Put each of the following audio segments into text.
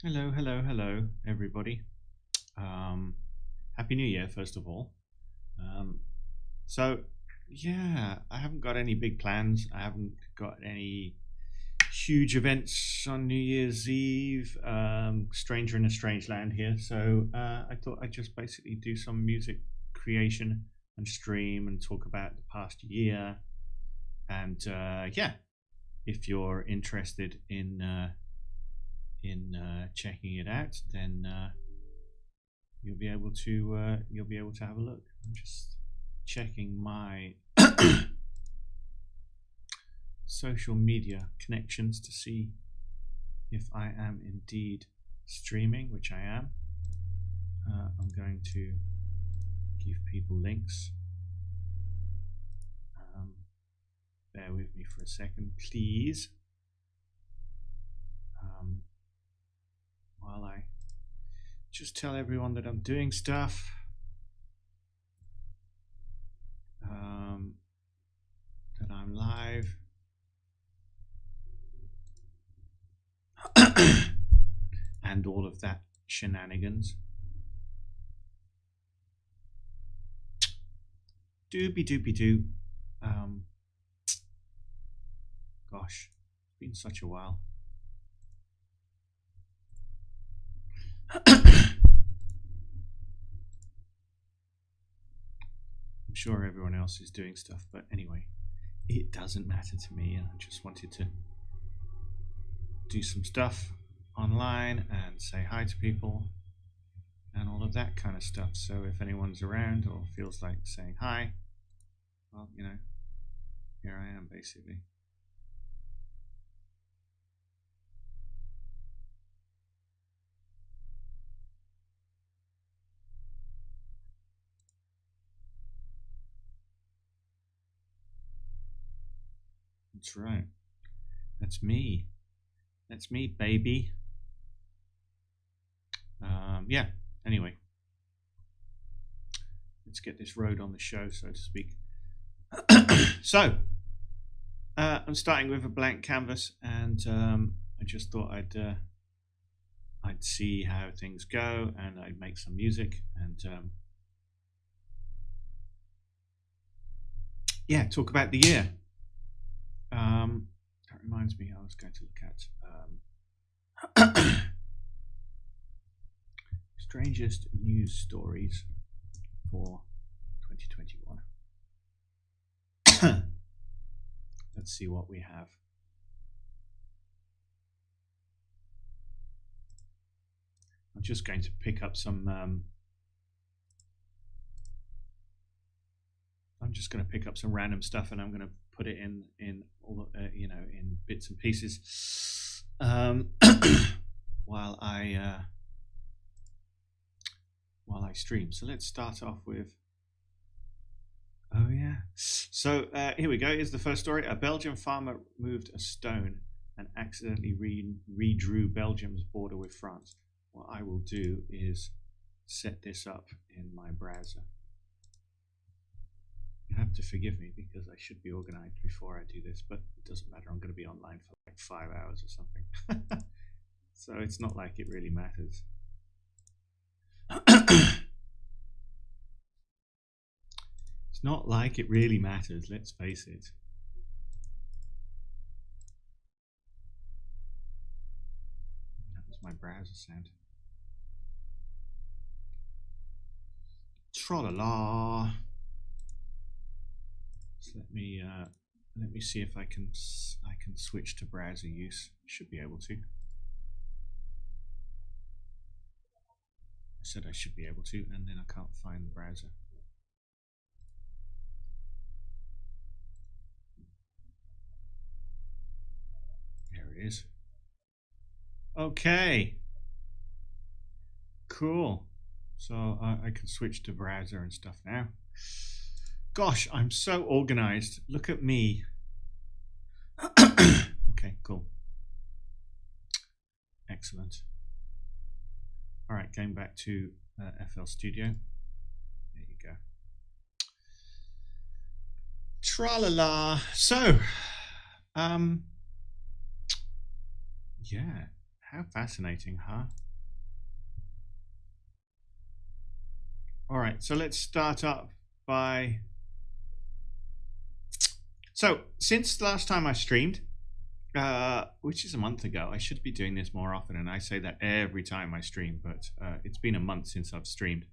Hello, hello, hello, everybody. Um, Happy New Year, first of all. Um, so, yeah, I haven't got any big plans. I haven't got any huge events on New Year's Eve. Stranger in a strange land here. So, I thought I'd just basically do some music creation and stream and talk about the past year. And yeah, if you're interested in checking it out, then you'll be able to have a look. I'm just checking my social media connections to see if I am indeed streaming, which I am. I'm going to give people links. Bear with me for a second, please. While I just tell everyone that I'm doing stuff. That I'm live. And all of that shenanigans. Doobie doobie doo. Gosh, it's been such a while. I'm sure everyone else is doing stuff, but anyway, it doesn't matter to me, and I just wanted to do some stuff online and say hi to people and all of that kind of stuff. So if anyone's around or feels like saying hi, well, here I am basically. That's right. That's me. That's me, baby. Yeah, anyway. Let's get this road on the show, so to speak. So, I'm starting with a blank canvas, and I just thought I'd see how things go, and I'd make some music, and yeah, talk about the year. That reminds me, I was going to look at strangest news stories for 2021. Let's see what we have. I'm just going to pick up some. I'm just going to pick up some random stuff, and I'm going to put it in all in bits and pieces while I stream. So let's start off with. Oh yeah. So here we go. Here's the first story. A Belgian farmer moved a stone and accidentally redrew Belgium's border with France. What I will do is set this up in my browser. You have to forgive me because I should be organized before I do this, but it doesn't matter. I'm going to be online for like 5 hours or something. So it's not like it really matters. It's not like it really matters, let's face it. That was my browser sound. Tra-la-la. So let me see if I can switch to browser use. Should be able to. I said I should be able to, and then I can't find the browser. There it is. Okay. Cool. So I can switch to browser and stuff now. Gosh, I'm so organized. Look at me. Okay, cool. Excellent. All right, going back to FL Studio. There you go. Tra-la-la. So, yeah, How fascinating, huh? All right, so let's start up by... So, since the last time I streamed, which is a month ago, I should be doing this more often, and I say that every time I stream, but it's been a month since I've streamed.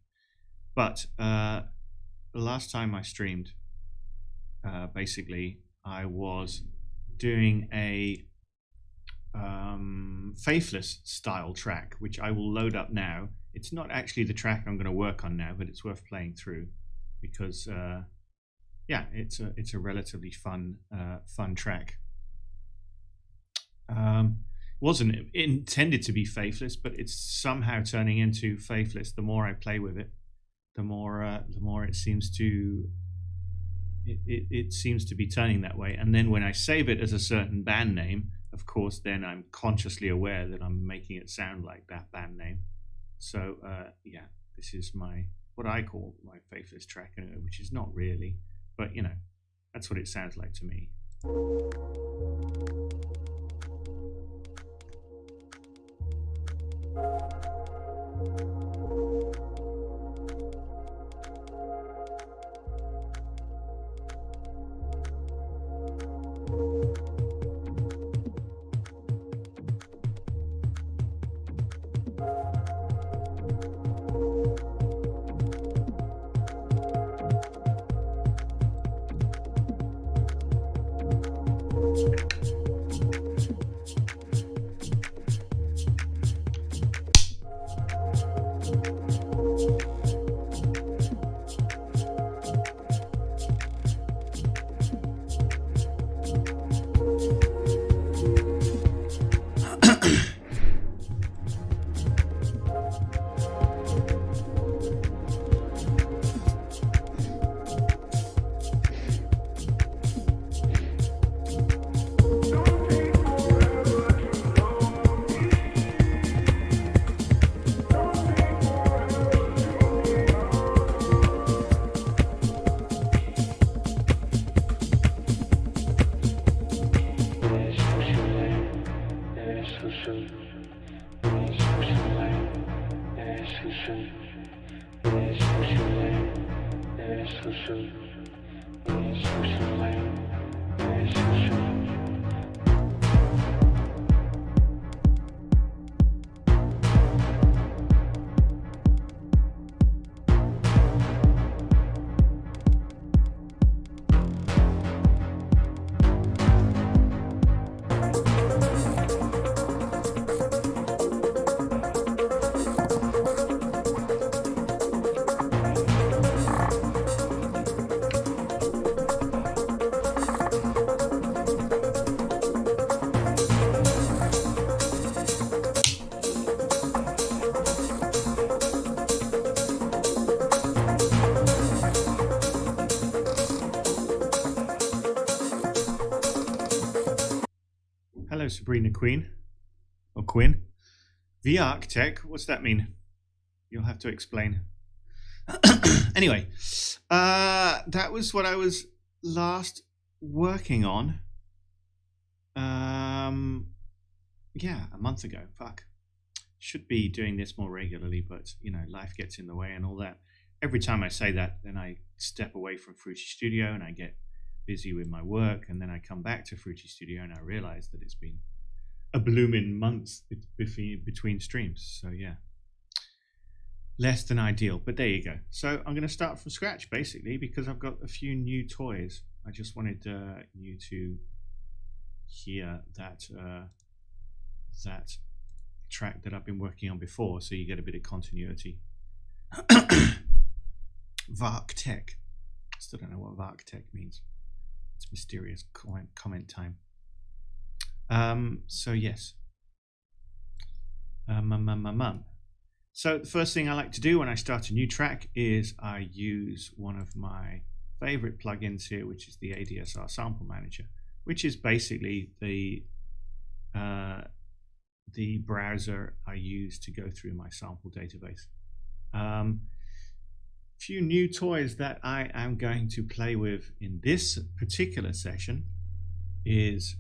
But the last time I streamed, basically, I was doing a Faithless style track, which I will load up now. It's not actually the track I'm going to work on now, but it's worth playing through because, yeah, it's a relatively fun track. Wasn't intended to be Faithless, but it's somehow turning into Faithless. The more I play with it, the more it seems to it seems to be turning that way. And then when I save it as a certain band name, of course, then I'm consciously aware that I'm making it sound like that band name. So yeah, this is what I call my Faithless track, which is not really, but you know, that's what it sounds like to me. Hello, Sabrina Queen, or Quinn. V-Architect, what's that mean? You'll have to explain. Anyway, that was what I was last working on. Yeah, a month ago. Fuck. Should be doing this more regularly, but you know, life gets in the way and all that. Every time I say that, then I step away from Fruity Studio and I get busy with my work, and then I come back to Fruity Studio and I realize that it's been a blooming month between streams. So yeah, less than ideal, but there you go. So I'm going to start from scratch basically because I've got a few new toys. I just wanted you to hear that that track that I've been working on before, so you get a bit of continuity. Vark-Tech. Still don't know what Vark-Tech means. It's mysterious. Comment time. So yes. So the first thing I like to do when I start a new track is I use one of my favorite plugins here, which is the ADSR Sample Manager, which is basically the browser I use to go through my sample database. Few new toys that I am going to play with in this particular session is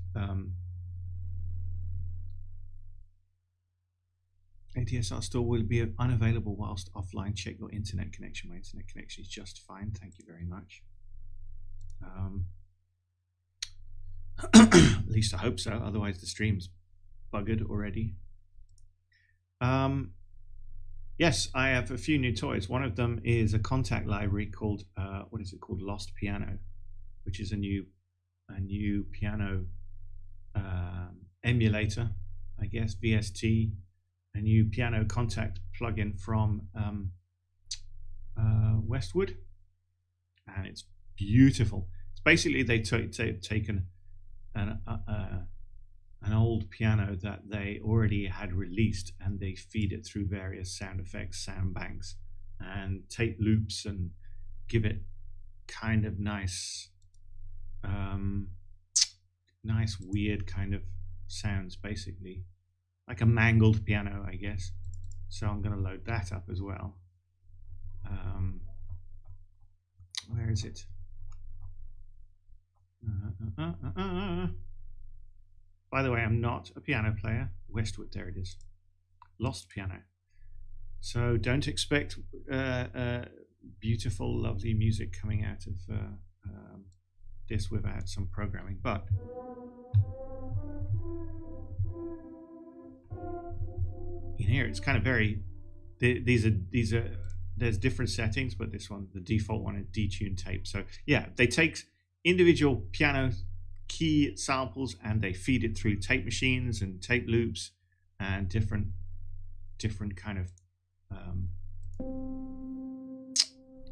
DSR store will be unavailable whilst offline. Check your internet connection. My internet connection is just fine. Thank you very much. At least I hope so. Otherwise, the stream's buggered already. Yes, I have a few new toys. One of them is a Kontakt library called what is it called? Lost Piano, which is a new piano emulator, I guess, VST, a new piano Kontakt plugin from Westwood, and it's beautiful. It's basically they've taken an old piano that they already had released, and they feed it through various sound effects, sound banks, and tape loops, and give it kind of nice weird kind of sounds, basically like a mangled piano, I guess. So I'm going to load that up as well. Where is it? By the way, I'm not a piano player. Westwood, there it is. Lost Piano. So don't expect beautiful, lovely music coming out of this without some programming. But in here, it's kind of very. These are. There's different settings, but this one, the default one, is detune tape. So yeah, they take individual piano key samples and they feed it through tape machines and tape loops and different kind of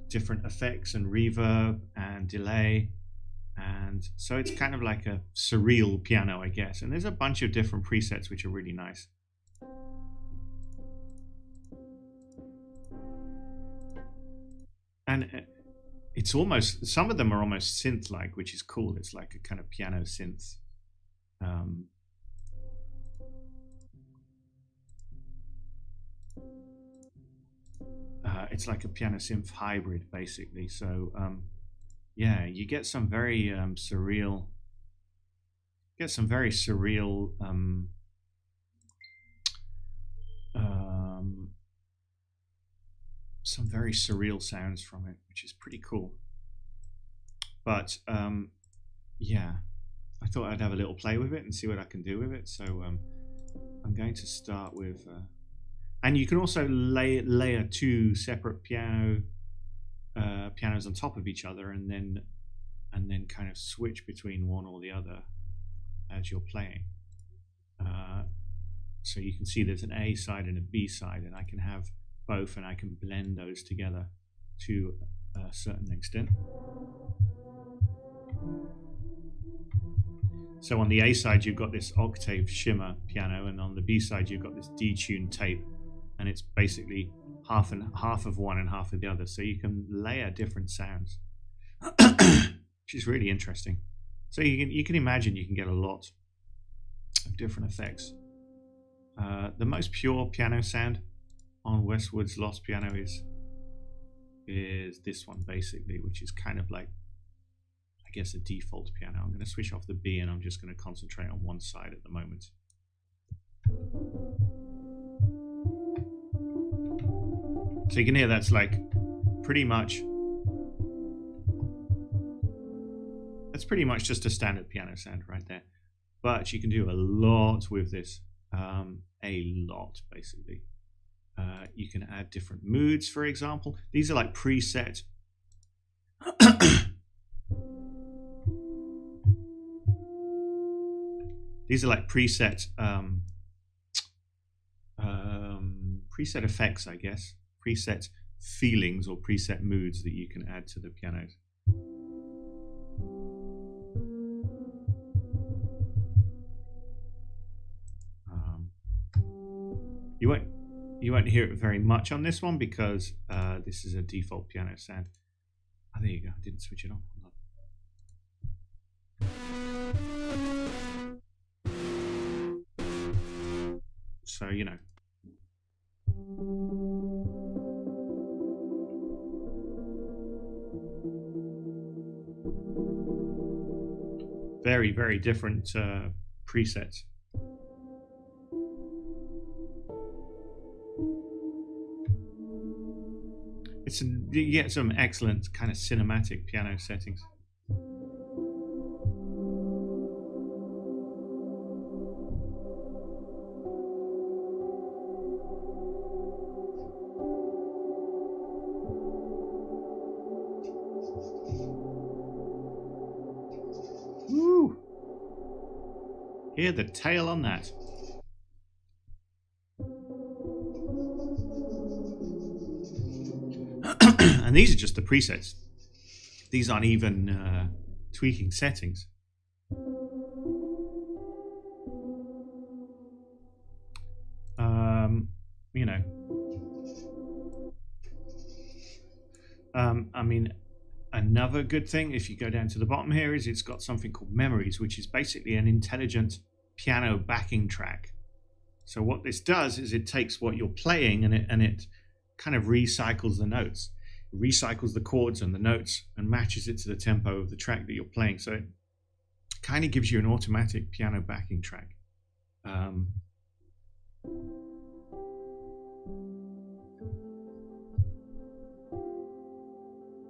different effects and reverb and delay, and so it's kind of like a surreal piano, I guess. And there's a bunch of different presets which are really nice. And it's almost, some of them are almost synth-like, which is cool. It's like a kind of piano synth. It's like a piano synth hybrid, basically. So yeah, you get some very surreal. Some very surreal sounds from it, which is pretty cool. But yeah, I thought I'd have a little play with it and see what I can do with it. So I'm going to start with, and you can also layer two separate pianos on top of each other, and then kind of switch between one or the other as you're playing. So you can see there's an A side and a B side, and I can have both, and I can blend those together to a certain extent. So on the A side you've got this octave shimmer piano, and on the B side you've got this detuned tape, and it's basically half of one and half of the other. So you can layer different sounds, which is really interesting. So you can imagine you can get a lot of different effects. The most pure piano sound on Westwood's Lost Piano is this one, basically, which is kind of like, I guess, a default piano. I'm going to switch off the B, and I'm just going to concentrate on one side at the moment. So you can hear that's like pretty much just a standard piano sound right there. But you can do a lot with this, a lot, basically. You can add different moods, for example. These are like preset. These are like preset preset effects, I guess. Preset feelings or preset moods that you can add to the pianos. You won't hear it very much on this one because this is a default piano sound. Oh, there you go. I didn't switch it on. So, you know. Very, very different presets. You get some excellent kind of cinematic piano settings. Woo! Hear the tail on that. And these are just the presets. These aren't even tweaking settings. You know, I mean, another good thing, if you go down to the bottom here, is it's got something called Memories, which is basically an intelligent piano backing track. So what this does is it takes what you're playing and it kind of recycles the notes. It recycles the chords and the notes and matches it to the tempo of the track that you're playing. So it kind of gives you an automatic piano backing track.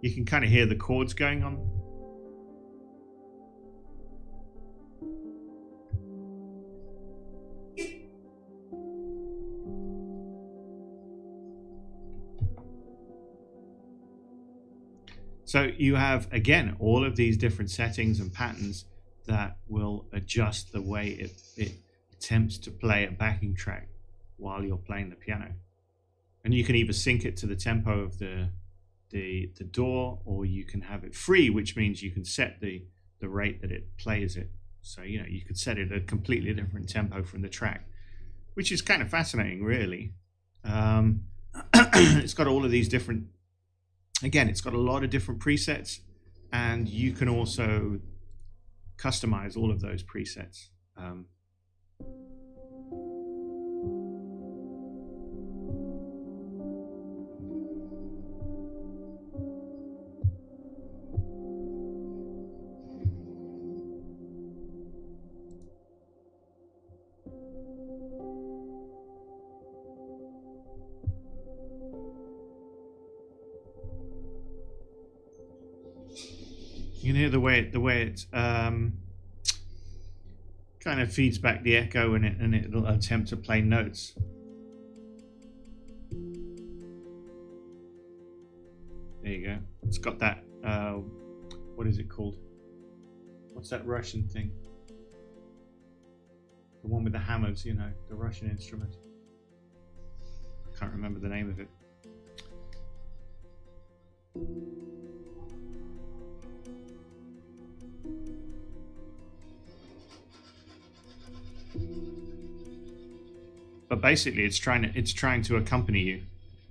You can kind of hear the chords going on. So you have, again, all of these different settings and patterns that will adjust the way it attempts to play a backing track while you're playing the piano. And you can either sync it to the tempo of the DAW, or you can have it free, which means you can set the rate that it plays it. So, you know, you could set it at a completely different tempo from the track, which is kind of fascinating, really. It's got all of these different, again, it's got a lot of different presets, and you can also customize all of those presets. You can hear the way it kind of feeds back the echo, and it'll attempt to play notes. There you go. It's got that. What is it called? What's that Russian thing? The one with the hammers, you know, the Russian instrument. I can't remember the name of it. But basically, it's trying to accompany you,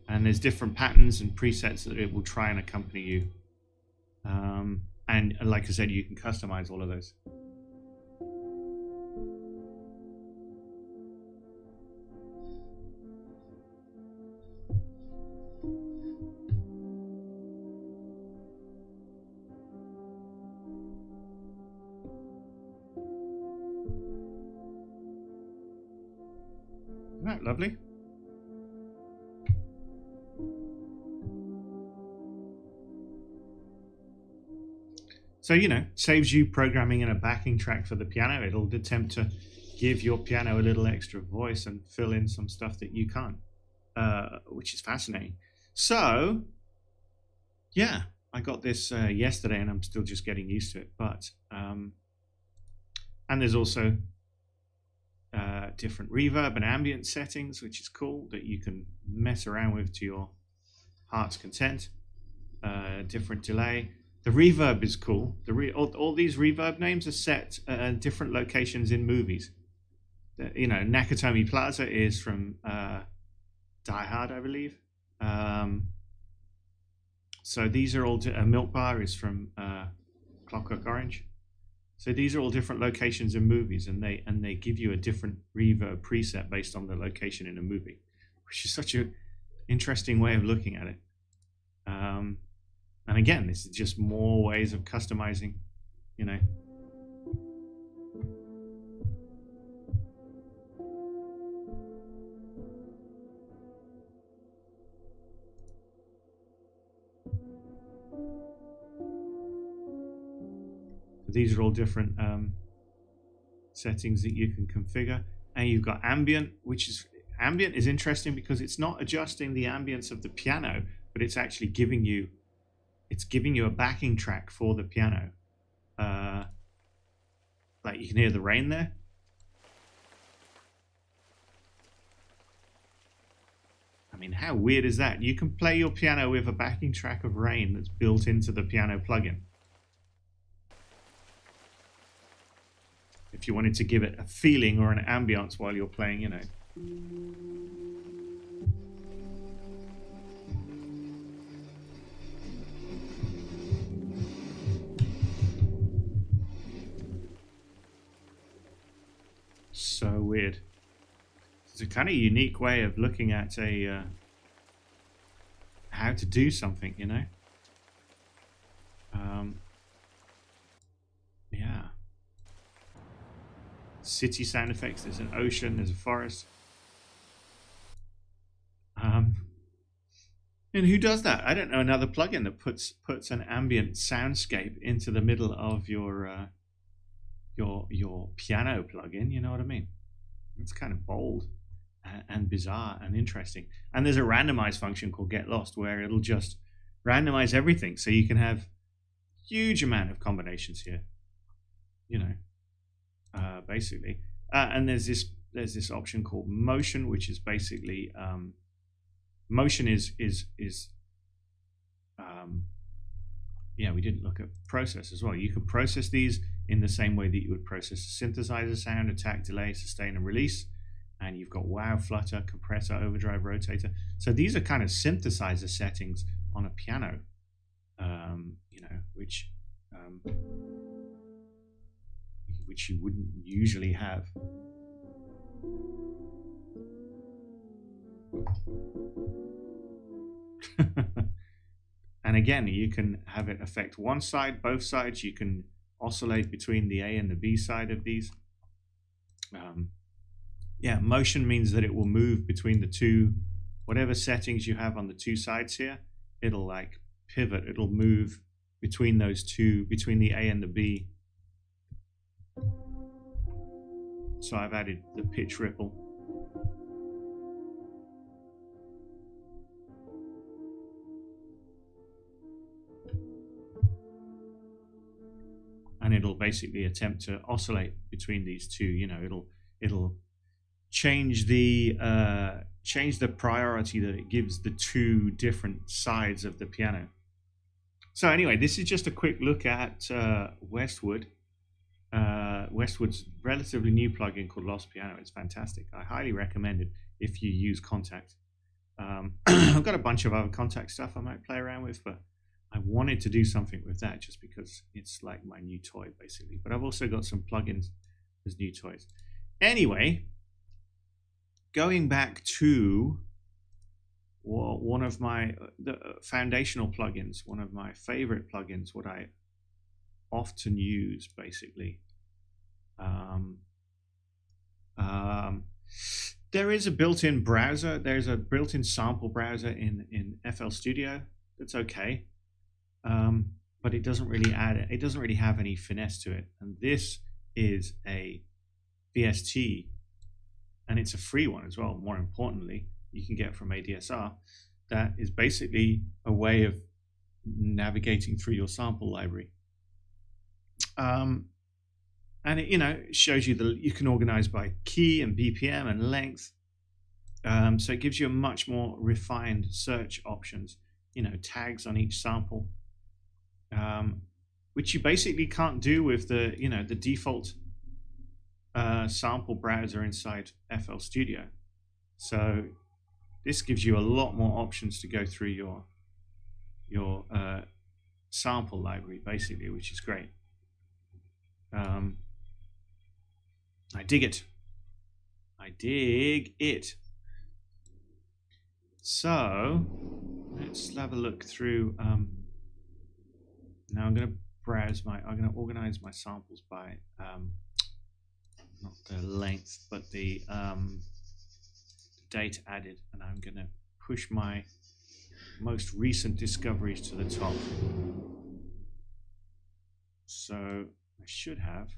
and there's different patterns and presets that it will try and accompany you. And like I said, you can customize all of those. Isn't that lovely? So, you know, saves you programming in a backing track for the piano. It'll attempt to give your piano a little extra voice and fill in some stuff that you can't, which is fascinating. So, yeah, I got this yesterday, and I'm still just getting used to it. But and there's also different reverb and ambient settings, which is cool, that you can mess around with to your heart's content. Different delay. The reverb is cool. All these reverb names are set at different locations in movies. You know, Nakatomi Plaza is from Die Hard, I believe. So these are all. Milk Bar is from Clockwork Orange. So these are all different locations in movies, and they give you a different reverb preset based on the location in a movie, which is such an interesting way of looking at it. And again, this is just more ways of customizing, you know. these are all different settings that you can configure. And you've got ambient, ambient is interesting because it's not adjusting the ambience of the piano, but it's actually giving you a backing track for the piano. Like you can hear the rain there. I mean, how weird is that? You can play your piano with a backing track of rain that's built into the piano plugin. If you wanted to give it a feeling or an ambience while you're playing, you know. So weird. It's a kind of unique way of looking at how to do something, you know. Yeah. City sound effects. There's an ocean. There's a forest. And who does that? I don't know another plugin that puts an ambient soundscape into the middle of your piano plugin. You know what I mean? It's kind of bold and bizarre and interesting. And there's a randomize function called Get Lost where it'll just randomize everything, so you can have huge amount of combinations here. You know, basically. And there's this option called motion, which is basically motion is yeah, we didn't look at process as well. You can process these in the same way that you would process a synthesizer sound, attack, delay, sustain, and release. And you've got wow, flutter, compressor, overdrive, rotator. So these are kind of synthesizer settings on a piano, you know, which you wouldn't usually have. And again, you can have it affect one side, both sides. You can oscillate between the A and the B side of these. Yeah, motion means that it will move between the two, whatever settings you have on the two sides here, it'll like pivot, it'll move between those two, between the A and the B. So I've added the pitch ripple. And it'll basically attempt to oscillate between these two. You know, it'll change the priority that it gives the two different sides of the piano. So anyway, this is just a quick look at Westwood. Westwood's relatively new plugin called Lost Piano. It's fantastic. I highly recommend it if you use Kontakt. I've got a bunch of other Kontakt stuff I might play around with, but I wanted to do something with that just because it's like my new toy, basically. But I've also got some plugins as new toys. Anyway, going back to one of my foundational plugins, one of my favorite plugins, what I often use, basically. There is a built-in browser. There's a built-in sample browser in FL Studio. That's okay. But it doesn't really it doesn't really have any finesse to it. And this is a VST, and it's a free one as well. More importantly, you can get from ADSR. That is basically a way of navigating through your sample library. And it, you know, shows you you can organize by key and BPM and length. So it gives you a much more refined search options. You know, tags on each sample. Which you basically can't do with the default sample browser inside FL Studio. So this gives you a lot more options to go through your sample library, basically, which is great. I dig it. I dig it. So let's have a look through. Now I'm going to organize my samples by not the length, but the date added, and I'm going to push my most recent discoveries to the top. So I should have.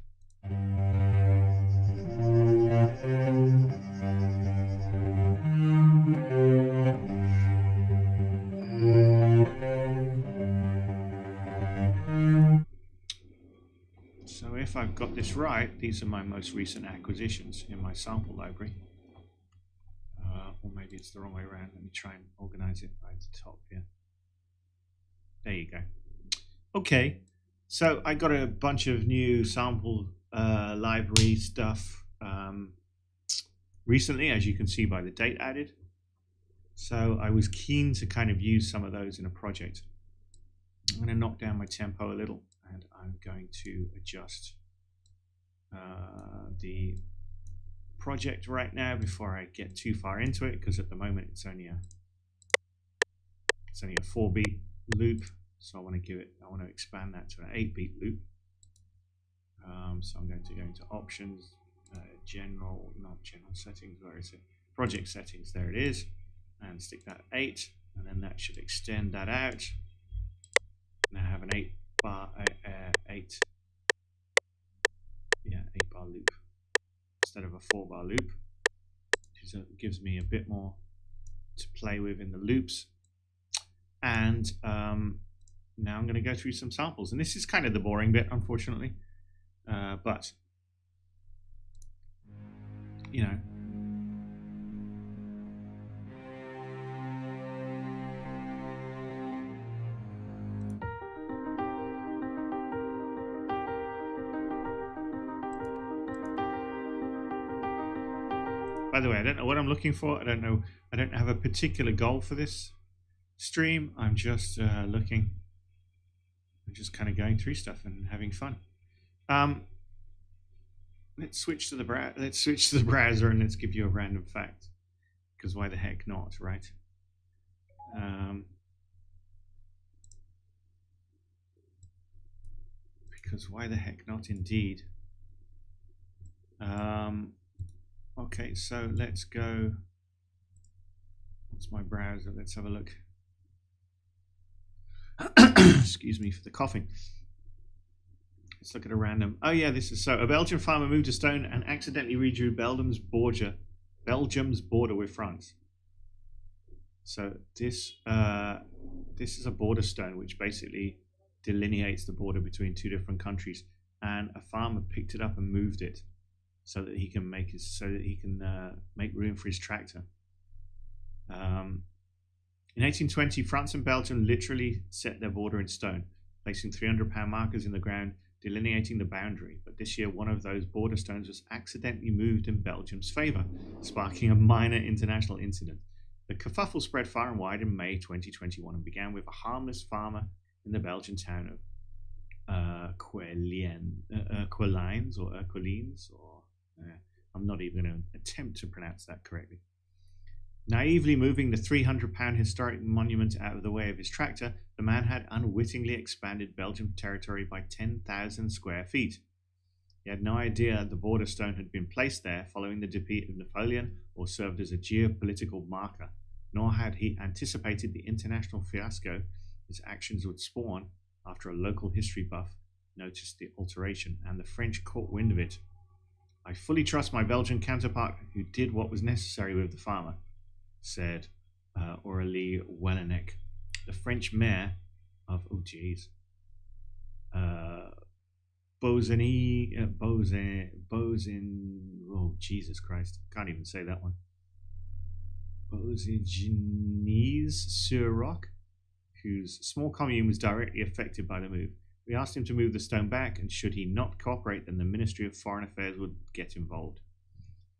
So if I've got this right, these are my most recent acquisitions in my sample library. Or maybe it's the wrong way around. Let me try and organize it by the top here. There you go. Okay, so I got a bunch of new sample library stuff recently, as you can see by the date added. So I was keen to kind of use some of those in a project. I'm going to knock down my tempo a little, and I'm going to adjust the project right now before I get too far into it, because at the moment it's only a 4-beat loop. So I want to expand that to an 8-beat loop. So I'm going to go into options, not general settings, where is it? Project settings, there it is. And stick that 8, and then that should extend that out. Now I have an 8-bar loop instead of a 4-bar loop, which gives me a bit more to play with in the loops. And now I'm going to go through some samples, and this is kind of the boring bit, unfortunately, but you know, by the way, I don't know what I'm looking for. I don't have a particular goal for this stream. I'm just looking. I'm just kind of going through stuff and having fun. Let's switch to the browser and let's give you a random fact, because why the heck not, right? Because why the heck not, indeed. Okay, so let's go. What's my browser? Let's have a look. Excuse me for the coughing. Let's look at a random. Oh yeah, this is so. A Belgian farmer moved a stone and accidentally redrew Belgium's border with France. So this is a border stone which basically delineates the border between two different countries, and a farmer picked it up and moved it so that he can make room for his tractor. In 1820, France and Belgium literally set their border in stone, placing 300-pound markers in the ground, delineating the boundary. But this year, one of those border stones was accidentally moved in Belgium's favour, sparking a minor international incident. The kerfuffle spread far and wide in May 2021 and began with a harmless farmer in the Belgian town of Quellines, I'm not even going to attempt to pronounce that correctly. Naively moving the 300-pound historic monument out of the way of his tractor, the man had unwittingly expanded Belgian territory by 10,000 square feet. He had no idea the border stone had been placed there following the defeat of Napoleon or served as a geopolitical marker, nor had he anticipated the international fiasco his actions would spawn after a local history buff noticed the alteration and the French caught wind of it. I fully trust my Belgian counterpart who did what was necessary with the farmer, said Aurélie Wellenek, the French mayor of Jesus Christ, can't even say that one. Beaugenais-sur-Roc, whose small commune was directly affected by the move. We asked him to move the stone back, and should he not cooperate, then the Ministry of Foreign Affairs would get involved.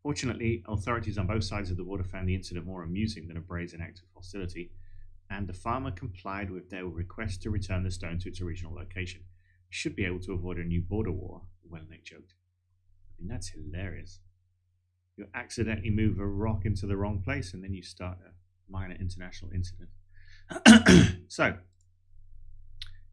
Fortunately, authorities on both sides of the border found the incident more amusing than a brazen act of hostility, and the farmer complied with their request to return the stone to its original location. We should be able to avoid a new border war, Wellenek joked. I mean, that's hilarious. You accidentally move a rock into the wrong place, and then you start a minor international incident. So,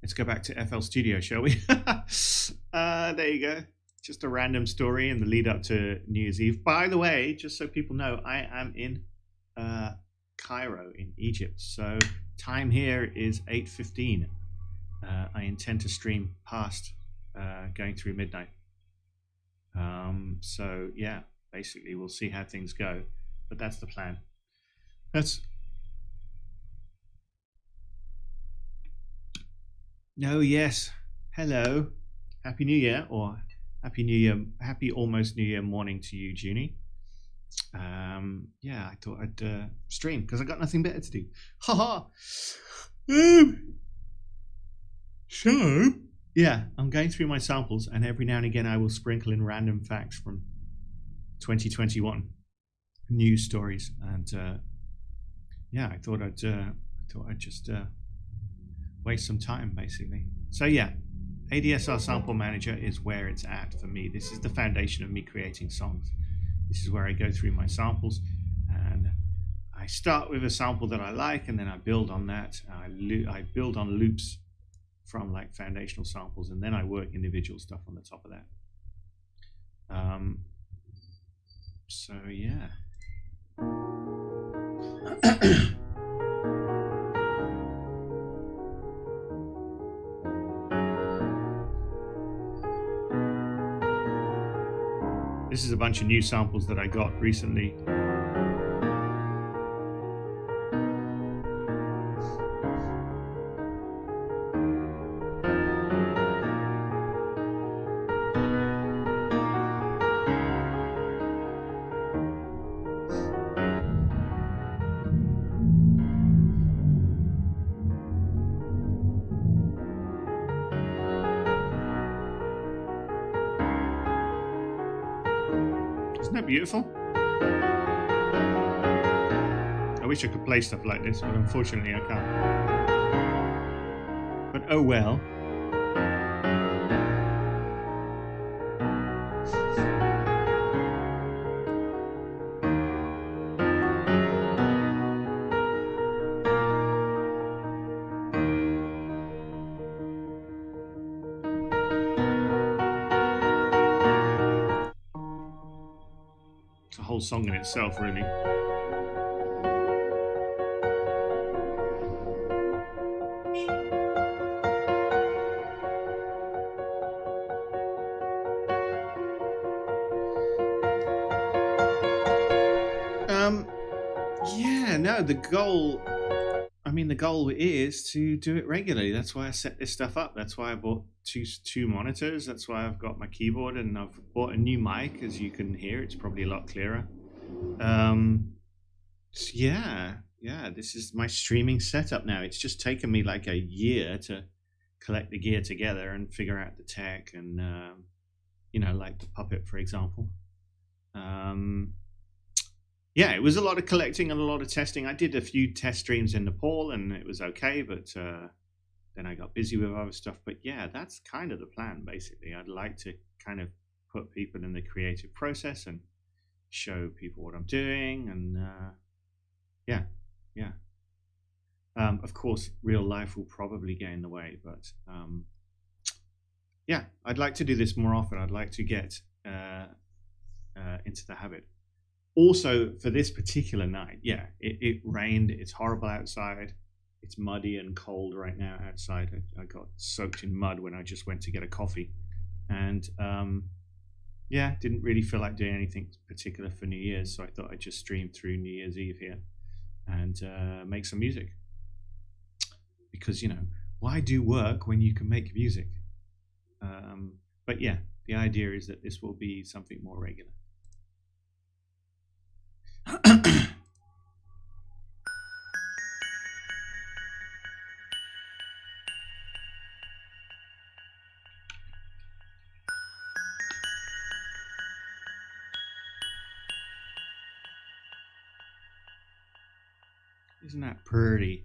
let's go back to FL Studio, shall we? There you go. Just a random story in the lead up to New Year's Eve. By the way, just so people know, I am in Cairo in Egypt. So time here is 8:15. I intend to stream past going through midnight. So yeah, basically we'll see how things go, but that's the plan. That's no, yes. Hello, Happy New Year, or Happy New Year, Happy almost New Year morning to you, Junie. Yeah, I thought I'd stream because I got nothing better to do. Haha. So yeah, I'm going through my samples, and every now and again I will sprinkle in random facts from 2021 news stories, and yeah, I thought I'd just waste some time, basically. So yeah, ADSR Sample Manager is where it's at for me. This is the foundation of me creating songs. This is where I go through my samples, and I start with a sample that I like, and then I build on that. I build on loops from like foundational samples, and then I work individual stuff on the top of that. So yeah. This is a bunch of new samples that I got recently. Isn't that beautiful? I wish I could play stuff like this, but unfortunately I can't. But oh well. It's a whole song in itself, really. Yeah, no, the goal is to do it regularly. That's why I set this stuff up. That's why I bought two monitors. That's why I've got my keyboard, and I've bought a new mic. As you can hear, it's probably a lot clearer. So yeah, this is my streaming setup now. It's just taken me like a year to collect the gear together and figure out the tech, and like the Puppet, for example. Yeah, it was a lot of collecting and a lot of testing. I did a few test streams in Nepal, and it was okay, but then I got busy with other stuff. But yeah, that's kind of the plan, basically. I'd like to kind of put people in the creative process and show people what I'm doing, and yeah. Of course, real life will probably get in the way, but yeah, I'd like to do this more often. I'd like to get into the habit. Also, for this particular night, yeah, it rained. It's horrible outside. It's muddy and cold right now outside. I got soaked in mud when I just went to get a coffee, and yeah, didn't really feel like doing anything particular for New Year's, so I thought I'd just stream through New Year's Eve here and make some music. Because, why do work when you can make music? But yeah, the idea is that this will be something more regular. Isn't that pretty?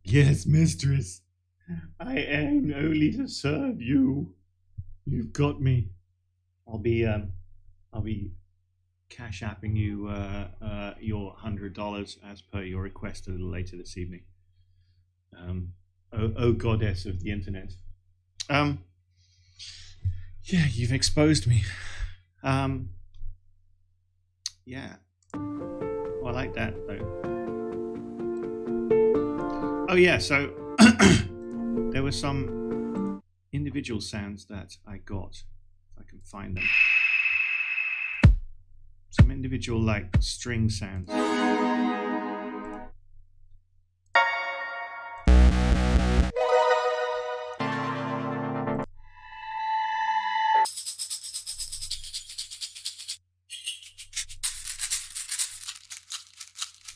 Yes, mistress. I aim only to serve you. You've got me. I'll be cash apping you your $100 as per your request a little later this evening. Oh goddess of the internet. Yeah, you've exposed me. Yeah. Well, I like that though. Oh yeah, so there were some individual sounds that I got, if I can find them. Some individual like string sounds.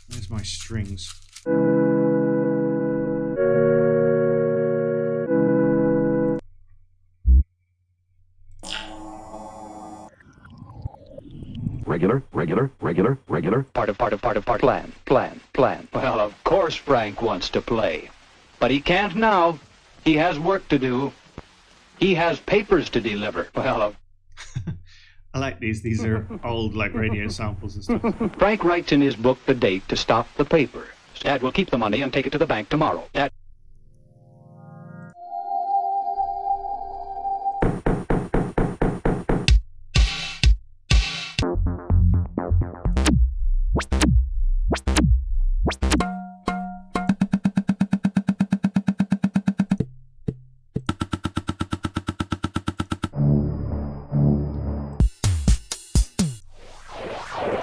Where's my strings? Regular. Part. Plan. Well, of course Frank wants to play. But he can't now. He has work to do. He has papers to deliver. Well, I like these. These are old like radio samples and stuff. Frank writes in his book the date to stop the paper. Dad will keep the money and take it to the bank tomorrow. Dad.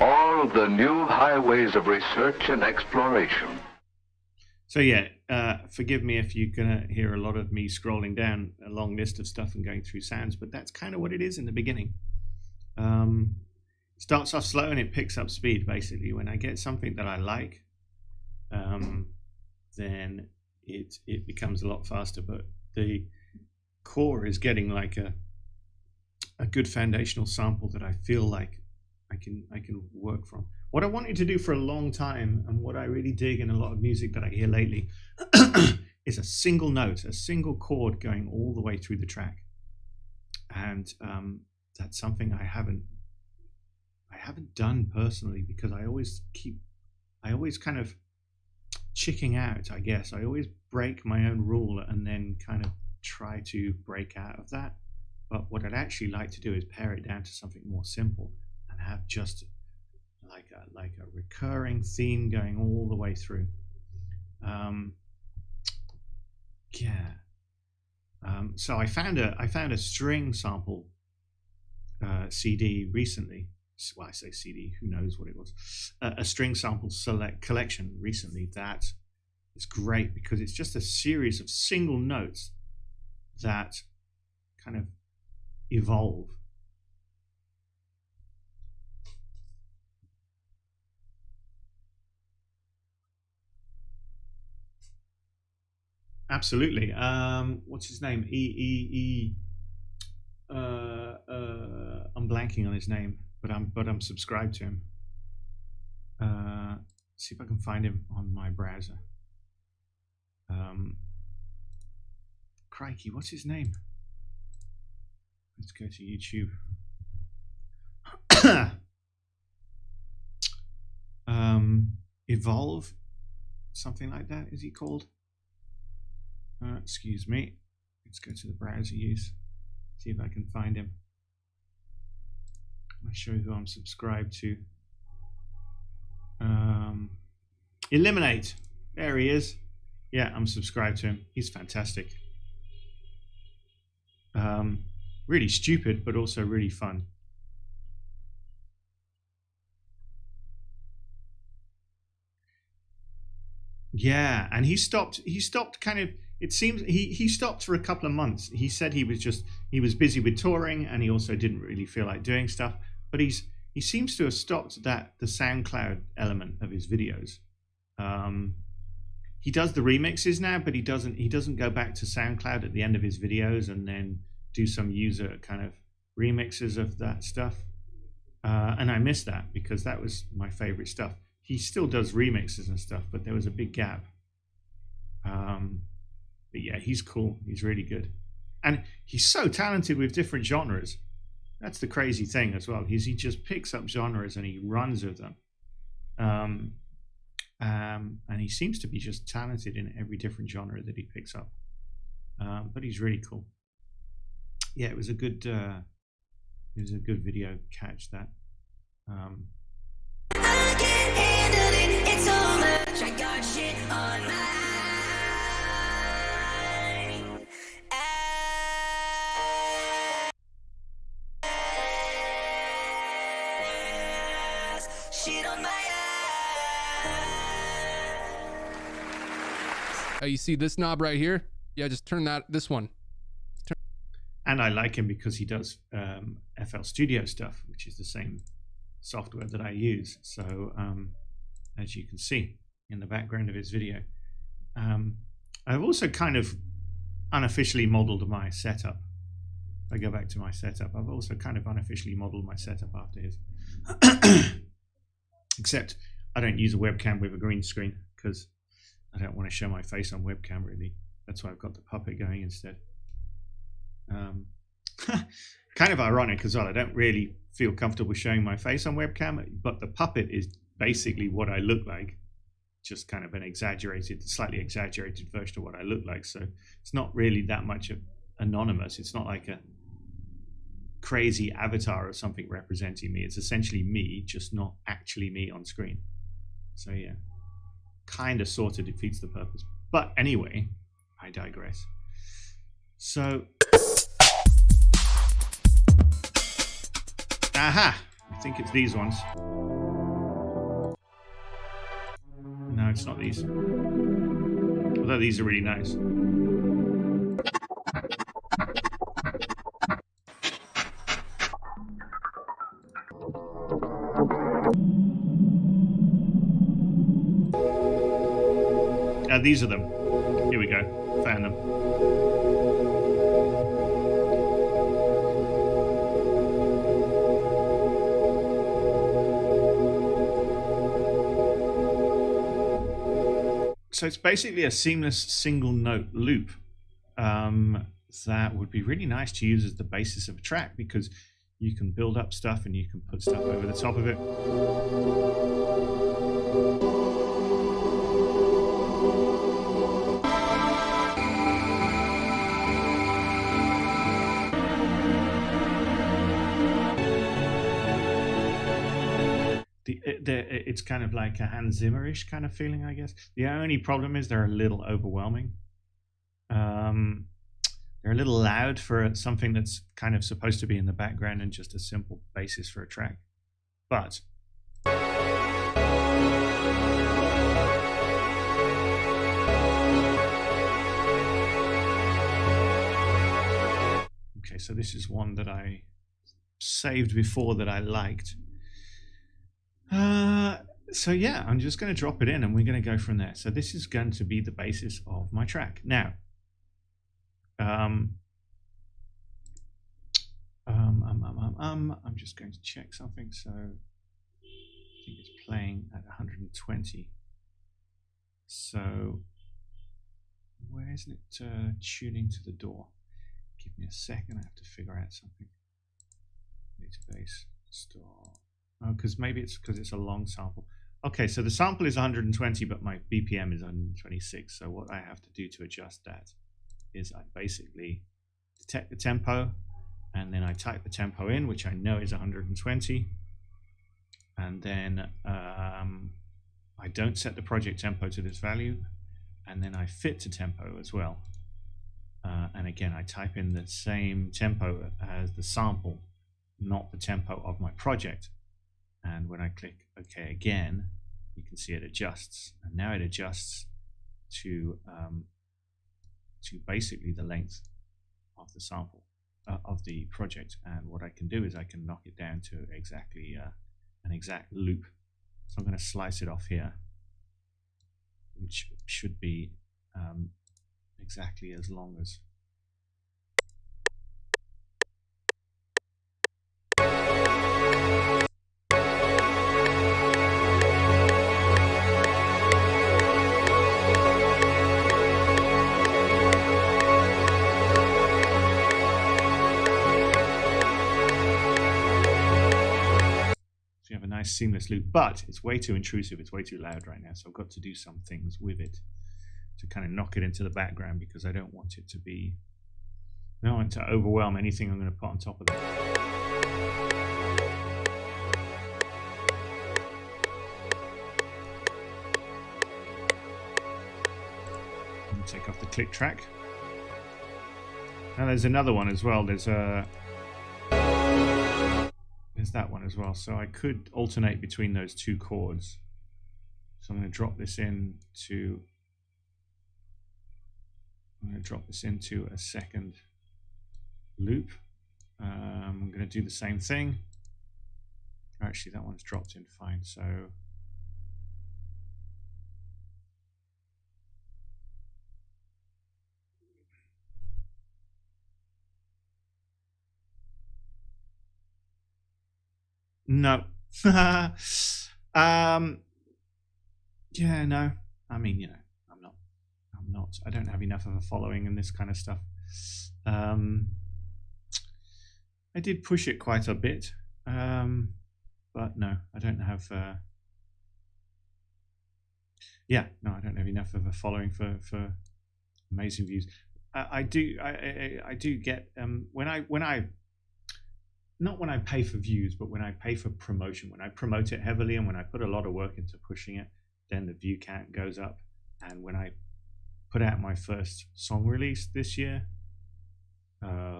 All the new highways of research and exploration. So yeah, forgive me if you're gonna hear a lot of me scrolling down a long list of stuff and going through sounds, but that's kind of what it is in the beginning. It starts off slow and it picks up speed. Basically, when I get something that I like, then it becomes a lot faster. But the core is getting like a good foundational sample that I feel like I can work from. What I wanted to do for a long time, and what I really dig in a lot of music that I hear lately, is a single note, a single chord going all the way through the track. And that's something I haven't done personally, because I always kind of chicking out, I guess. I always break my own rule and then kind of try to break out of that. But what I'd actually like to do is pare it down to something more simple and have just like a recurring theme going all the way through. So I found a string sample CD recently. Well, I say CD, who knows what it was. A string sample select collection recently that is great, because it's just a series of single notes that kind of evolve. Absolutely. What's his name? I'm blanking on his name, but I'm subscribed to him. See if I can find him on my browser. Crikey, what's his name? Let's go to YouTube. Evolve, something like that. Is he called? Excuse me. Let's go to the browser use. See if I can find him. I'll show you who I'm subscribed to. Eliminate. There he is. Yeah, I'm subscribed to him. He's fantastic. Really stupid, but also really fun. Yeah, and he stopped kind of, it seems he stopped for a couple of months. He said he was busy with touring, and he also didn't really feel like doing stuff, but he seems to have stopped the SoundCloud element of his videos. He does the remixes now, but he doesn't go back to SoundCloud at the end of his videos and then do some user kind of remixes of that stuff. And I miss that, because that was my favorite stuff. He still does remixes and stuff, but there was a big gap. But yeah, he's cool. He's really good. And he's so talented with different genres. That's the crazy thing as well. He just picks up genres and he runs with them. And he seems to be just talented in every different genre that he picks up. But he's really cool. Yeah, it was a good video catch that. I can't handle it, it's so much. I got shit on my ass. Shit on my ass. You see this knob right here? Yeah, just turn this one. And I like him because he does FL Studio stuff, which is the same software that I use. So as you can see in the background of his video, I've also kind of unofficially modeled my setup. If I go back to my setup, I've also kind of unofficially modeled my setup after his. Except I don't use a webcam with a green screen because I don't want to show my face on webcam really. That's why I've got the puppet going instead. Kind of ironic as well. I don't really feel comfortable showing my face on webcam, but the puppet is basically what I look like, just kind of an exaggerated, slightly exaggerated version of what I look like. So it's not really that much anonymous. It's not like a crazy avatar or something representing me. It's essentially me, just not actually me on screen. So yeah, kind of sort of defeats the purpose. But anyway, I digress. So, aha, I think it's these ones. No, it's not these. Although these are really nice. These are them. Here we go. Found them. So it's basically a seamless single note loop that would be really nice to use as the basis of a track, because you can build up stuff and you can put stuff over the top of it. It's kind of like a Hans Zimmer-ish kind of feeling, I guess. The only problem is they're a little overwhelming. They're a little loud for something that's kind of supposed to be in the background and just a simple basis for a track. But okay, so this is one that I saved before that I liked. So yeah, I'm just going to drop it in and we're going to go from there. So this is going to be the basis of my track. Now, I'm just going to check something. So I think it's playing at 120. So where isn't it tuning to the door? Give me a second. I have to figure out something. Database store. Oh, maybe it's because it's a long sample. Okay, so the sample is 120, but my BPM is 126. So what I have to do to adjust that is I basically detect the tempo, and then I type the tempo in, which I know is 120. And then I don't set the project tempo to this value, and then I fit to tempo as well. And again, I type in the same tempo as the sample, not the tempo of my project. And when I click OK again, you can see it adjusts. And now it adjusts to basically the length of the sample of the project. And what I can do is I can knock it down to exactly an exact loop. So I'm going to slice it off here, which should be exactly as long as. nice seamless loop, but it's way too intrusive. It's way too loud right now. So I've got to do some things with it to kind of knock it into the background because I don't want it to be, I don't want to overwhelm anything I'm going to put on top of that. Take off the click track. Now there's another one as well. There's that one as well. So I could alternate between those two chords. So I'm going to drop this into a second loop. I'm going to do the same thing. Actually, that one's dropped in fine. So no. Yeah, no. I mean, you know, I'm not. I don't have enough of a following in this kind of stuff. I did push it quite a bit, but no, I don't have. Yeah, no, I don't have enough of a following for amazing views. I do get when I not when I pay for views, but when I pay for promotion, when I promote it heavily and when I put a lot of work into pushing it, then the view count goes up. And when I put out my first song release this year,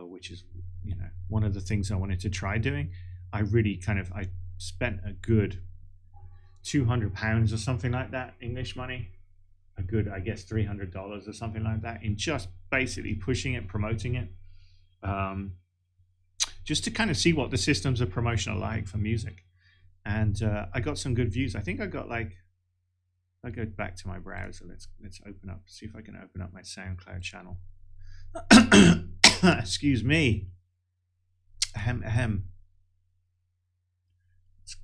which is, you know, one of the things I wanted to try doing, I spent a good £200 or something like that, English money, a good, I guess, $300 or something like that, in just basically pushing it, promoting it. Just to kind of see what the systems of promotion are like for music. And I got some good views. I think I got like, I'll go back to my browser. Let's open up, see if I can open up my SoundCloud channel. Excuse me. Ahem, ahem. Let's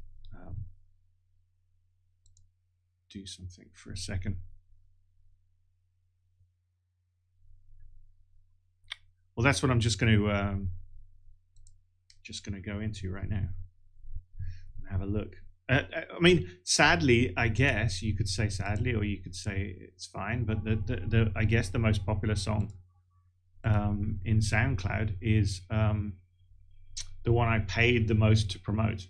do something for a second. Well, that's what I'm just going to go into right now and have a look. I mean, sadly, I guess you could say sadly, or you could say it's fine, but the I guess the most popular song in SoundCloud is the one I paid the most to promote,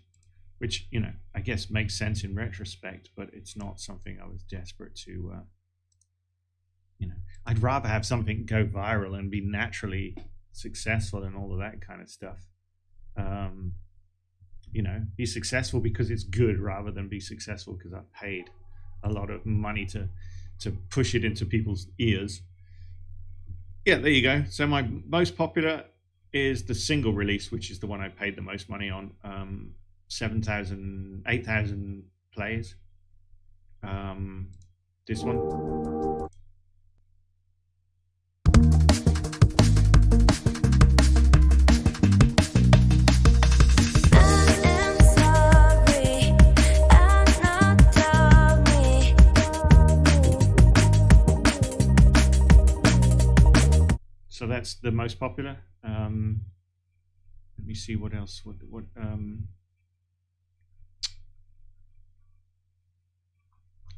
which, you know, I guess makes sense in retrospect, but it's not something I was desperate to, you know, I'd rather have something go viral and be naturally successful and all of that kind of stuff. You know, be successful because it's good rather than be successful because I paid a lot of money to push it into people's ears. Yeah, there you go. So my most popular is the single release, which is the one I paid the most money on. 8,000 plays. This one. So that's the most popular. Let me see what else.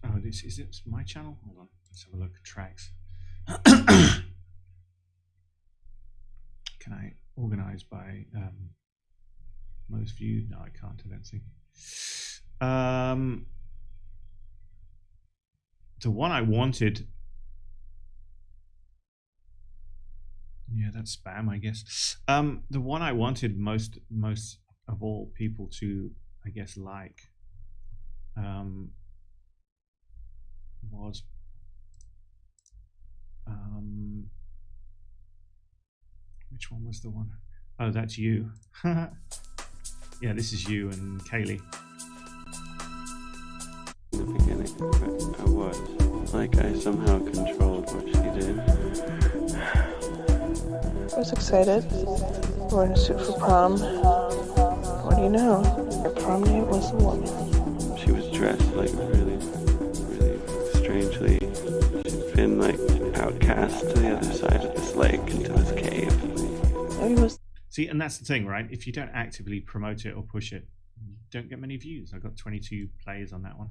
Oh, this is it. My channel. Hold on. Let's have a look at tracks. Can I organize by most viewed? No, I can't. I don't think. The one I wanted. Yeah, that's spam, I guess. The one I wanted most of all people to, I guess, like, was which one was the one? Oh, that's You. Yeah, this is You and Kaylee. In the beginning, I was like I somehow controlled what she did. I was excited. Wearing a suit for prom. What do you know? Your prom date was a woman. She was dressed like really strangely. She'd been like outcast to the other side of this lake into this cave. Maybe it was. See, and that's the thing, right? If you don't actively promote it or push it, don't get many views. I got 22 plays on that one.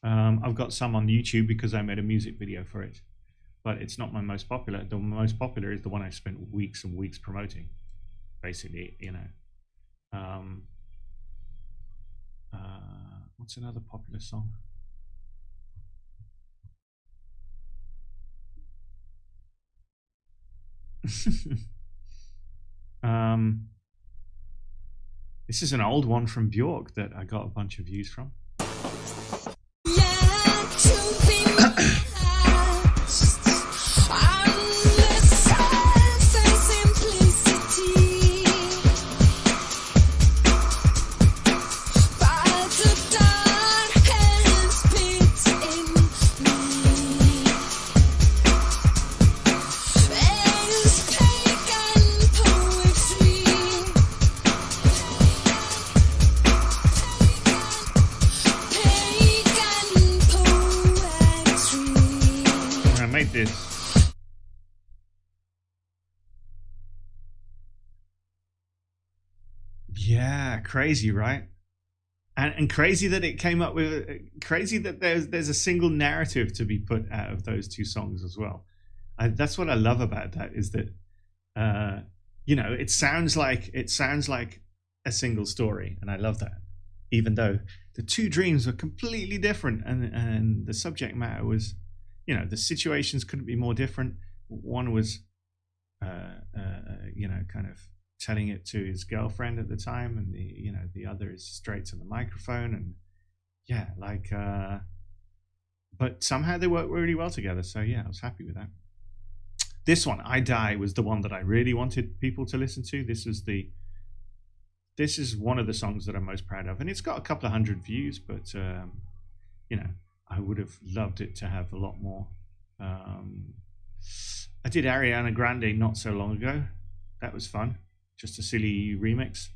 I've got some on YouTube because I made a music video for it, but it's not my most popular. The most popular is the one I spent weeks and weeks promoting, basically, you know. What's another popular song? This is an old one from Bjork that I got a bunch of views from. This. Yeah, crazy, right? And crazy that it came up with, crazy that there's a single narrative to be put out of those two songs as well. That's what I love about that, is that you know, it sounds like a single story, and I love that, even though the two dreams are completely different, and the subject matter was, you know, the situations couldn't be more different. One was, you know, kind of telling it to his girlfriend at the time, and the other is straight to the microphone, and yeah, like, but somehow they work really well together. So yeah, I was happy with that. This one, I Die, was the one that I really wanted people to listen to. This is one of the songs that I'm most proud of, and it's got a couple of hundred views, but you know, I would have loved it to have a lot more. I did Ariana Grande not so long ago. That was fun. Just a silly remix.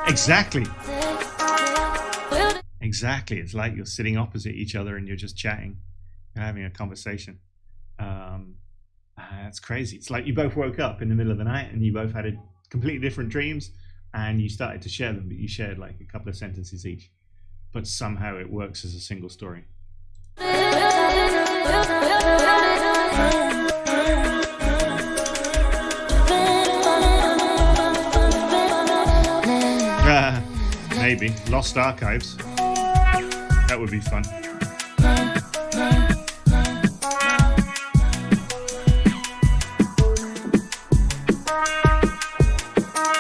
Exactly. Exactly. It's like you're sitting opposite each other and you're just chatting. You're having a conversation. It's crazy. It's like you both woke up in the middle of the night and you both had completely different dreams, and you started to share them, but you shared like a couple of sentences each. But somehow it works as a single story. Maybe Lost Archives. That would be fun.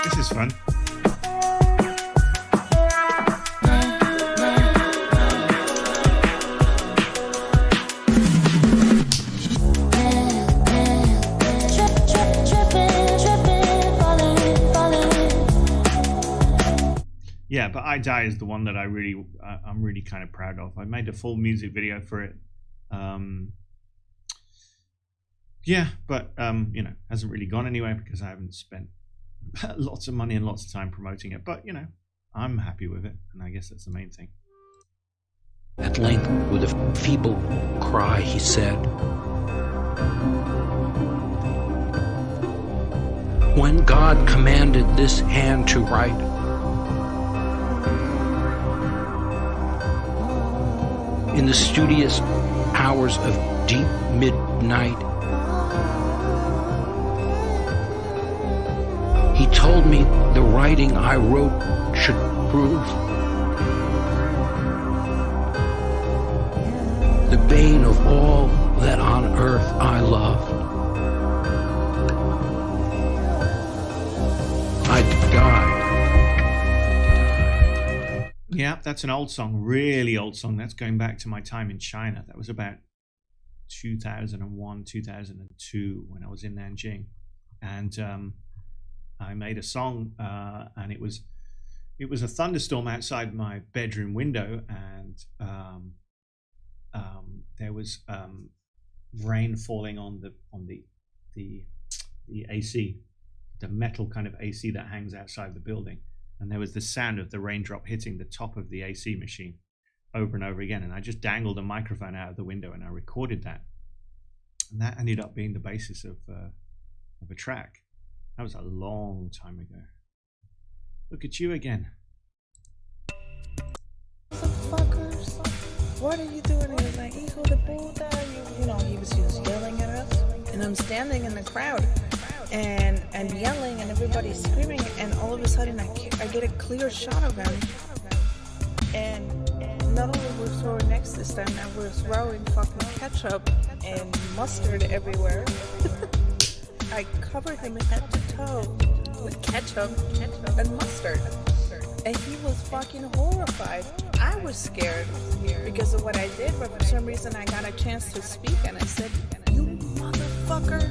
This is fun. Yeah, but I Die is the one that I'm really kind of proud of. I made a full music video for it. Yeah, but you know, hasn't really gone anywhere because I haven't spent lots of money and lots of time promoting it. But you know, I'm happy with it, and I guess that's the main thing. At length, with a feeble cry, he said, "When God commanded this hand to write, in the studious hours of deep midnight, He told me the writing I wrote should prove the bane of all that on earth I loved. I died." Yeah, that's an old song, really old song. That's going back to my time in China. That was about 2001, 2002 when I was in Nanjing. And I made a song, and it was a thunderstorm outside my bedroom window, and there was rain falling on the AC, the metal kind of AC that hangs outside the building. and there was the sound of the raindrop hitting the top of the AC machine over and over again. And I just dangled a microphone out of the window and I recorded that. And that ended up being the basis of a track. That was a long time ago. Look at you again. Fuckers, what are you doing? He was like, hijo de puta. You know, he was yelling at us. And I'm standing in the crowd and yelling and everybody's screaming. And all of a sudden I get a clear shot of him. And not only were we throwing next this time, now we're throwing fucking ketchup and mustard everywhere. I covered him head to toe with ketchup and mustard. And he was fucking horrified. I was scared because of what I did, but for some reason I got a chance to speak and I said, you motherfucker,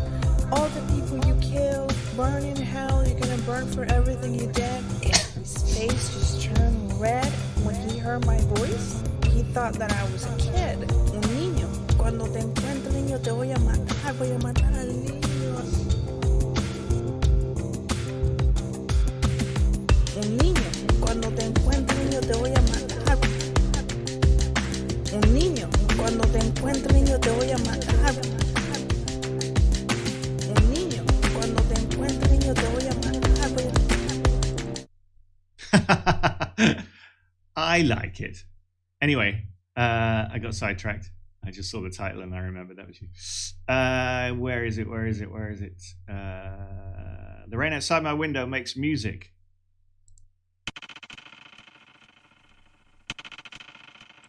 all the people you killed, burn in hell, you're gonna burn for everything you did. And his face just turned red when he heard my voice. He thought that I was a kid, un niño. Cuando te encuentre niño te voy a matar al niño. Un niño, cuando te encuentre niño te voy a matar. Un niño, cuando te encuentre niño te voy a matar. Un niño, cuando te encuentre niño te voy a matar. I like it. Anyway, I got sidetracked. I just saw the title and I remember that was you. Where is it? The rain outside my window makes music.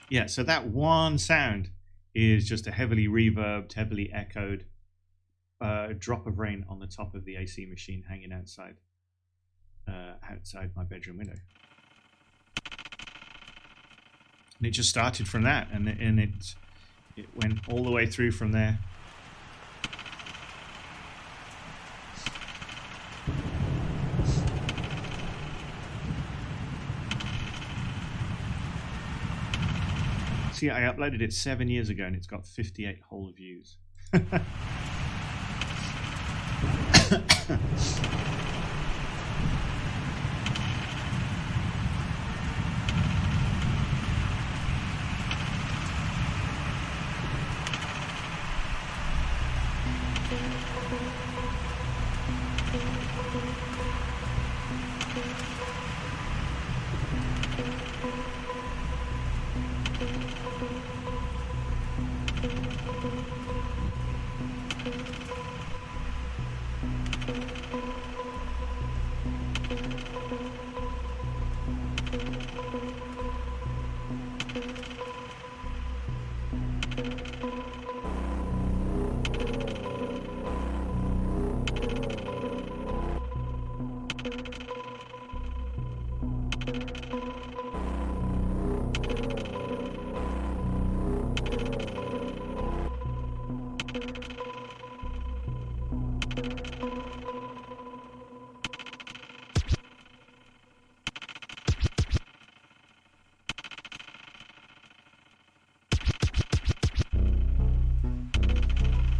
Yeah, so that one sound is just a heavily reverbed, heavily echoed drop of rain on the top of the AC machine hanging outside my bedroom window. And it just started from that, and it went all the way through from there. See, I uploaded it 7 years ago and it's got 58 whole views.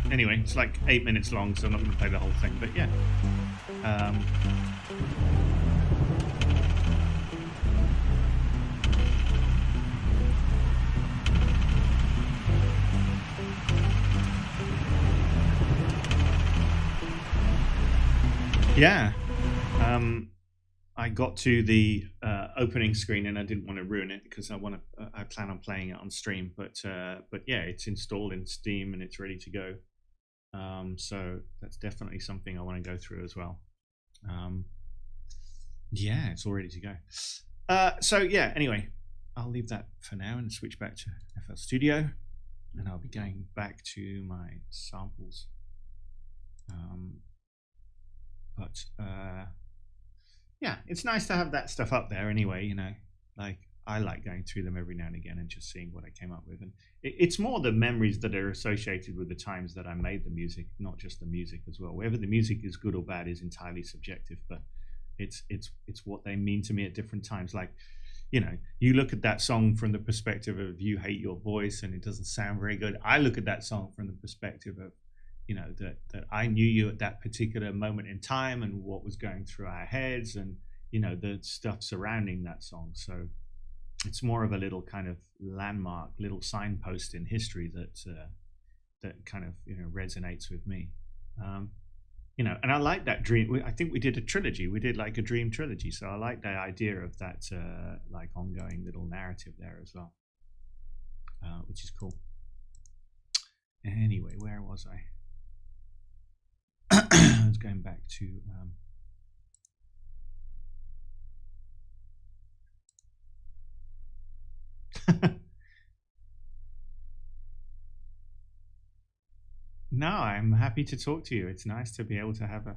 Anyway, it's like 8 minutes long, so I'm not going to play the whole thing, but yeah. Yeah. I got to the opening screen and I didn't want to ruin it because I plan on playing it on stream, but yeah, it's installed in Steam and it's ready to go. So that's definitely something I want to go through as well. Yeah, it's all ready to go. So yeah, anyway, I'll leave that for now and switch back to FL Studio, and I'll be going back to my samples. Yeah, it's nice to have that stuff up there anyway, you know, like I like going through them every now and again and just seeing what I came up with. And it's more the memories that are associated with the times that I made the music, not just the music as well. Whether the music is good or bad is entirely subjective, but it's what they mean to me at different times. Like, you know, you look at that song from the perspective of You Hate Your Voice and it doesn't sound very good. I look at that song from the perspective of, you know, that I knew you at that particular moment in time and what was going through our heads, and you know, the stuff surrounding that song. So it's more of a little kind of landmark, little signpost in history that kind of, you know, resonates with me. You know, and I like that dream. I think we did a trilogy. We did like a dream trilogy. So I like the idea of that like ongoing little narrative there as well, which is cool. Anyway, where was I? I was going back to no, I'm happy to talk to you. It's nice to be able to have a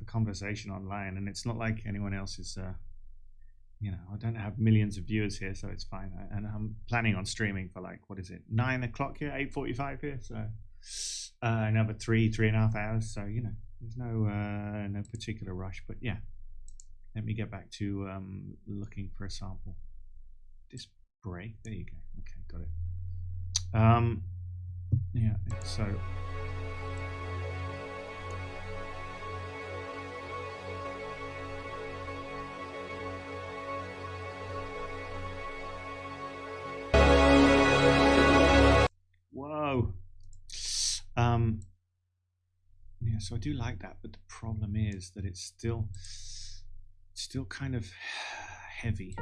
conversation online, and it's not like anyone else is you know, I don't have millions of viewers here, so it's fine. And I'm planning on streaming for like, what is it, 9 o'clock here, 8:45 here, so another 3.5 hours. So, you know, there's no particular rush, but yeah, let me get back to looking for a sample. This break, there you go. Okay, got it. Yeah, so whoa. Yeah, so I do like that, but the problem is that it's still kind of heavy.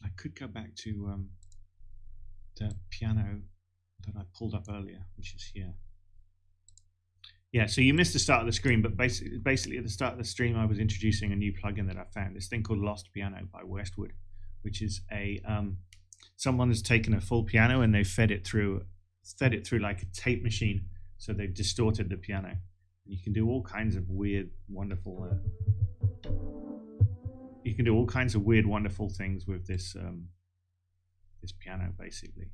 I could go back to the piano that I pulled up earlier, which is here. Yeah, so you missed the start of the screen, but basically at the start of the stream, I was introducing a new plugin that I found, this thing called Lost Piano by Westwood, which is a someone has taken a full piano and they fed it through like a tape machine, so they've distorted the piano. You can do all kinds of weird, wonderful. You can do all kinds of weird, wonderful things with this this piano, basically.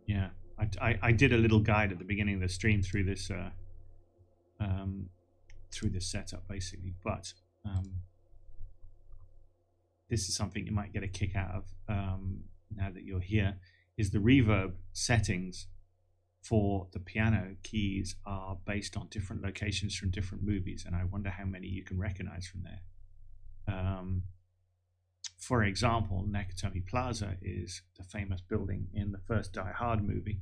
Yeah, I did a little guide at the beginning of the stream through this setup, basically, but this is something you might get a kick out of now that you're here, is the reverb settings for the piano keys are based on different locations from different movies, and I wonder how many you can recognize from there. For example, Nakatomi Plaza is the famous building in the first Die Hard movie,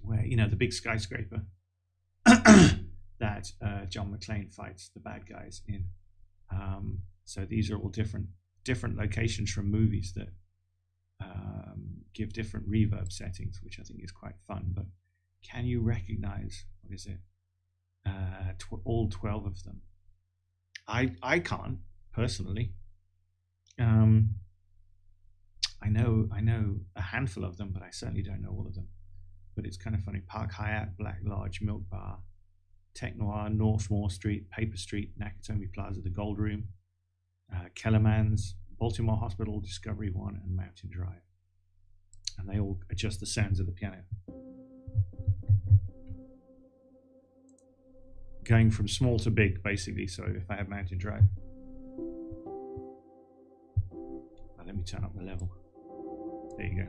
where, you know, the big skyscraper that John McClane fights the bad guys in. So these are all different locations from movies that give different reverb settings, which I think is quite fun. But can you recognize, what is it, all 12 of them? I can't personally. I know a handful of them, but I certainly don't know all of them. But it's kind of funny. Park Hyatt, Black Lodge, Milk Bar, Tech Noir, Northmore Street, Paper Street, Nakatomi Plaza, the Gold Room, Kellerman's, Baltimore Hospital, Discovery One, and Mountain Drive. And they all adjust the sounds of the piano, going from small to big, basically. So if I have Mountain Drive, let me turn up the level. There you go.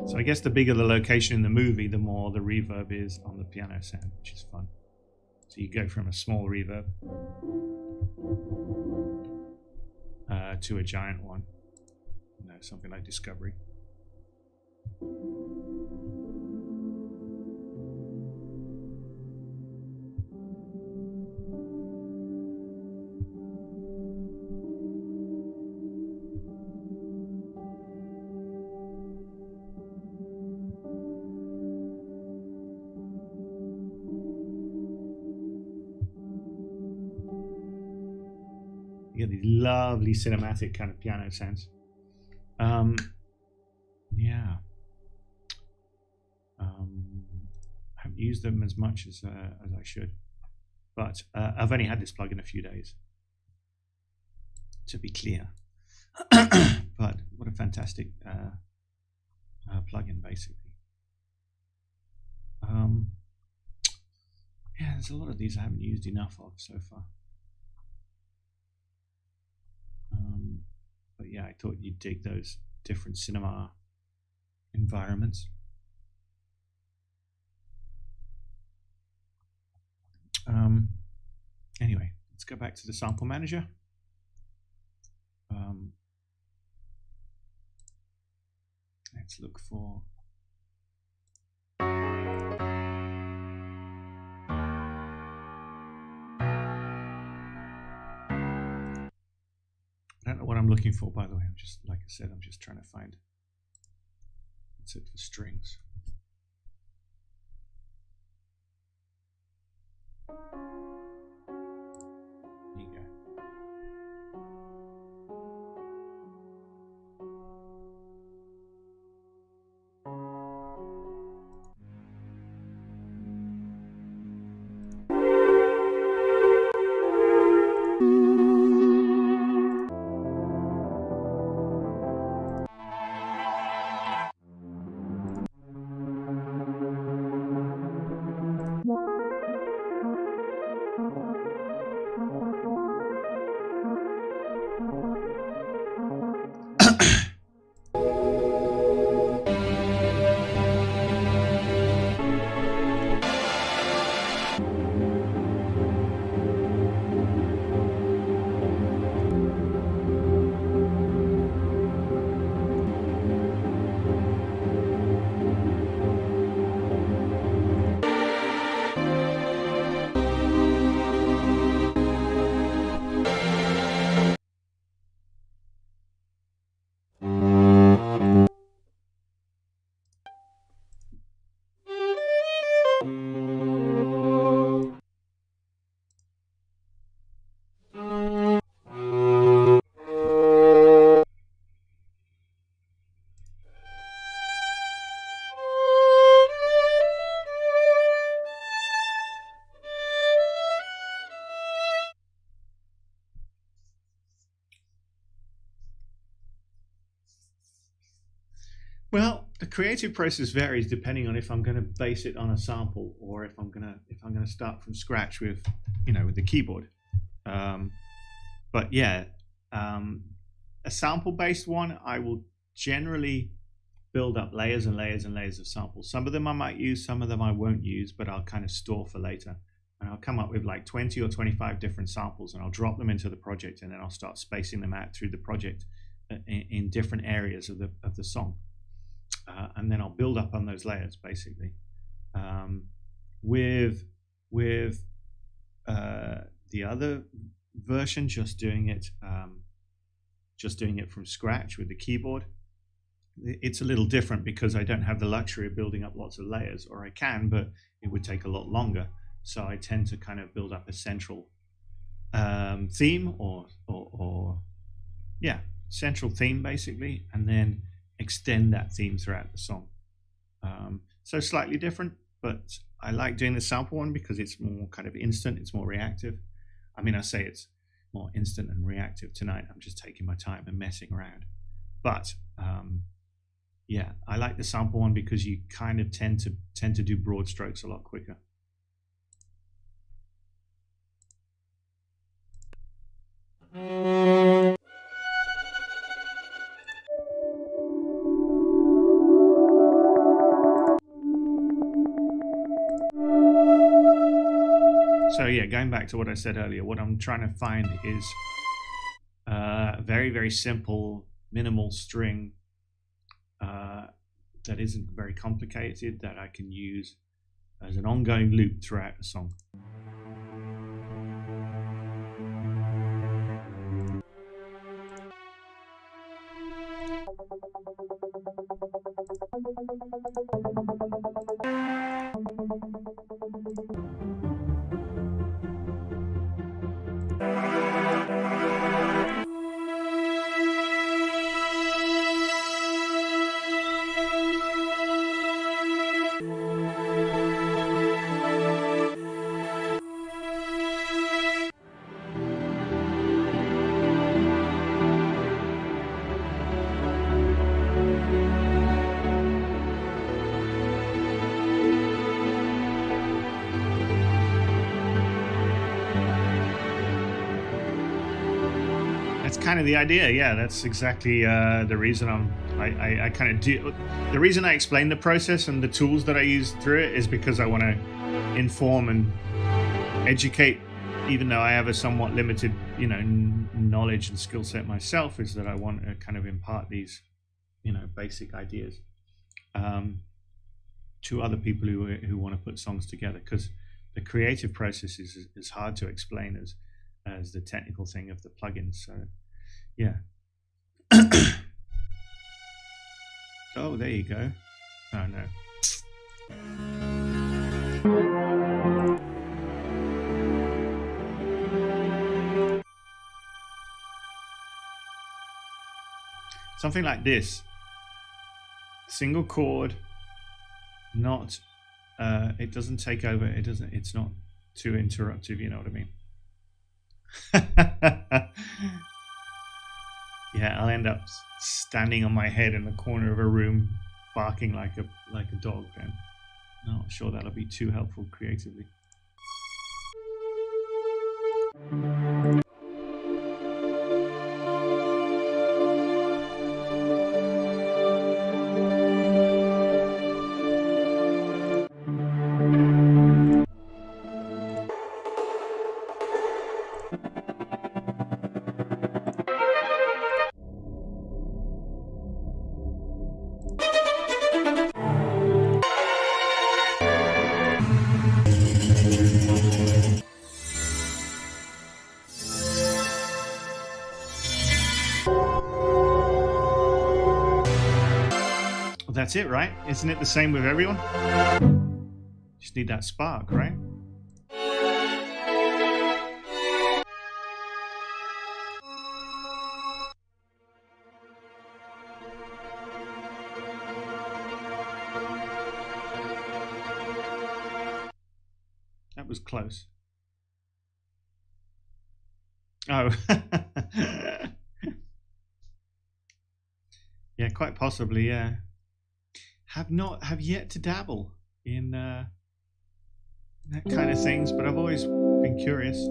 So I guess the bigger the location in the movie, the more the reverb is on the piano sound, which is fun. So you go from a small reverb to a giant one, you know, something like Discovery. You get these lovely cinematic kind of piano sounds. Yeah. I haven't used them as much as I should, but I've only had this plugin a few days. to be clear. But what a fantastic plugin, basically. Yeah, there's a lot of these I haven't used enough of so far. But yeah, I thought you'd dig those different cinema environments. Anyway, let's go back to the sample manager. Let's look for I don't know what I'm looking for, by the way. I'm just, like I said, I'm just trying to find. It's it for strings. There you go. Well, the creative process varies depending on if I'm going to base it on a sample or if I'm going to start from scratch with, with the keyboard. But yeah, a sample-based one, I will generally build up layers and layers and layers of samples. Some of them I might use, some of them I won't use, but I'll kind of store for later. And I'll come up with like 20 or 25 different samples, and I'll drop them into the project, and then I'll start spacing them out through the project in different areas of the song. And then I'll build up on those layers, basically. With the other version, just doing it from scratch with the keyboard, it's a little different because I don't have the luxury of building up lots of layers, or I can, but it would take a lot longer. So I tend to kind of build up a central theme, or central theme basically, and then extend that theme throughout the song. So slightly different, but I like doing the sample one because it's more kind of instant, it's more reactive. I mean, I say it's more instant and reactive. Tonight I'm just taking my time and messing around. But yeah, I like the sample one because you kind of tend to do broad strokes a lot quicker. So yeah, going back to what I said earlier, what I'm trying to find is a very, very simple, minimal string that isn't very complicated, that I can use as an ongoing loop throughout the song. that's kind of the idea. Yeah, that's exactly the reason I kind of do. The reason I explain the process and the tools that I use through it is because I want to inform and educate. Even though I have a somewhat limited, knowledge and skill set myself, is that I want to kind of impart these, basic ideas to other people who want to put songs together, because the creative process is hard to explain as the technical thing of the plugins. So yeah. Oh, there you go. Oh no. Something like this. Single chord, not it doesn't take over, it's not too interruptive, you know what I mean? Yeah, I'll end up standing on my head in the corner of a room barking like a dog then. Not sure that'll be too helpful creatively. That's it, right? Isn't it the same with everyone? Just need that spark, right? That was close. Oh. Yeah, quite possibly, yeah. Have yet to dabble in that kind of things, but I've always been curious.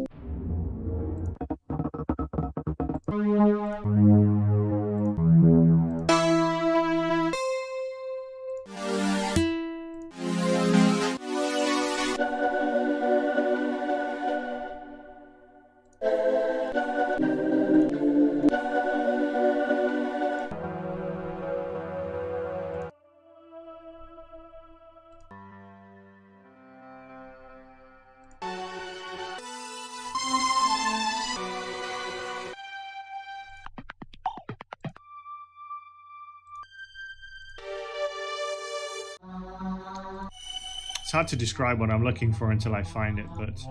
It's hard to describe what I'm looking for until I find it, but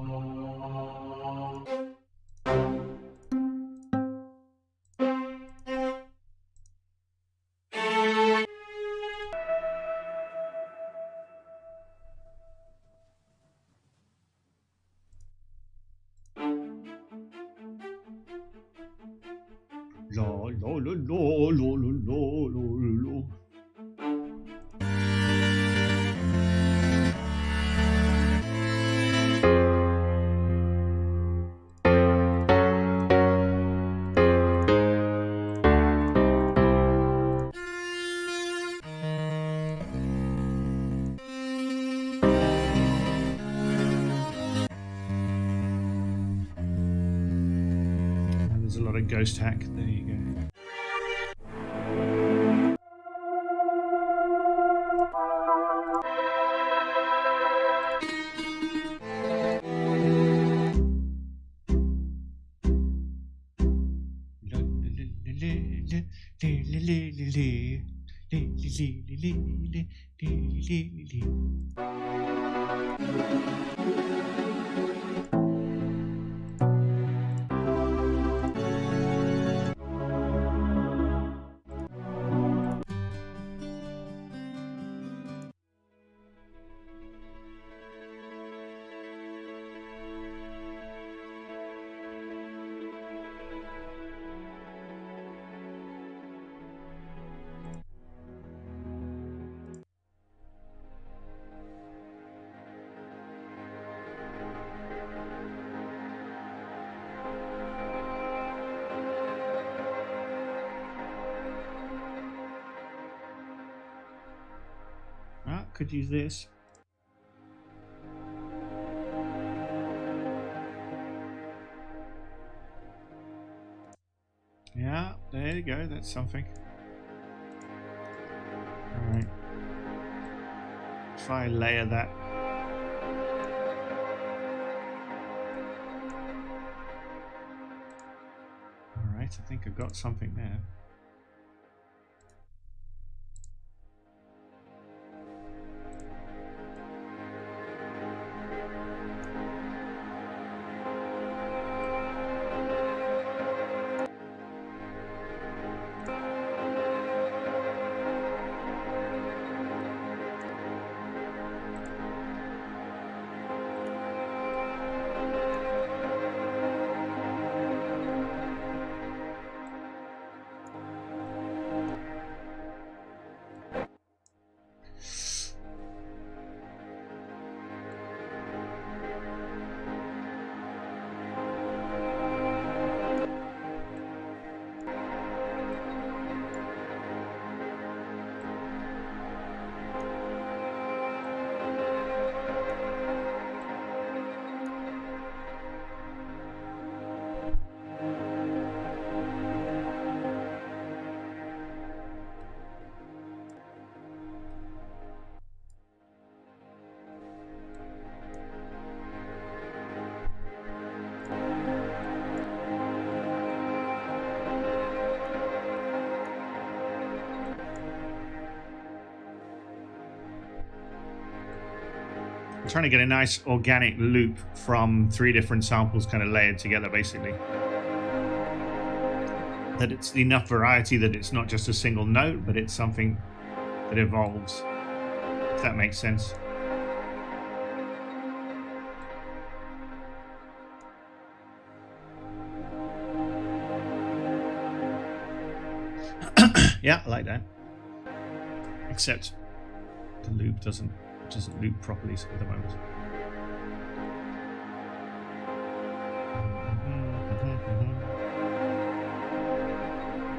la la la la la la la la. There's a lot of ghost hack. There you go. could use this. Yeah, there you go. That's something. All right. If I layer that. All right, I think I've got something there. I'm trying to get a nice organic loop from 3 different samples kind of layered together, basically. That it's enough variety that it's not just a single note, but it's something that evolves, if that makes sense. Yeah, I like that. Except the loop doesn't loop properly at the moment.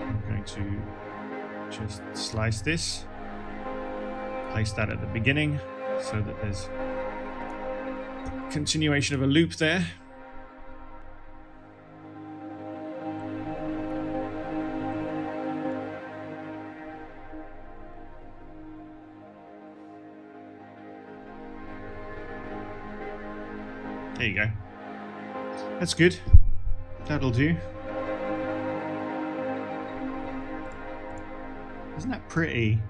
I'm going to just slice this, place that at the beginning so that there's continuation of a loop there. There you go. That's good. That'll do. Isn't that pretty?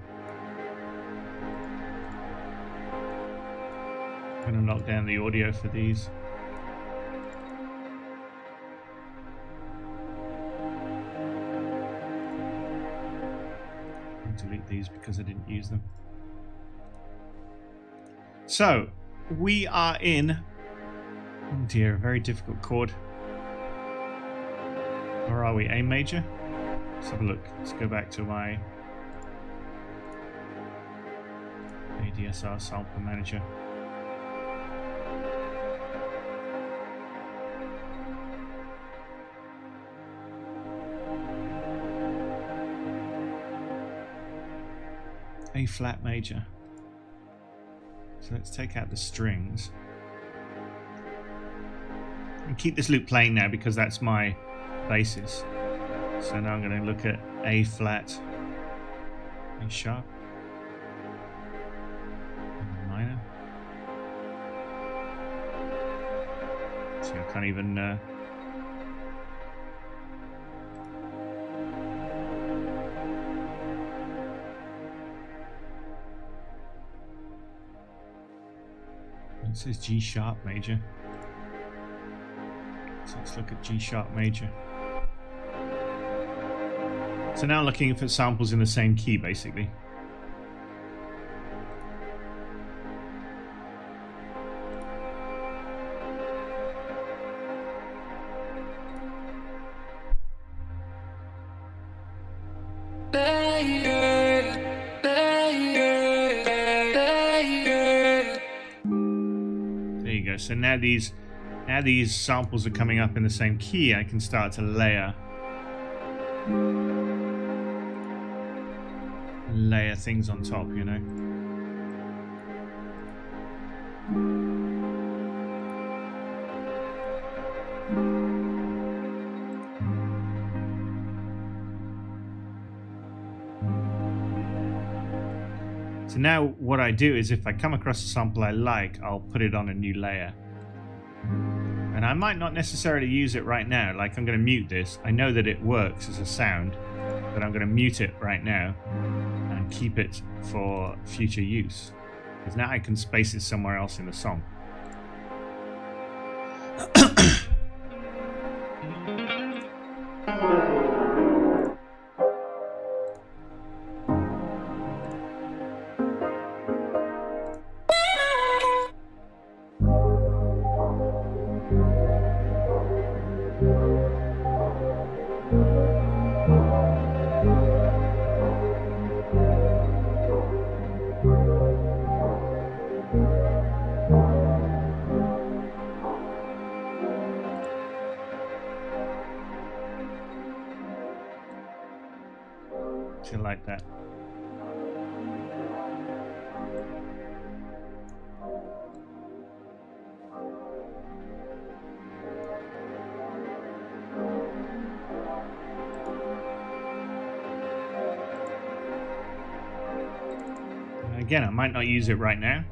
I'm gonna knock down the audio for these. I'll delete these because I didn't use them. So, we are in... Oh dear, a very difficult chord. Where are we? A major? Let's have a look. Let's go back to my ADSR sample manager. A flat major. So let's take out the strings. And keep this loop playing now because that's my basis. So now I'm going to look at A flat, A sharp, and minor. So I can't even it says G sharp major. So let's look at G sharp major. So now I'm looking for samples in the same key, basically. There you go. So now these samples are coming up in the same key. I can start to layer things on top, you know. So now what I do is if I come across a sample I like, I'll put it on a new layer. And I might not necessarily use it right now. Like, I'm going to mute this. I know that it works as a sound, but I'm going to mute it right now and keep it for future use. Because now I can space it somewhere else in the song. She'll like that. Again, I might not use it right now.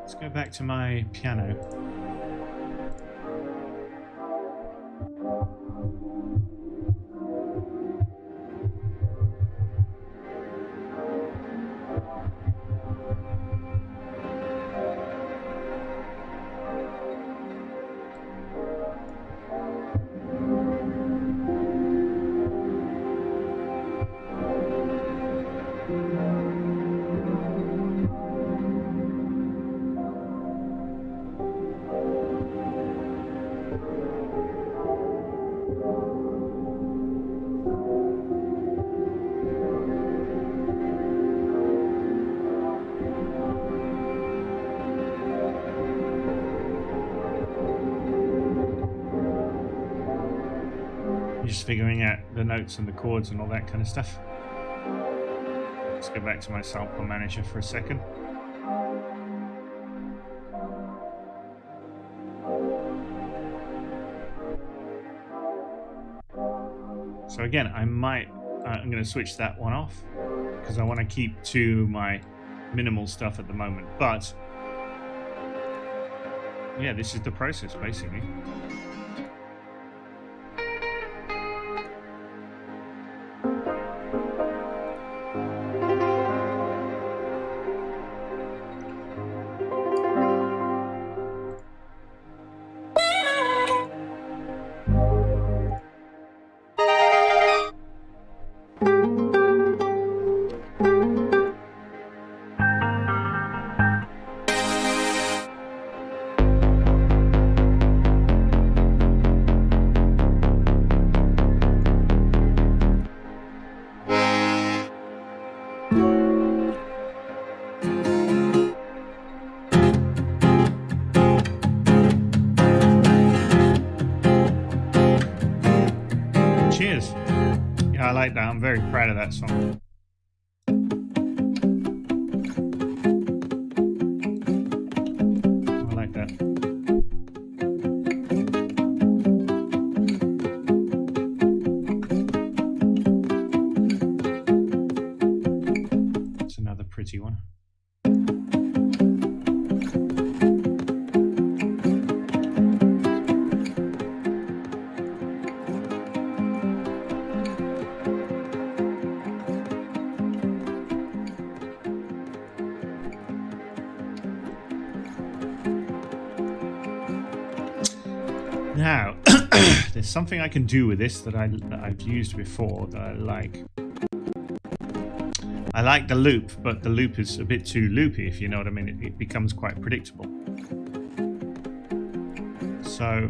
Let's go back to my piano. Just figuring out the notes and the chords and all that kind of stuff. Let's go back to my sample manager for a second. So again, I'm going to switch that one off because I want to keep to my minimal stuff at the moment. But yeah, this is the process basically. Cheers. Yeah, I like that. I'm very proud of that song. I like that. It's another pretty one. Now, there's something I can do with this that I've used before that I like. I like the loop, but the loop is a bit too loopy, if you know what I mean. It becomes quite predictable. So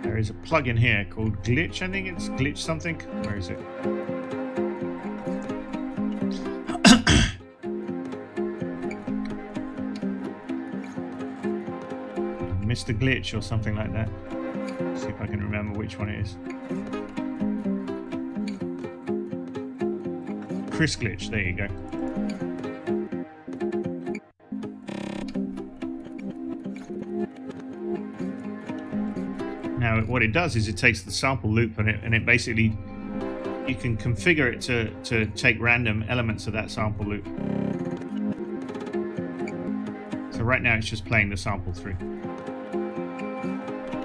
there is a plugin here called Glitch. I think it's Glitch something. Where is it? Mr. Glitch or something like that. See if I can remember which one it is. Chris Glitch, there you go. Now what it does is it takes the sample loop and it basically, you can configure it to take random elements of that sample loop. So right now it's just playing the sample through.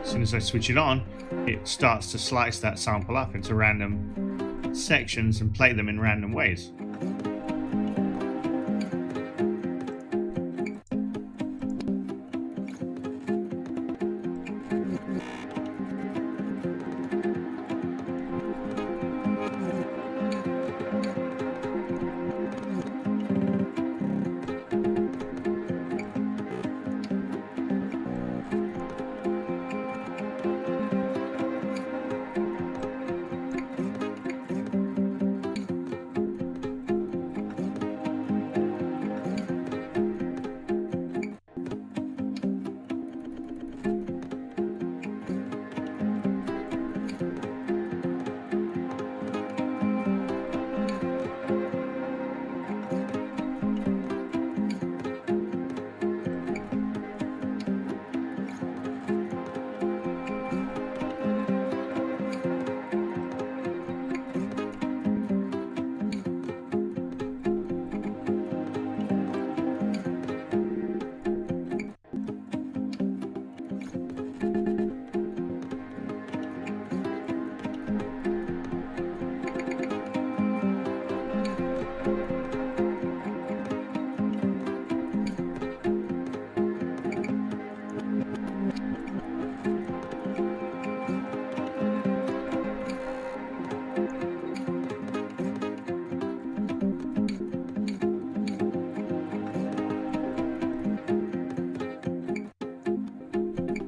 As soon as I switch it on, it starts to slice that sample up into random sections and play them in random ways.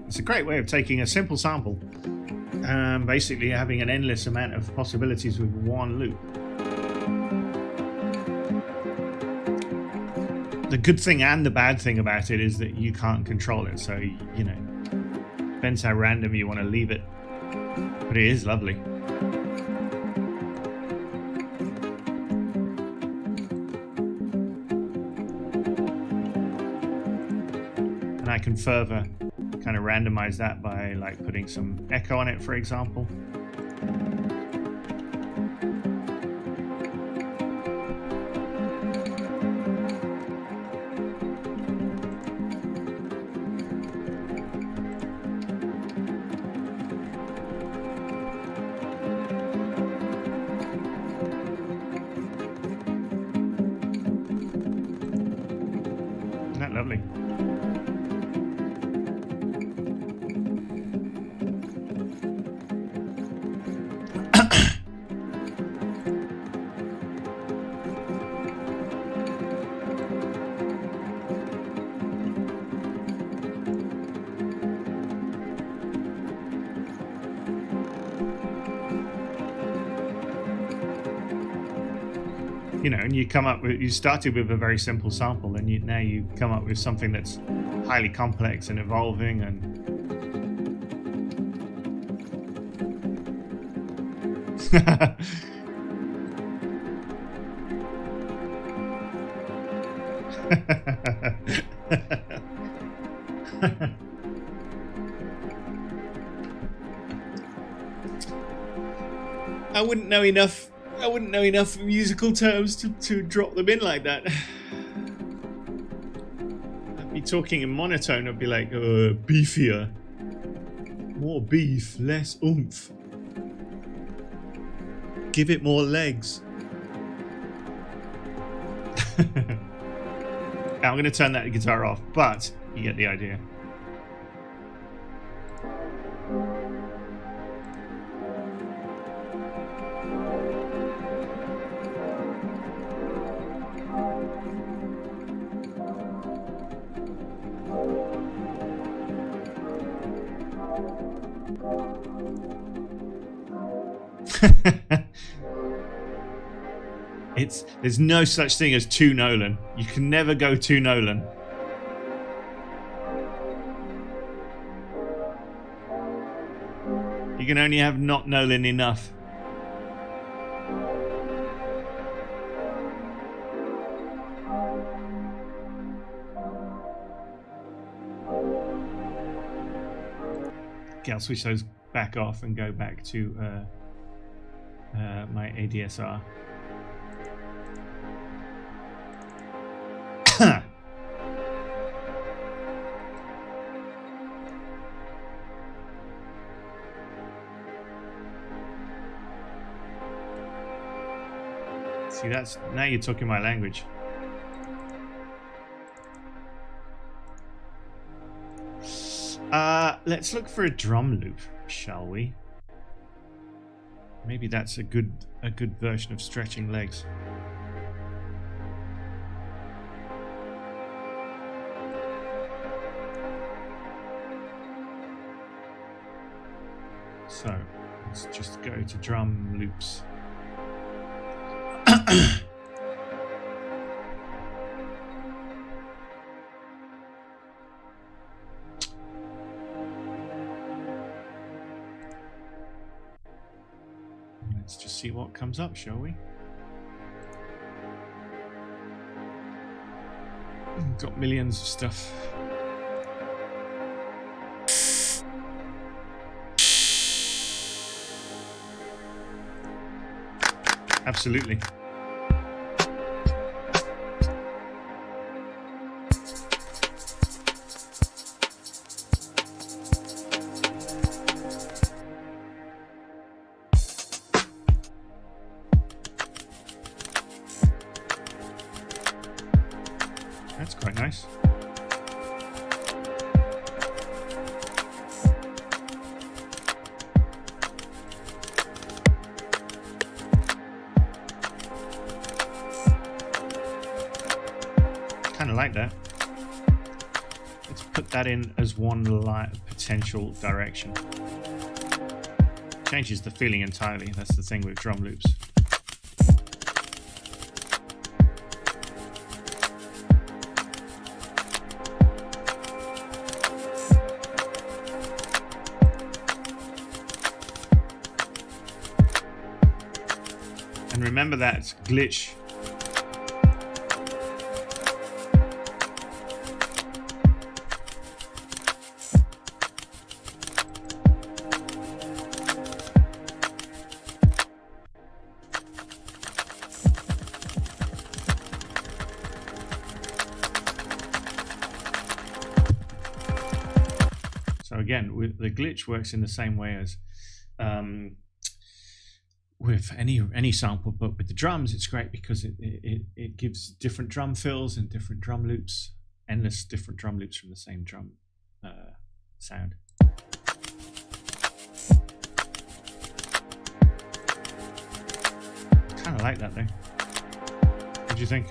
It's a great way of taking a simple sample and basically having an endless amount of possibilities with one loop. The good thing and the bad thing about it is that you can't control it, so you know, depends how random you want to leave it, but it is lovely. And I can further kind of randomize that by like putting some echo on it, for example. Isn't that lovely? You know, and you come up with, you started with a very simple sample, and now you come up with something that's highly complex and evolving, and I wouldn't know enough musical terms to drop them in like that. I'd be talking in monotone. I'd be like, beefier. More beef, less oomph. Give it more legs. I'm going to turn that guitar off, but you get the idea. There's no such thing as too Nolan. You can never go too Nolan. can only have not Nolan enough. Okay, I'll switch those back off and go back to my ADSR. See, that's now you're talking my language. Let's look for a drum loop, shall we? Maybe that's a good version of stretching legs. So let's just go to drum loops. Let's just see what comes up, shall we? Got millions of stuff. Absolutely. That's quite nice. Kind of like that. Let's put that in as one potential direction. Changes the feeling entirely. That's the thing with drum loops. And remember that glitch. So again, the glitch works in the same way as with any sample, but with the drums it's great because it gives different drum fills and different drum loops, endless different drum loops from the same drum sound. Kind of like that though. What do you think?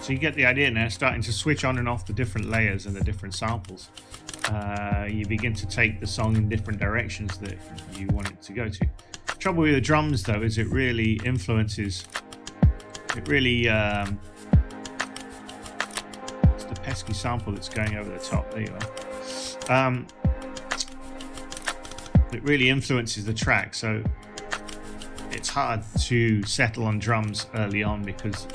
So you get the idea now, starting to switch on and off the different layers and the different samples. You begin to take the song in different directions that you want it to go to. Trouble with the drums though is it really influences It really, it's the pesky sample that's going over the top. There you are. It really influences the track, so it's hard to settle on drums early on because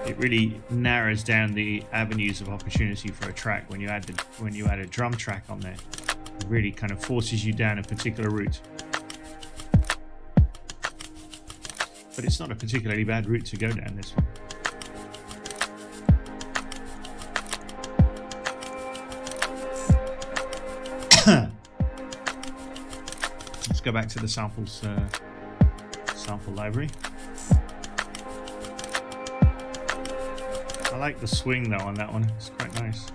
it really narrows down the avenues of opportunity for a track when you add a drum track on there. It really kind of forces you down a particular route. But it's not a particularly bad route to go down, this one. Let's go back to the samples sample library. I like the swing though on that one. It's quite nice.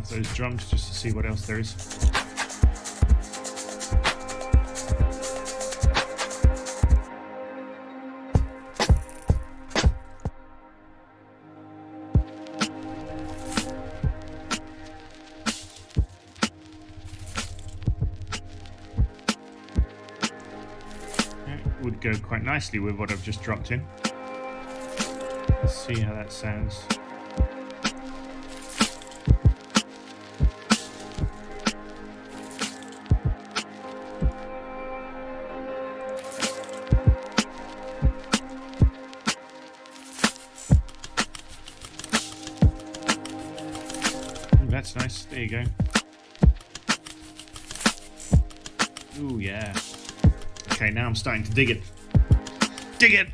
Those drums just to see what else there is. That would go quite nicely with what I've just dropped in. Let's see how that sounds. That's nice. There you go. Ooh, yeah. Okay, now I'm starting to dig it. Dig it!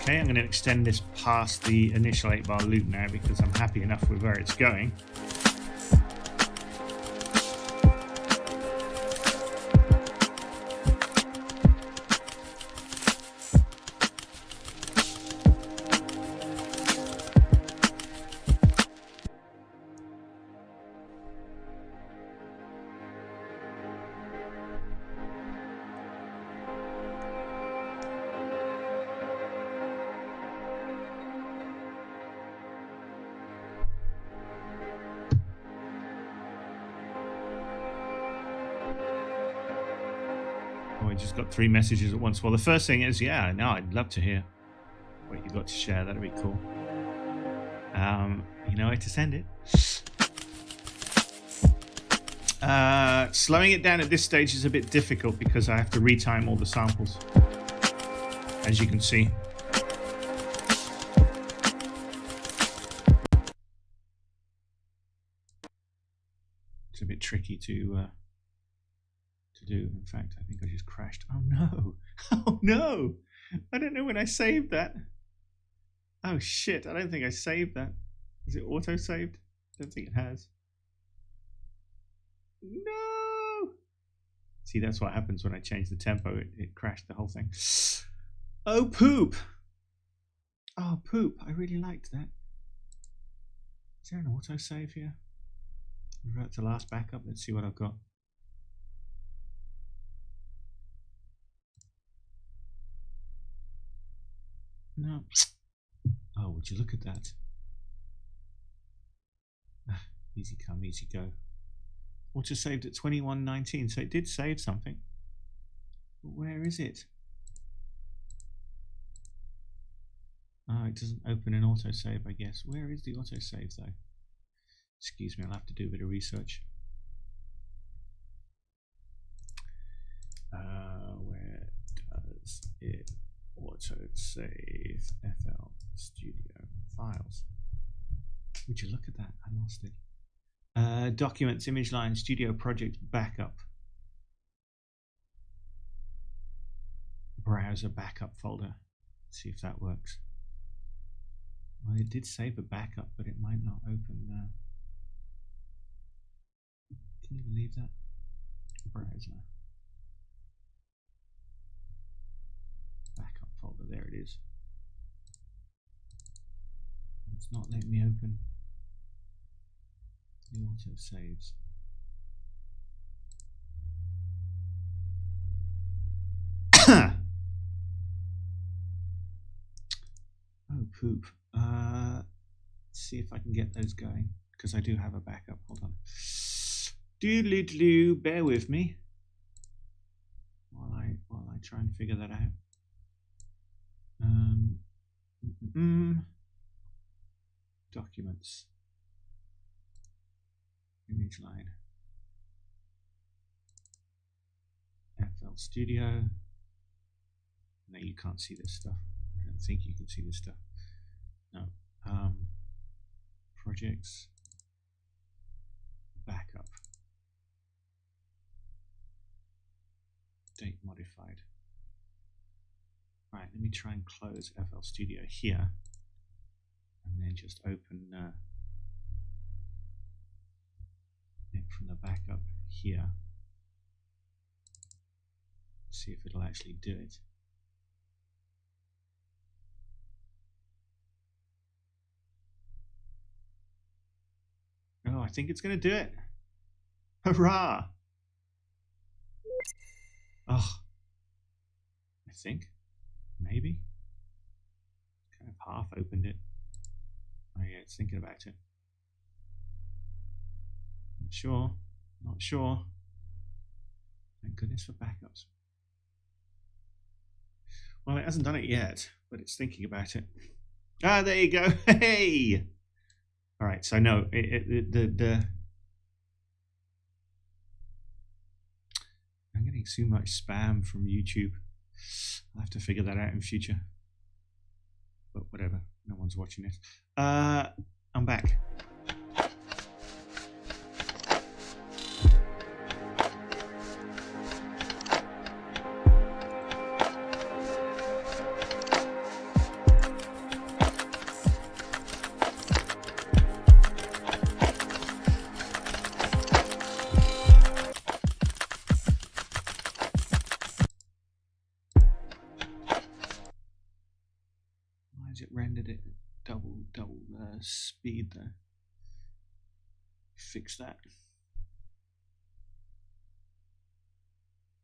Okay, I'm going to extend this past the initial 8-bar loop now because I'm happy enough with where it's going. Oh, I just got 3 messages at once. Well, the first thing is, yeah, no, I'd love to hear what you got to share. That'd be cool. You know where to send it. Slowing it down at this stage is a bit difficult because I have to retime all the samples, as you can see. It's a bit tricky to do. In fact, I think I just crashed. Oh no! Oh no! I don't know when I saved that. Oh shit! I don't think I saved that. Is it auto saved? I don't think it has. No! See, that's what happens when I change the tempo. It crashed the whole thing. Oh poop! Oh poop! I really liked that. Is there an auto save here? Revert to last backup. Let's see what I've got. No. Oh, would you look at that? Easy come, easy go. Auto saved at 21:19, so it did save something. But where is it? Oh, it doesn't open an autosave, I guess. Where is the autosave, though? Excuse me, I'll have to do a bit of research. Where does it autosave FL Studio files? Would you look at that? I lost it. Documents, image line, studio project backup. Browser backup folder. Let's see if that works. Well, it did save a backup, but it might not open now. Can you believe that? Browser. Backup folder, there it is. It's not letting me open the auto saves. Oh, poop. Let's see if I can get those going, because I do have a backup. Hold on. Doodly-doo, bear with me while I try and figure that out. Documents, image line, FL Studio. No, you can't see this stuff. I don't think you can see this stuff. No. Projects, backup, date modified. Right, let me try and close FL Studio here, and then just open it from the backup here. See if it'll actually do it. Oh, I think it's going to do it. Hurrah! Oh, I think. Maybe. Kind of half opened it. Oh yeah, it's thinking about it. Not sure. Not sure. Thank goodness for backups. Well, it hasn't done it yet, but it's thinking about it. Ah, there you go. Hey! All right, so no, I'm getting so much spam from YouTube. I'll have to figure that out in future. But whatever, no one's watching it. I'm back. It rendered it double speed there. Fix that.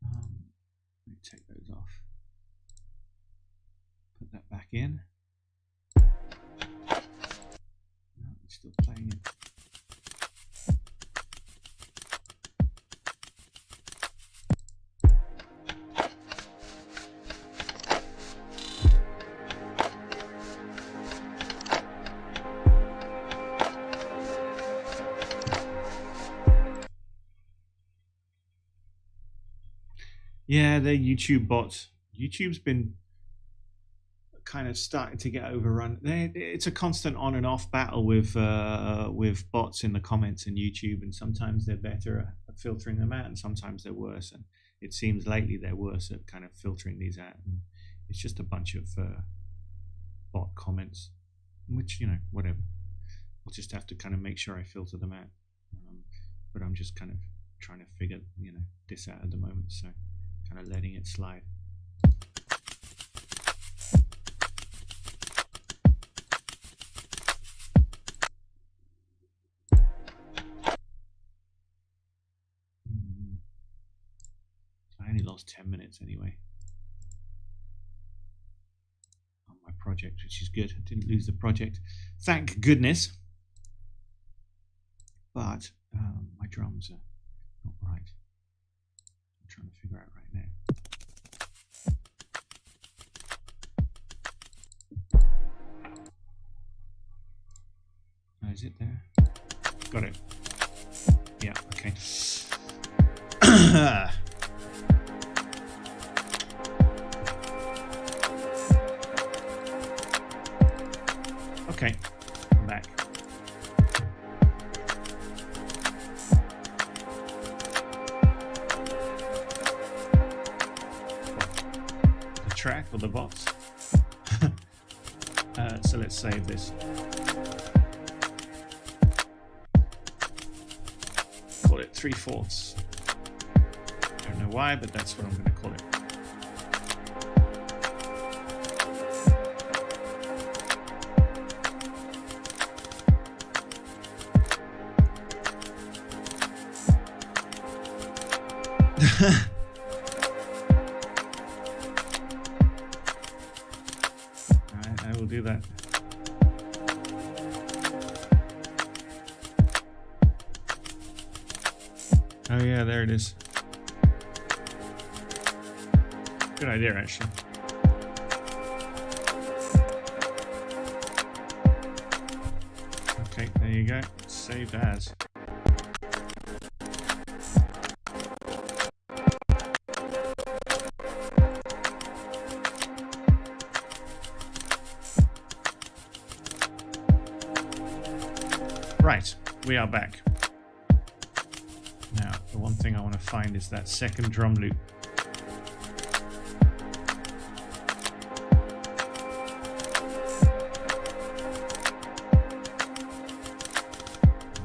Let me take those off. Put that back in. No, it's still playing it. Yeah, they're YouTube bots. YouTube's been kind of starting to get overrun. It's a constant on and off battle with bots in the comments in YouTube, and sometimes they're better at filtering them out, and sometimes they're worse. And it seems lately they're worse at kind of filtering these out. And it's just a bunch of bot comments, which, you know, whatever. I'll just have to kind of make sure I filter them out. But I'm just kind of trying to figure, you know, this out at the moment. So kind of letting it slide. I only lost 10 minutes anyway on my project, which is good. I didn't lose the project, thank goodness. But my drums are not right. I'm trying to figure out right now. is it there? Got it. Yeah, okay. Okay, I'm back. The track or the box? So let's save this. Call it 3/4. Don't know why, but that's what I'm going to call it. Alright, I will do that. Oh yeah, there it is. Good idea, actually. Okay, there you go. Saved as. Right, we are back. Now, the one thing I want to find is that second drum loop.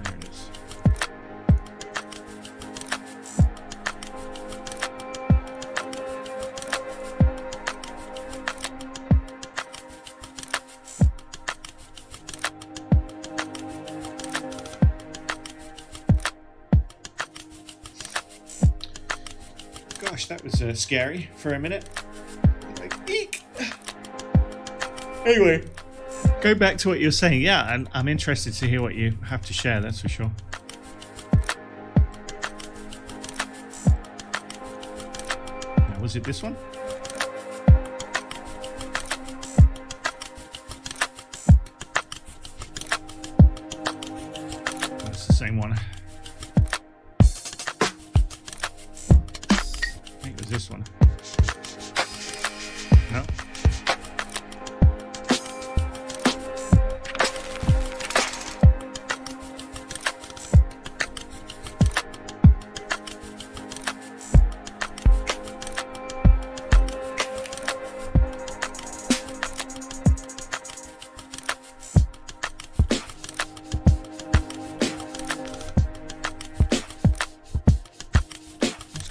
There it is. Gosh, that was scary for a minute. Like, eek. Anyway, go back to what you were saying. Yeah, and I'm interested to hear what you have to share, that's for sure. Now, was it this one? That's the same one. This one. No.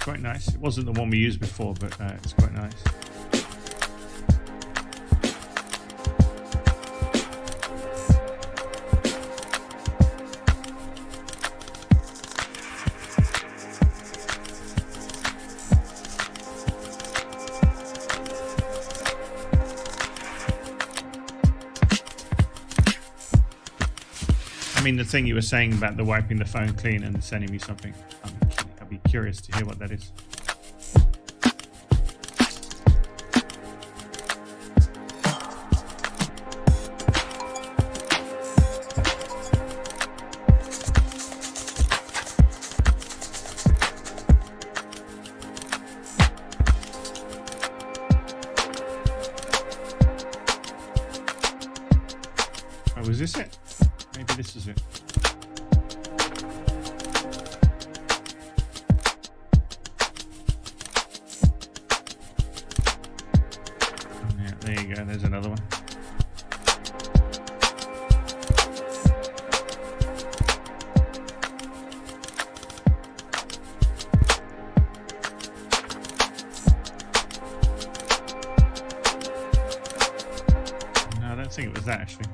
Quite nice. It wasn't the one we used before, but it's quite nice. I mean, the thing you were saying about the wiping the phone clean and sending me something, I'd be curious to hear what that is. Oh, was this it? Maybe this is it. Yeah, there you go. There's another one. No, I don't think it was that actually.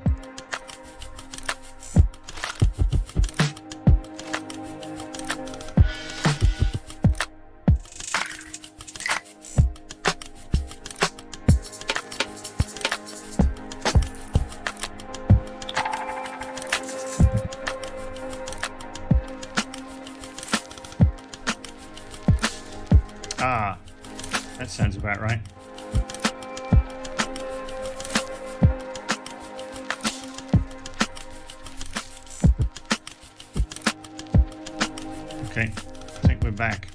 Ah, that sounds about right. Okay, I think we're back.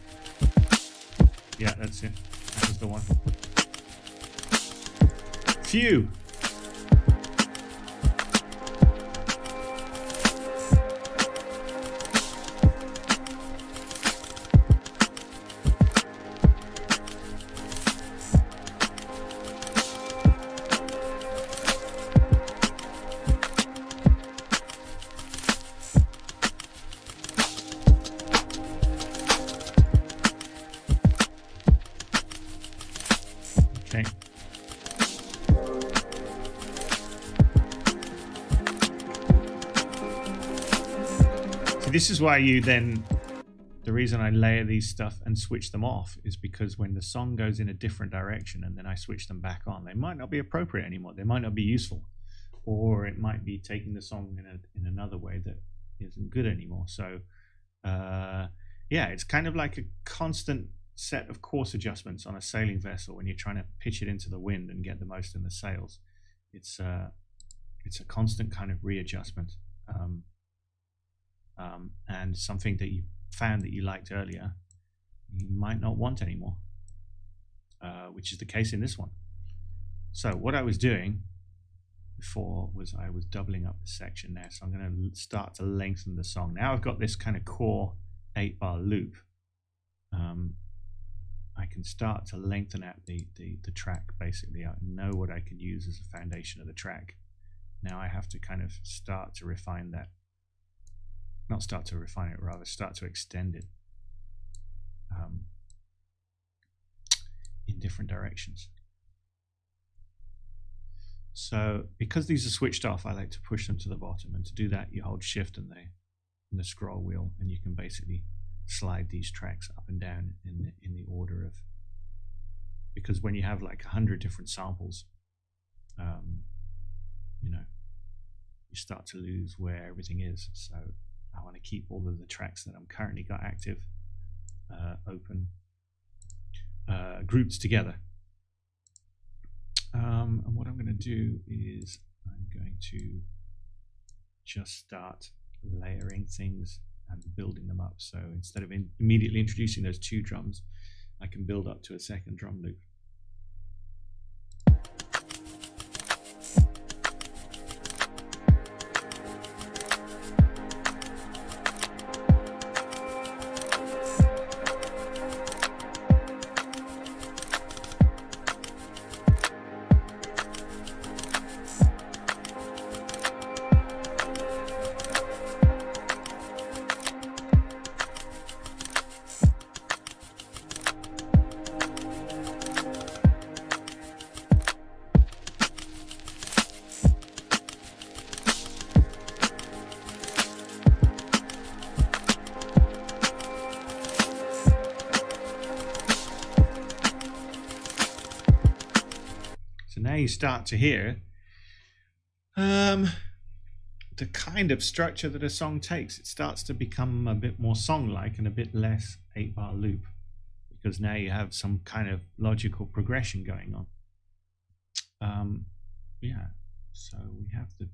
Yeah, that's it. That was the one. Phew! Okay. So this is why you then, the reason I layer these stuff and switch them off is because when the song goes in a different direction and then I switch them back on, they might not be appropriate anymore. They might not be useful, or it might be taking the song in another way that isn't good anymore. So yeah, it's kind of like a constant set of course adjustments on a sailing vessel when you're trying to pitch it into the wind and get the most in the sails. It's a constant kind of readjustment, and something that you found that you liked earlier you might not want anymore, which is the case in this one. So what I was doing before was I was doubling up the section there, so I'm going to start to lengthen the song. Now I've got this kind of core 8-bar loop. I can start to lengthen out the track. Basically, I know what I can use as a foundation of the track. Now I have to kind of start to refine that. Not start to refine it, rather start to extend it in different directions. So because these are switched off, I like to push them to the bottom, and to do that you hold shift and the scroll wheel, and you can basically slide these tracks up and down in the order of, because when you have like 100 different samples, you know, you start to lose where everything is. So I want to keep all of the tracks that I'm currently got active open, grouped together. And what I'm going to do is I'm going to just start layering things and building them up. So instead of immediately introducing those 2 drums, I can build up to a second drum loop. Now you start to hear the kind of structure that a song takes. It starts to become a bit more song-like and a bit less 8-bar loop, because now you have some kind of logical progression going on. Yeah, so we have the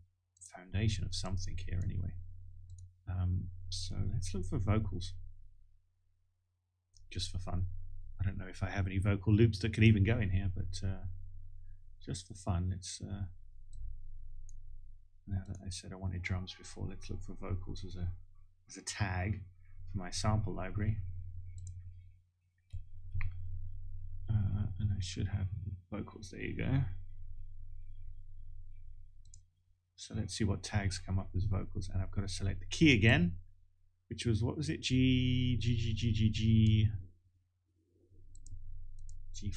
foundation of something here anyway. So let's look for vocals, just for fun. I don't know if I have any vocal loops that could even go in here, but just for fun, let's now that I said I wanted drums before, let's look for vocals as a tag for my sample library. And I should have vocals. There you go. So let's see what tags come up as vocals, and I've got to select the key again, which was, what was it? G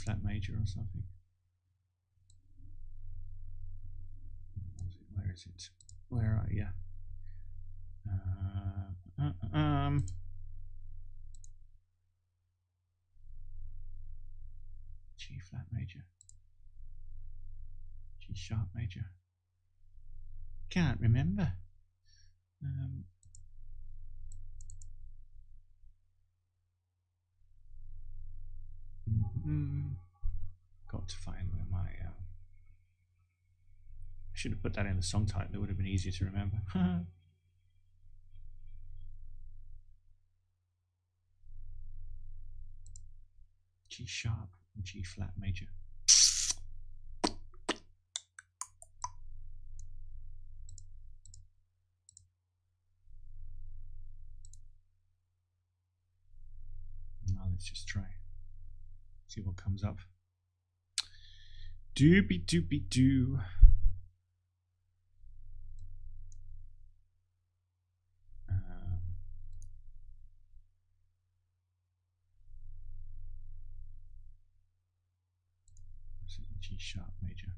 flat major or something. Where is it? Where are you? G flat major. G sharp major. Can't remember. Got to find where my I should have put that in the song title. It would have been easier to remember. G sharp, G flat major. Now let's just try. See what comes up. Doobie doobie doo. G sharp major.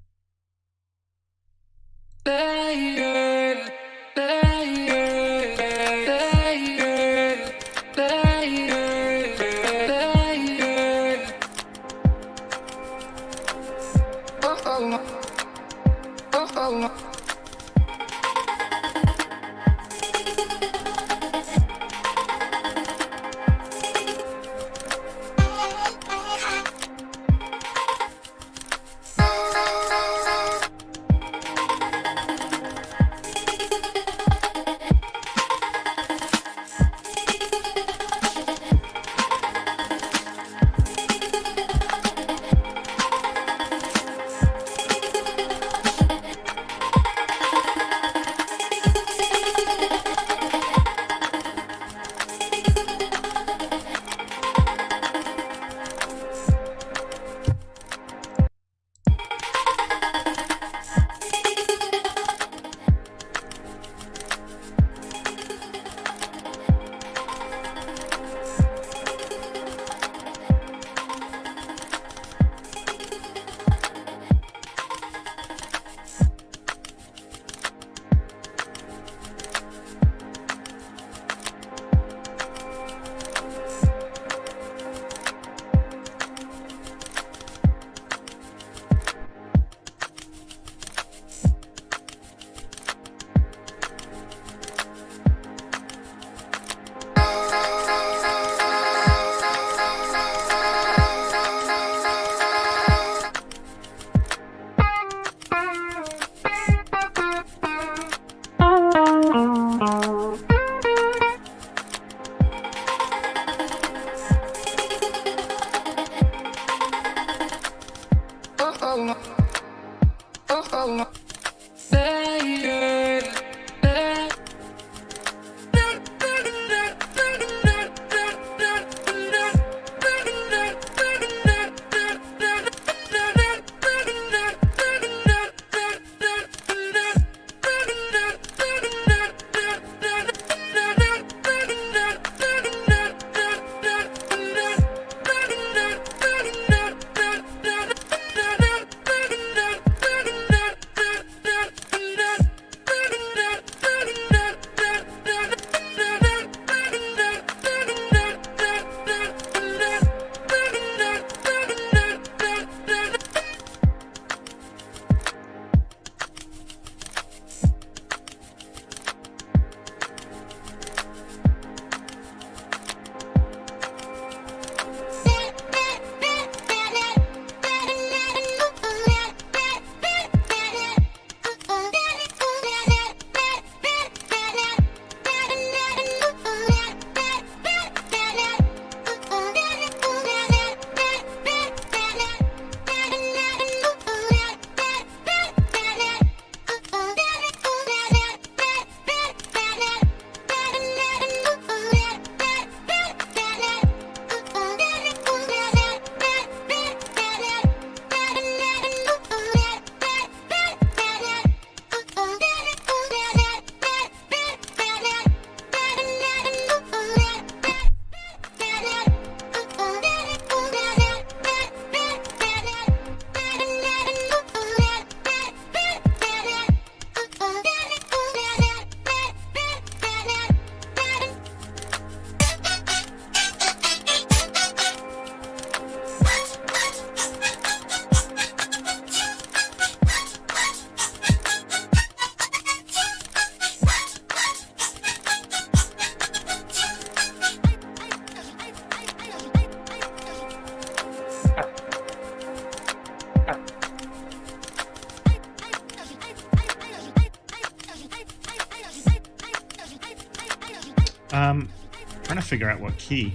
Trying to figure out what key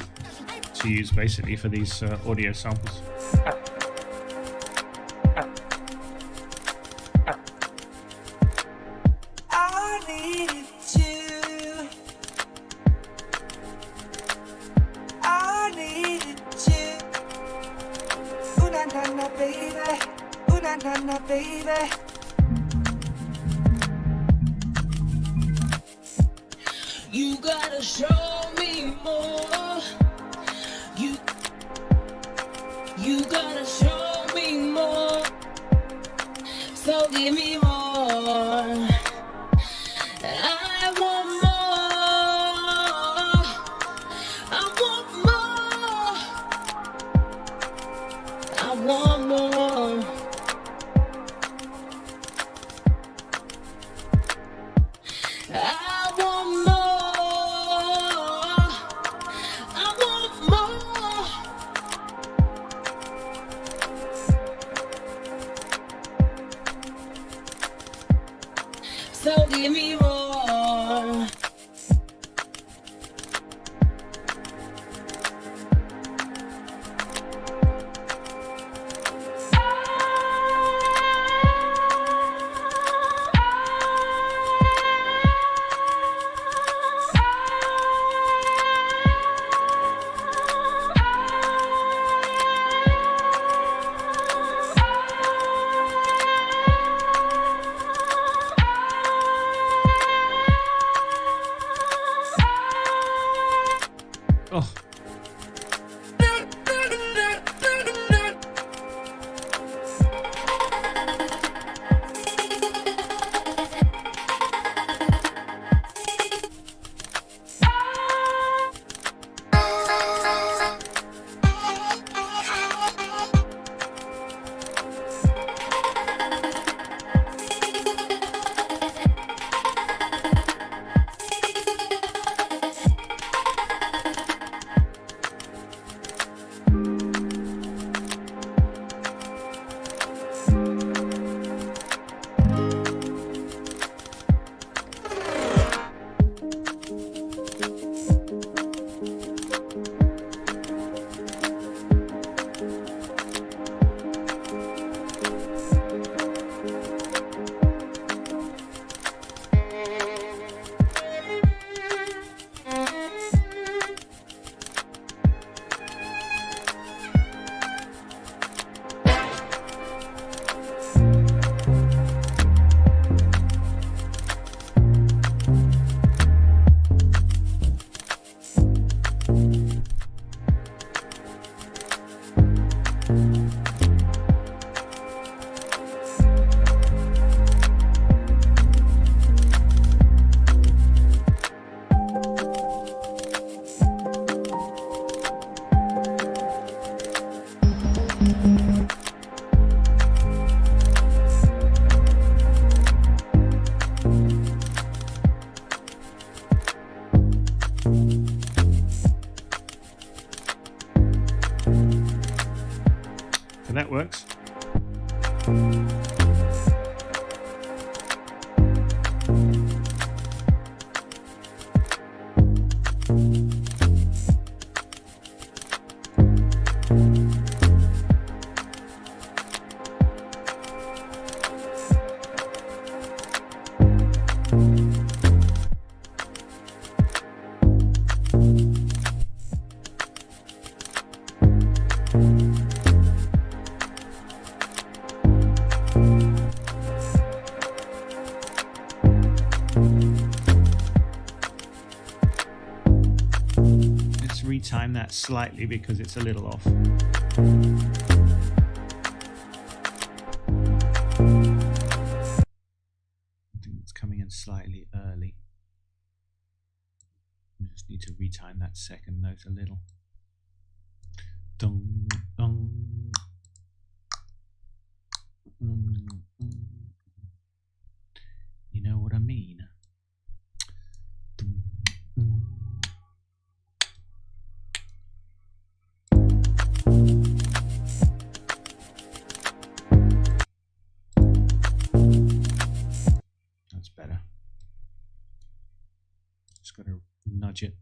to use basically for these audio samples. I needed you. I needed you. Ooh na na na baby. Ooh na na na baby. You gotta show me more. You gotta show me more. So give me more. I want more. I want more. I want more. I want more. I want more. So give me more. Oh, so that works. Let's retime that slightly because it's a little off. I think it's coming in slightly early. We just need to retime that second note a little. Dum, dum. You know what I mean? Dum, That's better. Just gotta nudge it.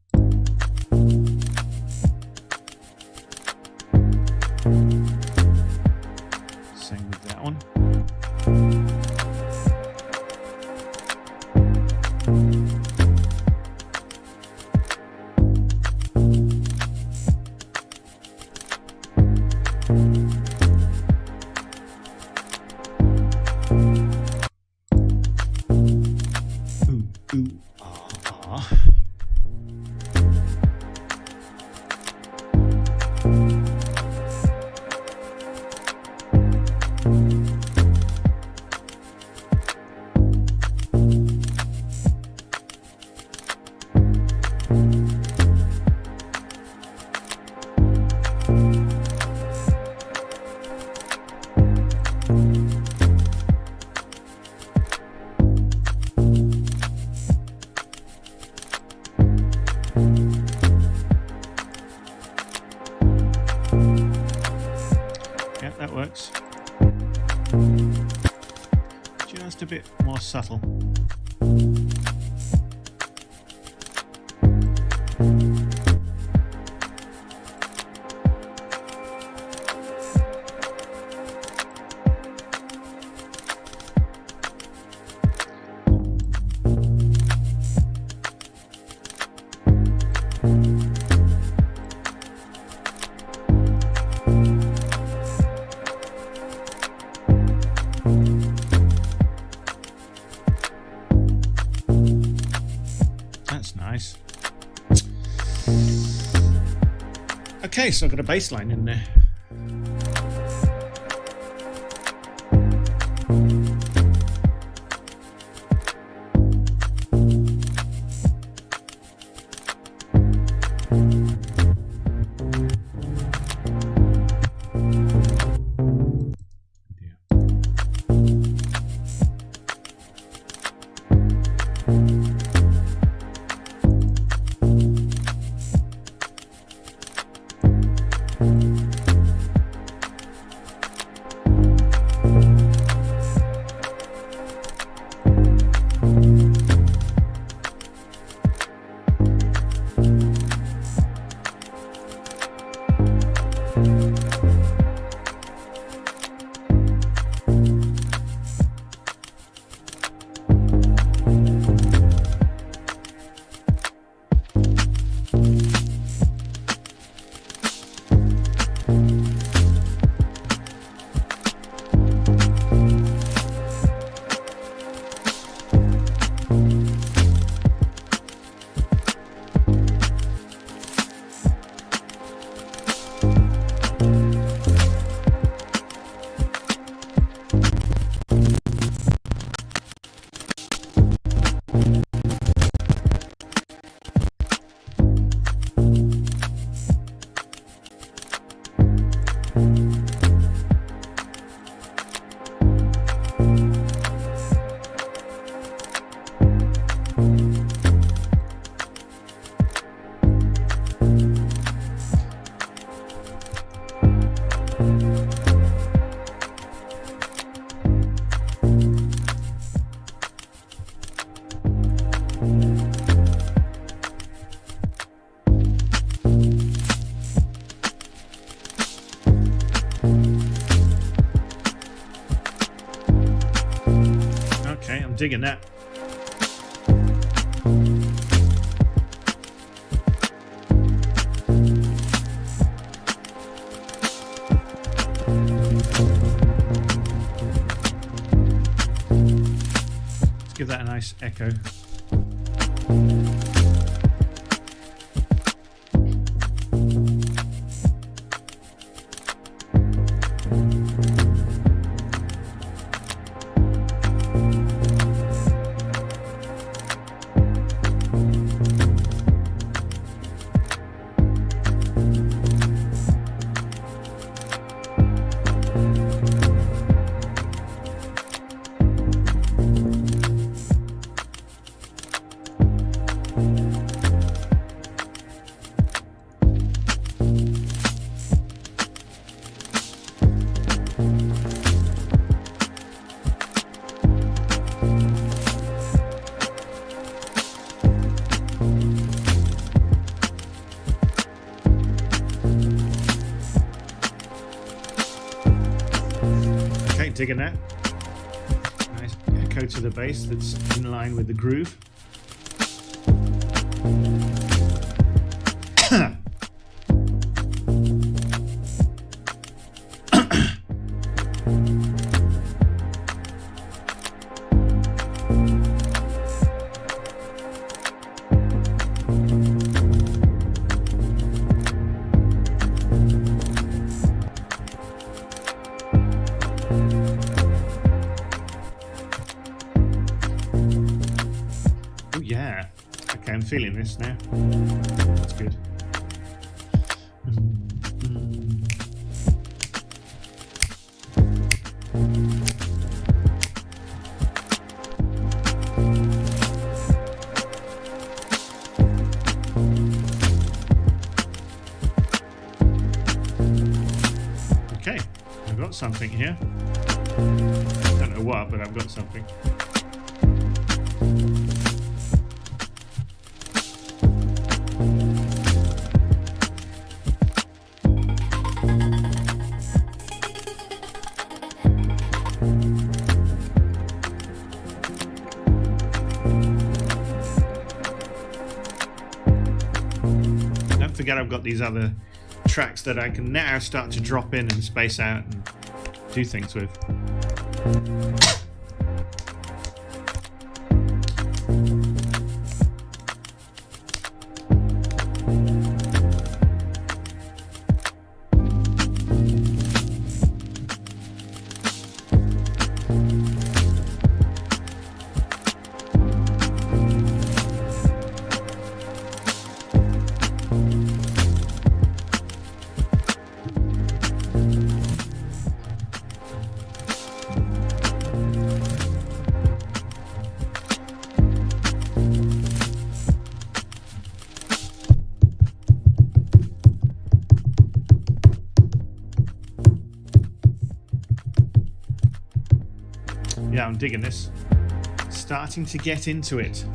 Yeah, that works. Just a bit more subtle. That's nice. Okay, so I've got a bass line in there. Okay, I'm digging that. Let's give that a nice echo. Digging that. Nice echo to the bass that's in line with the groove. feeling this now. That's good. Okay, I've got something here. Don't know what, but I've got something. Don't forget I've got these other tracks that I can now start to drop in and space out and do things with. Yeah, I'm digging this. Starting to get into it.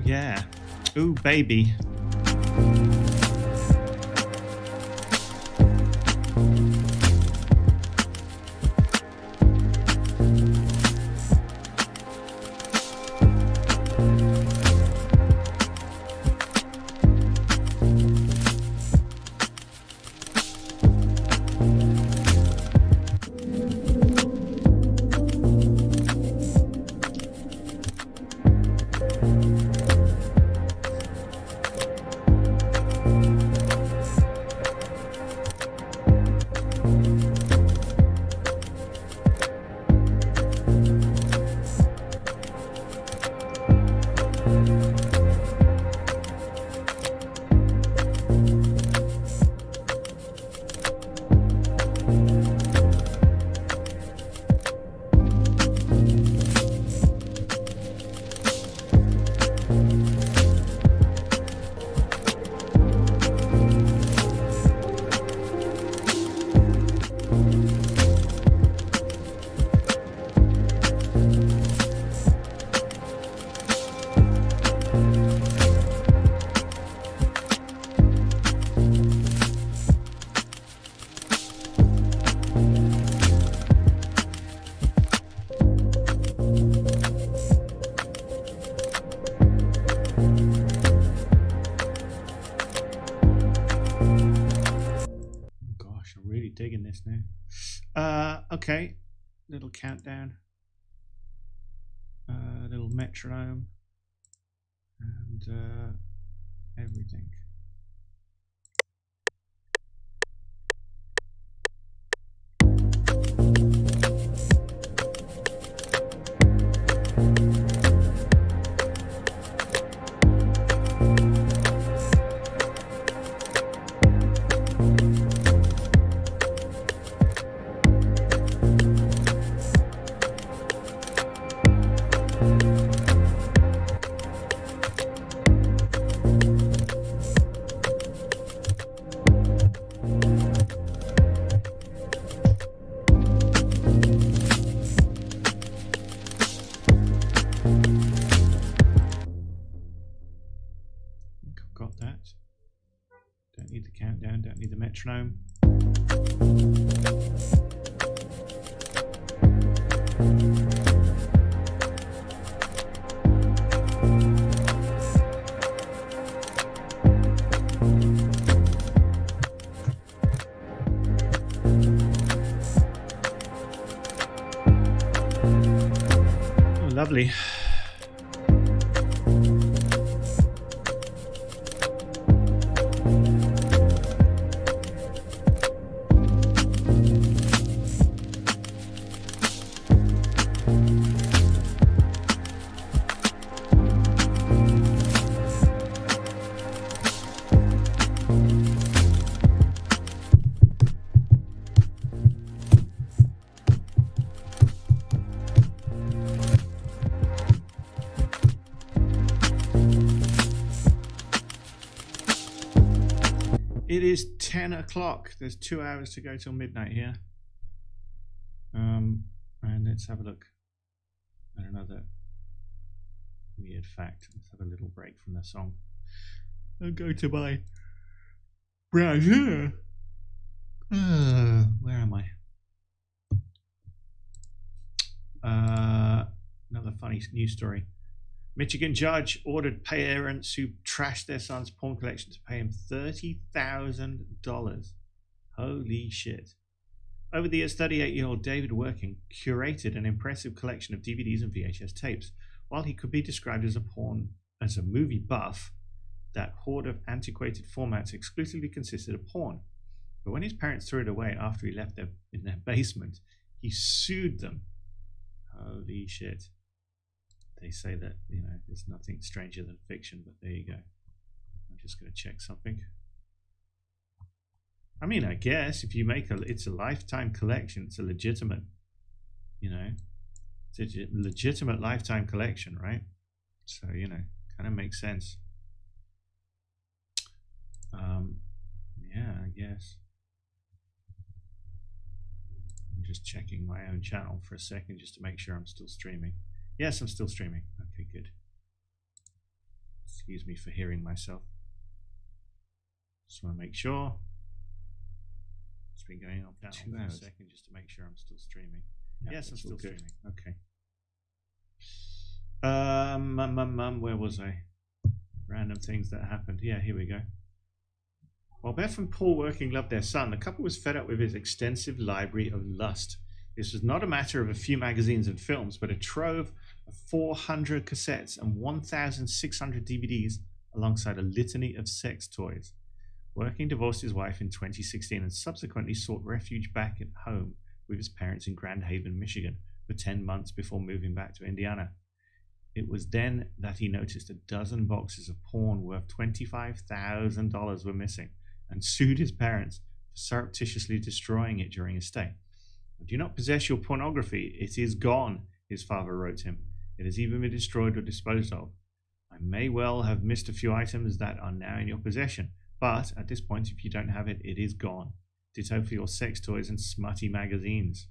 Yeah. Ooh, baby. Digging this now. Okay, little countdown, little metronome, and everything. Got that. Don't need the countdown, don't need the metronome. Lovely. It is 10 o'clock. There's 2 hours to go till midnight here. And let's have a look at another weird fact. Let's have a little break from the song. I'll go to my browser. Where am I? Another funny news story. Michigan judge ordered parents who trashed their son's porn collection to pay him $30,000. Holy shit. Over the years, 38-year-old David Working curated an impressive collection of DVDs and VHS tapes. While he could be described as a movie buff, that hoard of antiquated formats exclusively consisted of porn. But when his parents threw it away after he left them in their basement, he sued them. Holy shit. They say that, you know, there's nothing stranger than fiction, but there you go. I'm just going to check something. I mean, I guess if you make it's a lifetime collection, it's a legitimate, you know, it's a legitimate lifetime collection, right? So, you know, kind of makes sense. Yeah, I guess. I'm just checking my own channel for a second just to make sure I'm still streaming. Yes, I'm still streaming. Okay, good. Excuse me for hearing myself. Just want to make sure. It's been going on for 2 hours. A second just to make sure I'm still streaming. Yeah, yes, I'm still streaming. Okay. Where was I? Random things that happened. Yeah, here we go. While Beth and Paul Working loved their son, the couple was fed up with his extensive library of lust. This was not a matter of a few magazines and films, but a trove of 400 cassettes and 1,600 DVDs alongside a litany of sex toys. Working divorced his wife in 2016 and subsequently sought refuge back at home with his parents in Grand Haven, Michigan, for 10 months before moving back to Indiana. It was then that he noticed a dozen boxes of porn worth $25,000 were missing and sued his parents for surreptitiously destroying it during his stay. Do not possess your pornography. It is gone, his father wrote him. It has even been destroyed or disposed of. I may well have missed a few items that are now in your possession, but at this point, if you don't have it, it is gone. Ditto for your sex toys and smutty magazines.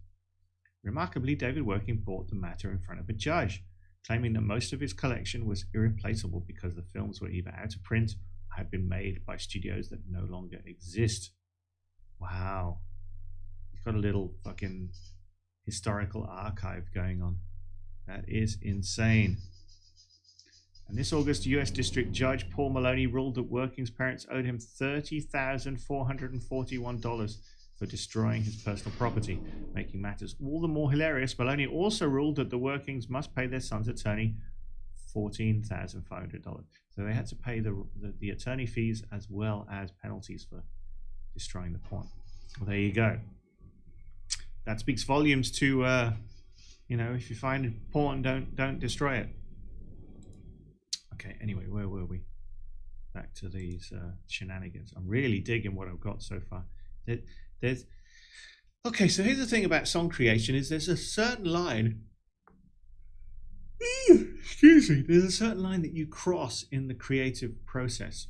Remarkably, David Working brought the matter in front of a judge, claiming that most of his collection was irreplaceable because the films were either out of print or had been made by studios that no longer exist. Wow. He's got a little fucking historical archive going on. That is insane. And this August, U.S. District Judge Paul Maloney ruled that Working's parents owed him $30,441 for destroying his personal property. Making matters all the more hilarious, Maloney also ruled that the Workings must pay their son's attorney $14,500. So they had to pay the attorney fees as well as penalties for destroying the porn. Well, there you go. That speaks volumes to, you know, if you find porn, don't destroy it. Okay, anyway, where were we? Back to these shenanigans. I'm really digging what I've got so far. Okay, so here's the thing about song creation is there's a certain line, excuse me, there's a certain line that you cross in the creative process.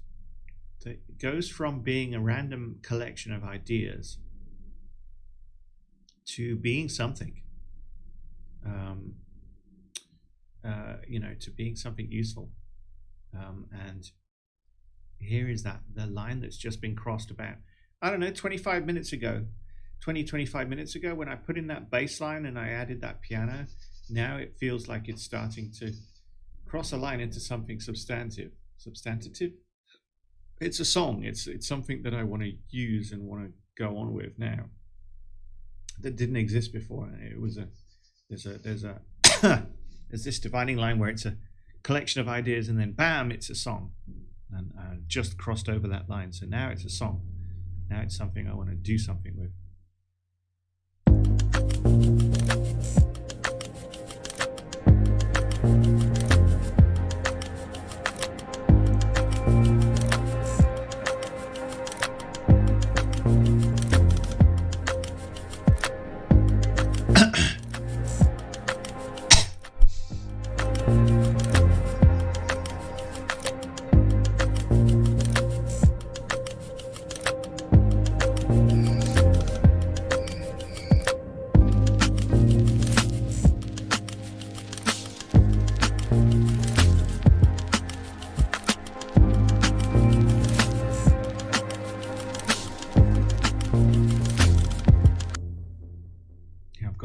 It goes from being a random collection of ideas to being something, you know, to being something useful. And here is the line that's just been crossed about, I don't know, 25 minutes ago when I put in that bass line and I added that piano. Now it feels like it's starting to cross a line into something substantive. It's a song. It's something that I want to use and want to go on with now. That didn't exist before. It was there's a there's this dividing line where it's a collection of ideas and then bam, it's a song. And I just crossed over that line. So now it's a song. Now it's something I want to do something with.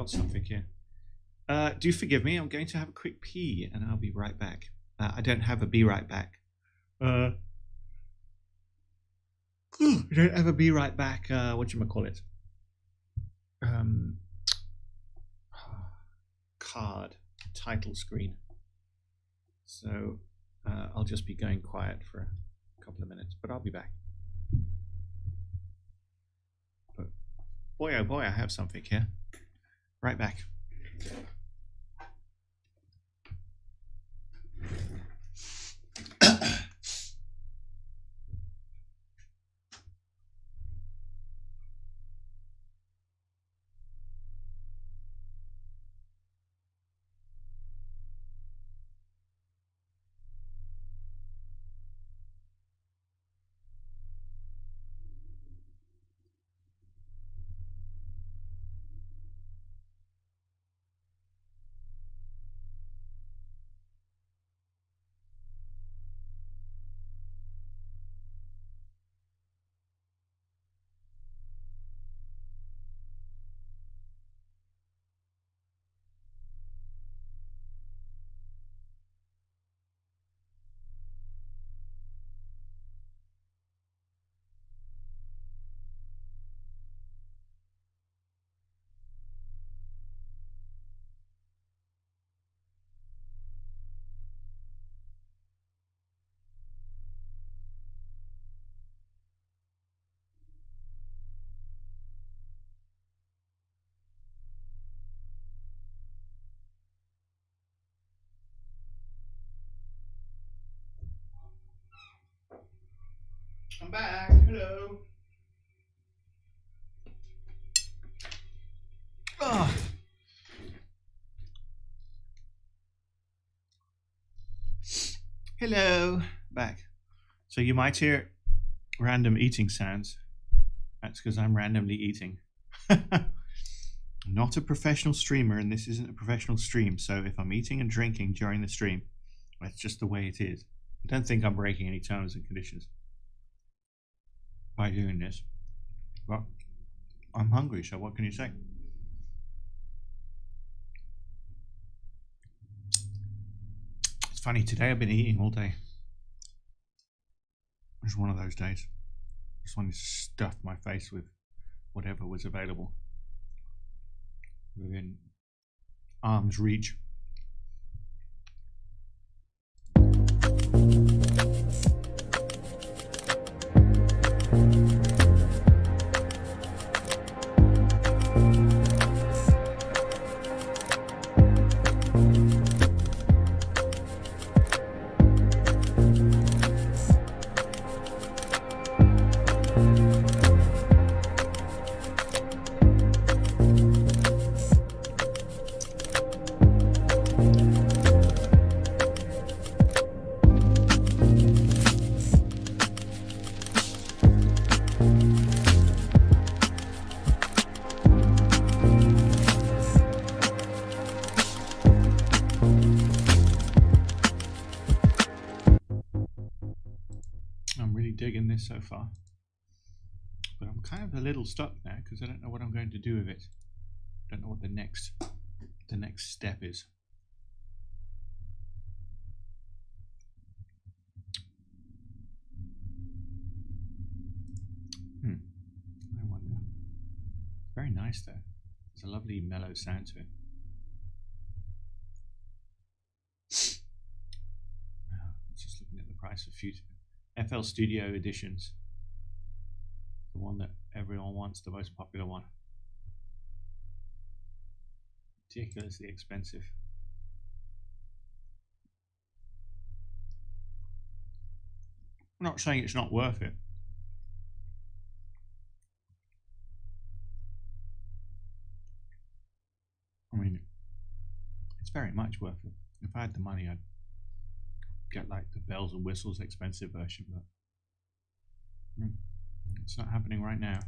Something here. Do forgive me, I'm going to have a quick pee and I'll be right back. I don't have a be right back. I don't have a be right back, whatchamacallit? Card, title screen. So I'll just be going quiet for a couple of minutes, but I'll be back. But boy, oh boy, I have something here. Right back. I'm back. Hello. Oh. Hello. Back. So you might hear random eating sounds. That's because I'm randomly eating. Not a professional streamer, and this isn't a professional stream. So if I'm eating and drinking during the stream, that's just the way it is. I don't think I'm breaking any terms and conditions by doing this. Well, I'm hungry, so what can you say? It's funny, today I've been eating all day. It's one of those days. Just wanted to stuff my face with whatever was available within arm's reach. Digging this so far, but I'm kind of a little stuck now because I don't know what I'm going to do with it. Don't know what the next step is. I wonder. Very nice though. There's a lovely mellow sound to it. price of FL Studio editions. The one that everyone wants, the most popular one. Ridiculously expensive. I'm not saying it's not worth it. I mean, it's very much worth it. If I had the money, I'd get like the bells and whistles expensive version, but it's not happening right now.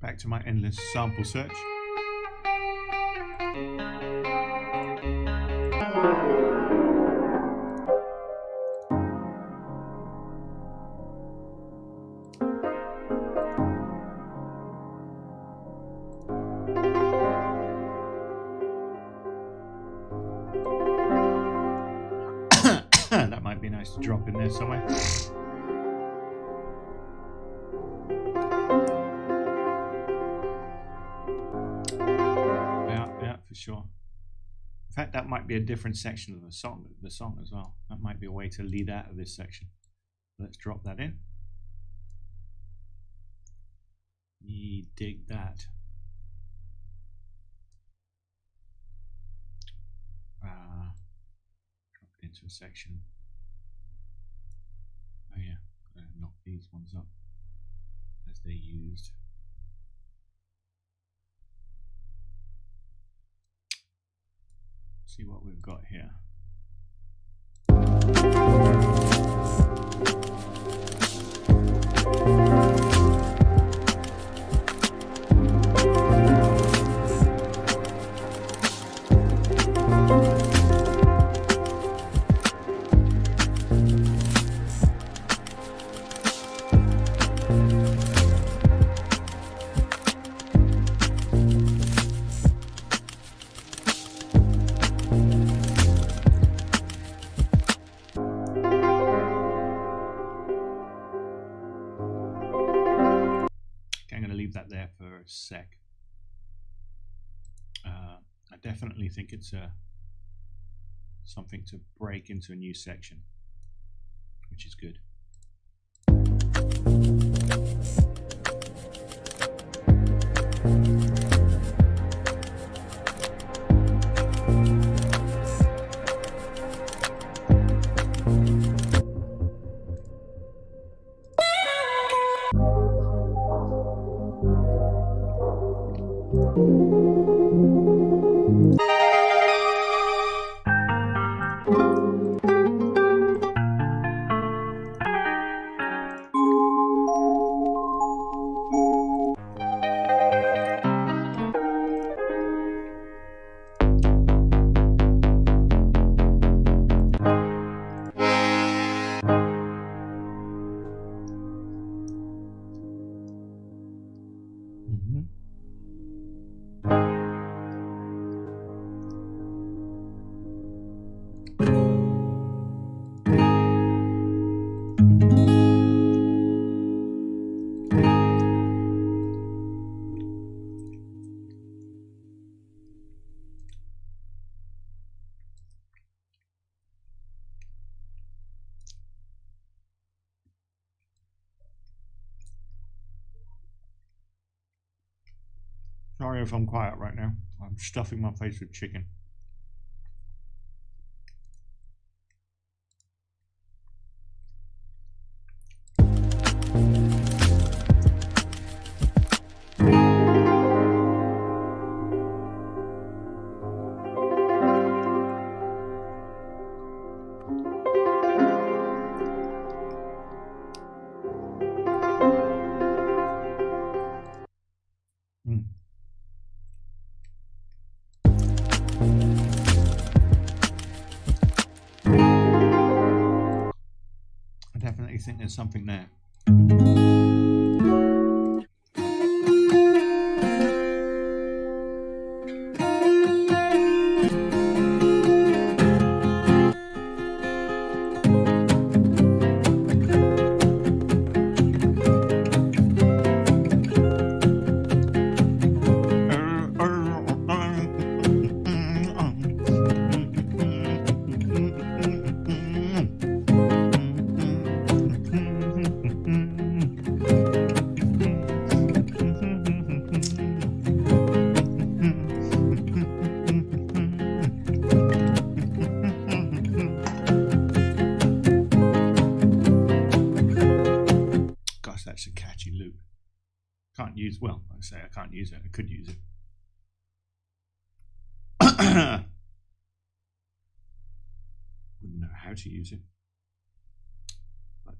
Back to my endless sample search. That might be nice to drop in there somewhere. For sure. In fact, that might be a different section of the song as well. That might be a way to lead out of this section. Let's drop that in. You dig that. Drop it into a section. Oh yeah, gotta knock these ones up as they're used. See what we've got here. Sec. I definitely think it's something to break into a new section, which is good. Sorry if I'm quiet right now. I'm stuffing my face with chicken. I definitely think there's something there. Gosh, that's a catchy loop. Can't use, well, I say I can't use it. I could use it. Wouldn't know how to use it. But,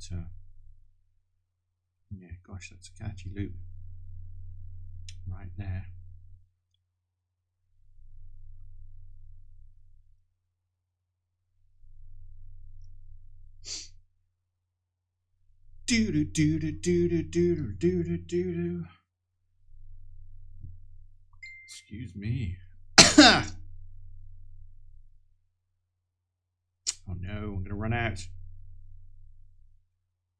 yeah, gosh, that's a catchy loop. Right there. Do do do do do do do do do do. Excuse me. Oh no, I'm gonna run out.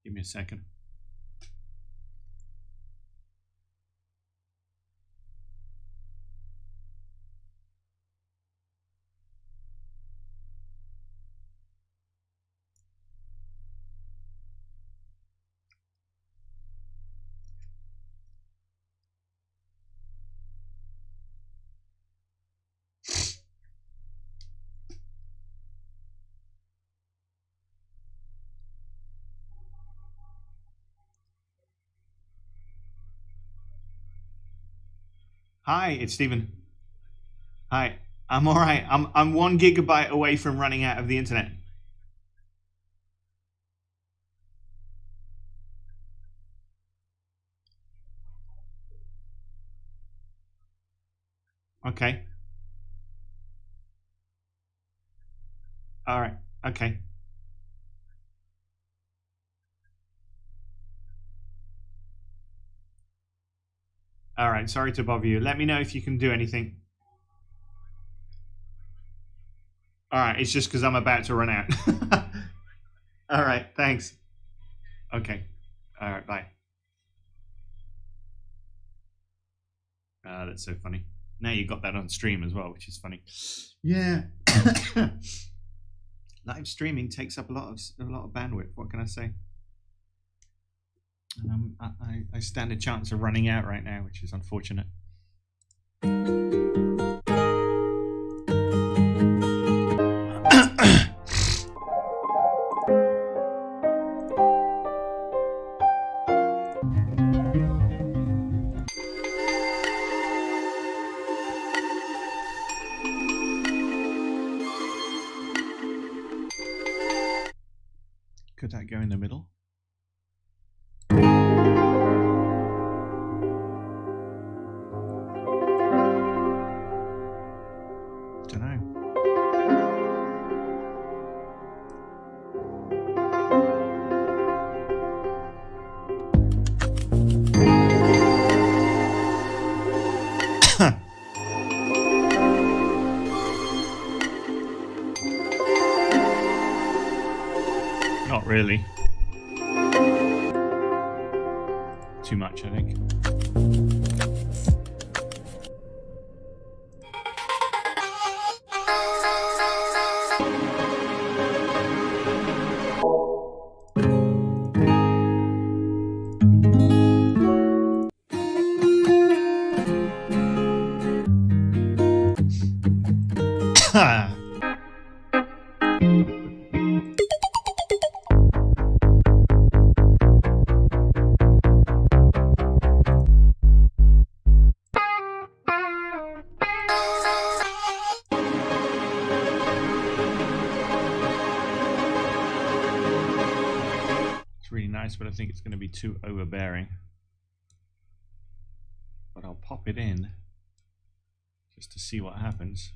Give me a second. Hi, it's Stephen. Hi, I'm all right. I'm 1 gigabyte away from running out of the internet. Okay. All right. Okay. All right. Sorry to bother you. Let me know if you can do anything. All right. It's just because I'm about to run out. All right. Thanks. Okay. All right. Bye. That's so funny. Now you got that on stream as well, which is funny. Yeah. Live streaming takes up a lot of bandwidth. What can I say? And I stand a chance of running out right now, which is unfortunate. Could that go in the middle? Don't know. Not really. Too much, I think. It's really nice, but I think it's going to be too overbearing. But I'll pop it in just to see what happens.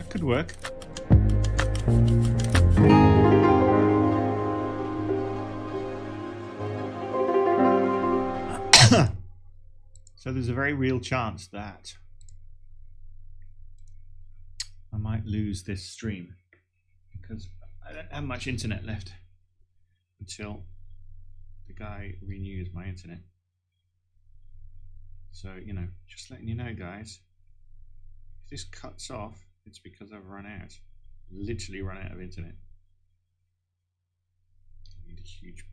Could work. So there's a very real chance that I might lose this stream because I don't have much internet left until the guy renews my internet. So, you know, just letting you know, guys, if this cuts off, it's because I've run out. Literally run out of internet. I need a huge...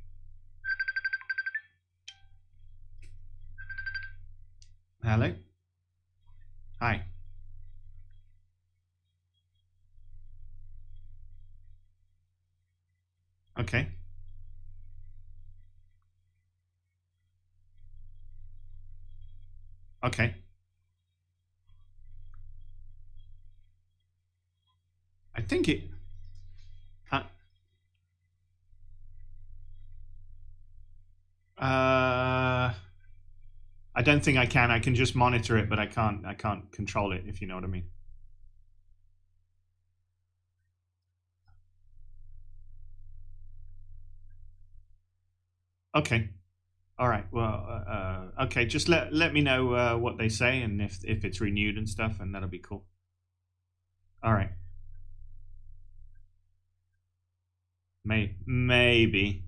Hello? Hi. Okay. Okay. I think it... I don't think I can. I can just monitor it, but I can't control it, if you know what I mean. Okay. All right. Well, okay. Just let me know what they say and if it's renewed and stuff, and that'll be cool. All right. Maybe.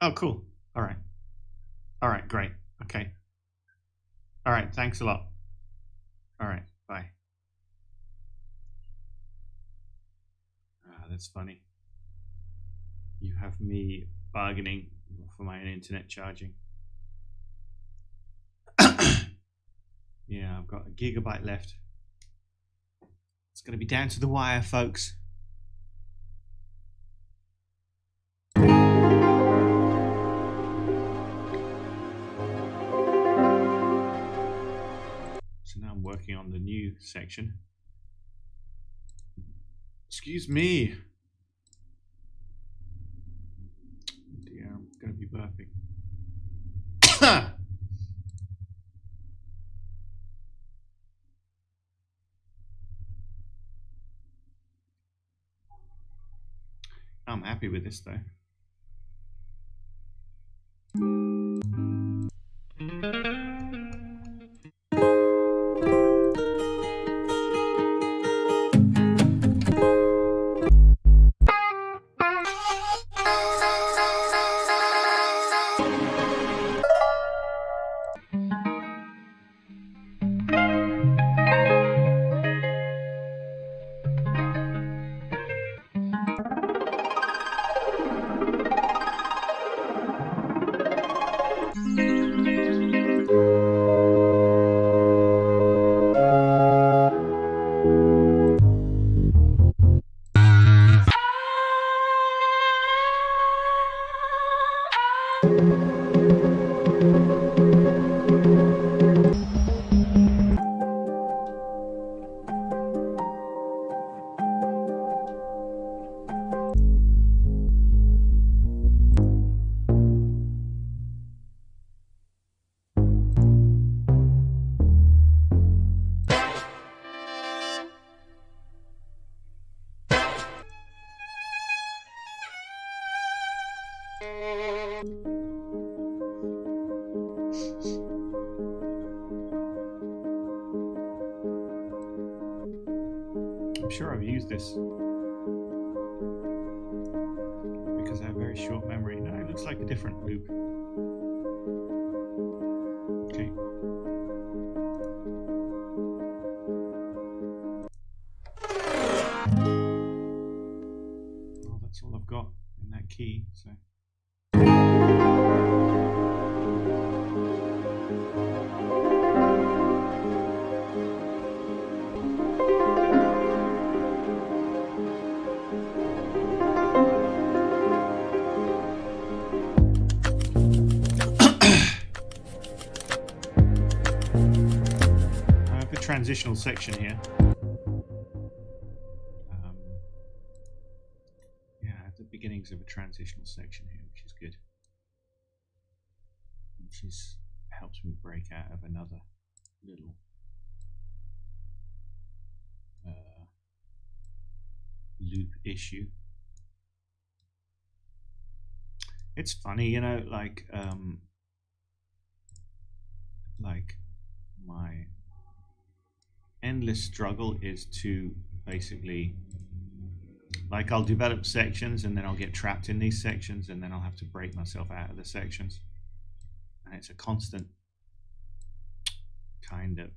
Oh, cool. All right. All right, great. Okay. All right, thanks a lot. All right, bye. Ah, that's funny. You have me bargaining for my internet charging. Yeah, I've got a gigabyte left. It's going to be down to the wire, folks. So now I'm working on the new section. Excuse me. Dear, I'm going to be burping. I'm happy with this though. sure I've used this because I have very short memory. No, it looks like a different loop. Okay. Well, that's all I've got in that key, so. Transitional section here. Yeah, the beginnings of a transitional section here, which is good. Which is helps me break out of another little loop issue. It's funny, you know, like my endless struggle is to basically, like, I'll develop sections and then I'll get trapped in these sections and then I'll have to break myself out of the sections, and it's a constant kind of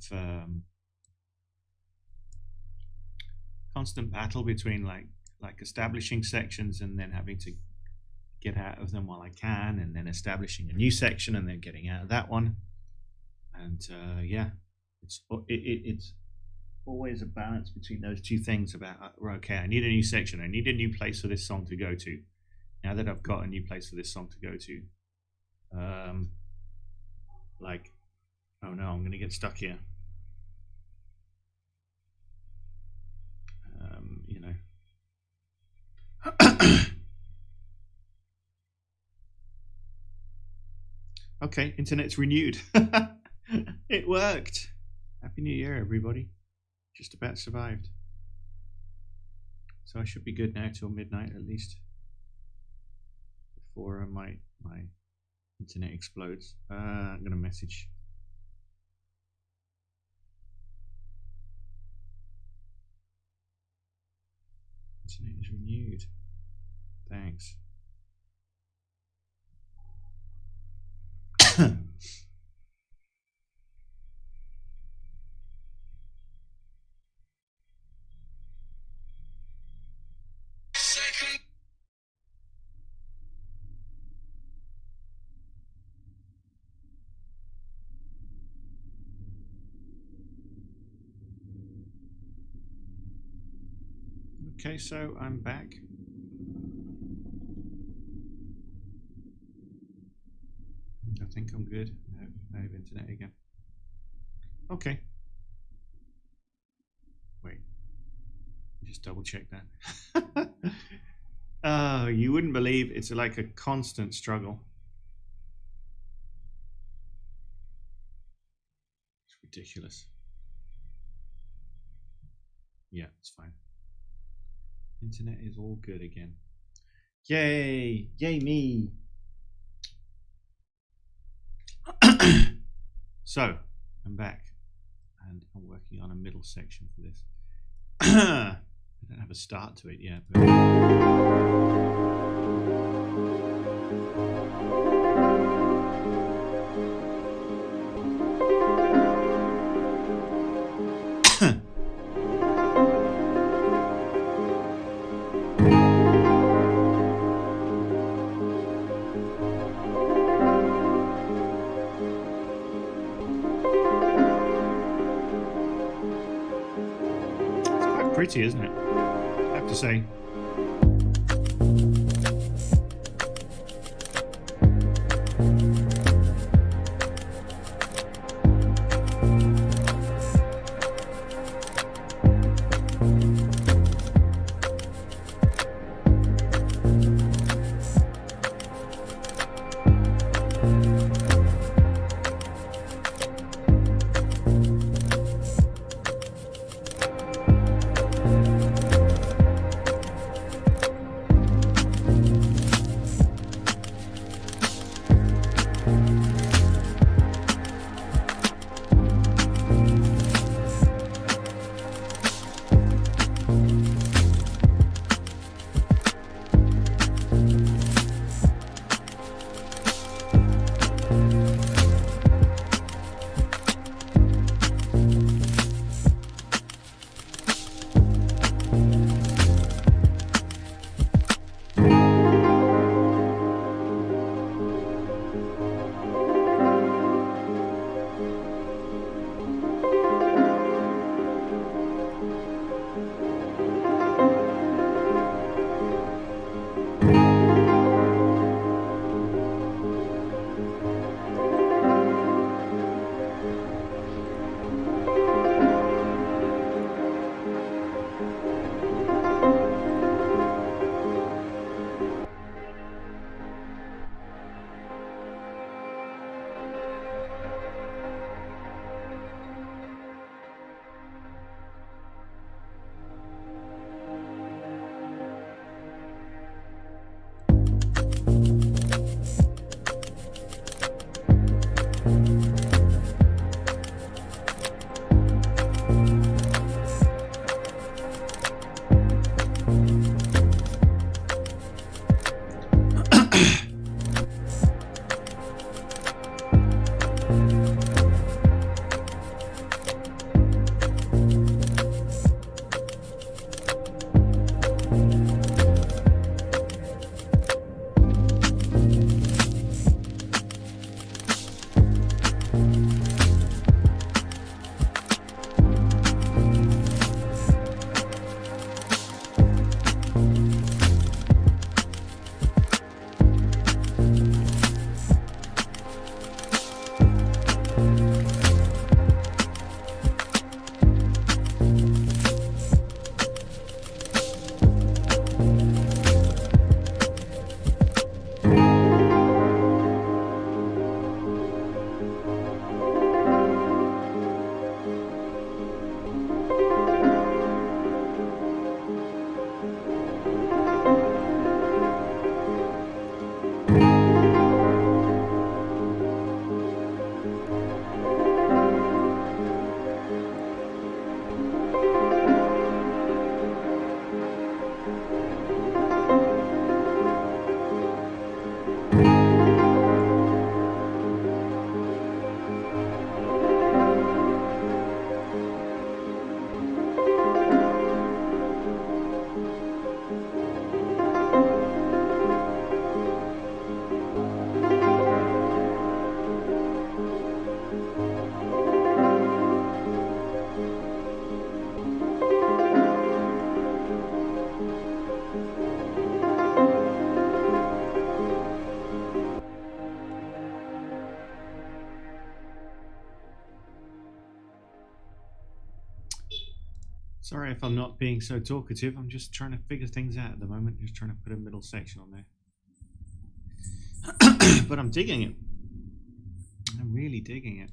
constant battle between like establishing sections and then having to get out of them while I can, and then establishing a new section and then getting out of that one. And yeah, it's always a balance between those two things about, okay, I need a new section, I need a new place for this song to go to. Now that I've got a new place for this song to go to, like, oh no, I'm gonna get stuck here. You know. Okay, internet's renewed. It worked. Happy New Year, everybody. Just about survived. So I should be good now till midnight at least, before my internet explodes. I'm gonna message. Internet is renewed. Thanks. Okay, so I'm back. I think I'm good. I have internet again. Okay. Wait. Just double check that. Oh, you wouldn't believe it's like a constant struggle. It's ridiculous. Yeah, it's fine. Internet is all good again. Yay! Yay me! So, I'm back and I'm working on a middle section for this. I don't have a start to it yet, but pretty, isn't it? I have to say. Sorry if I'm not being so talkative. I'm just trying to figure things out at the moment. Just trying to put a middle section on there. But I'm digging it. I'm really digging it.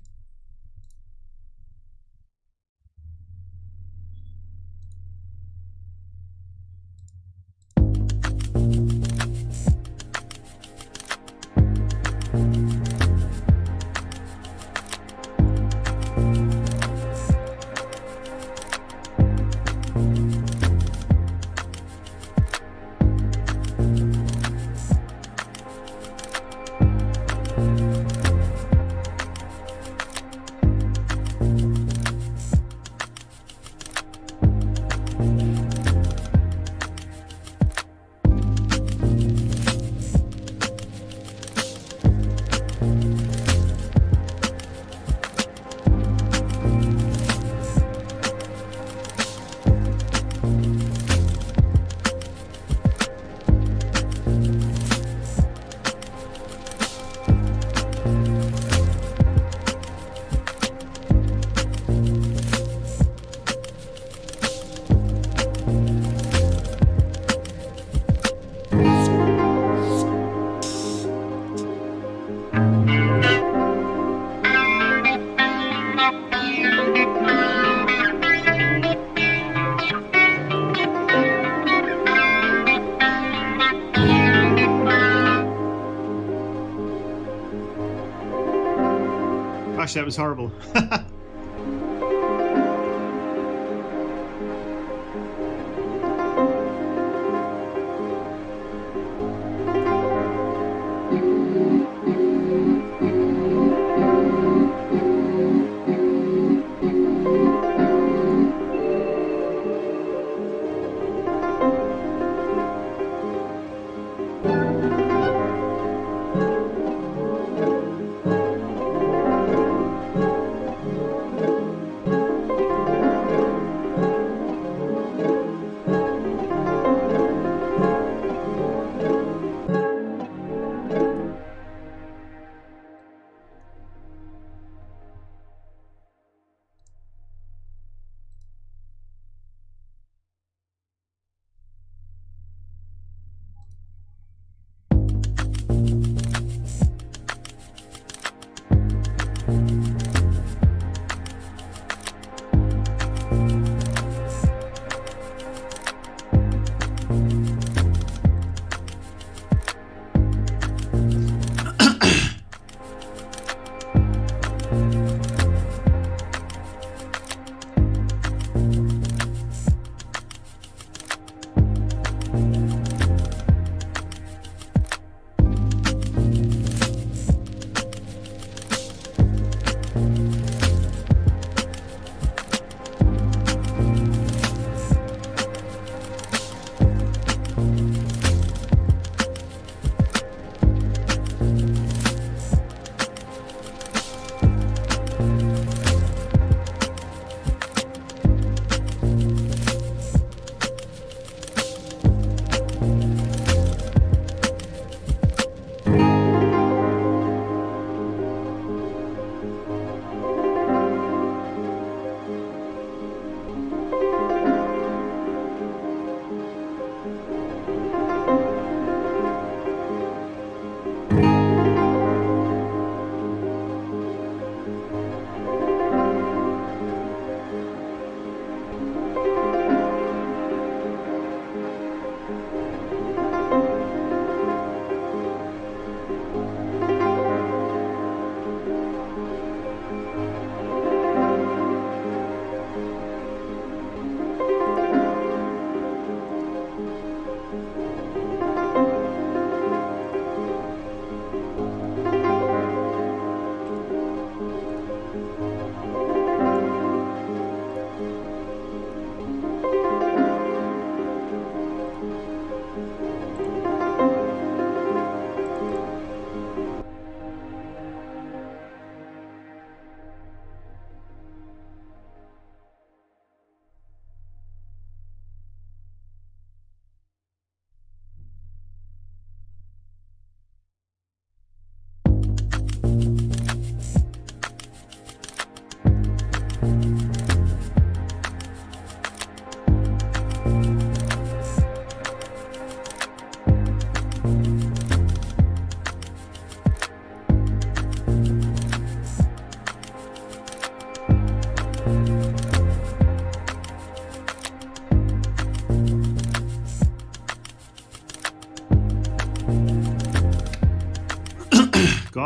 Gosh, that was horrible.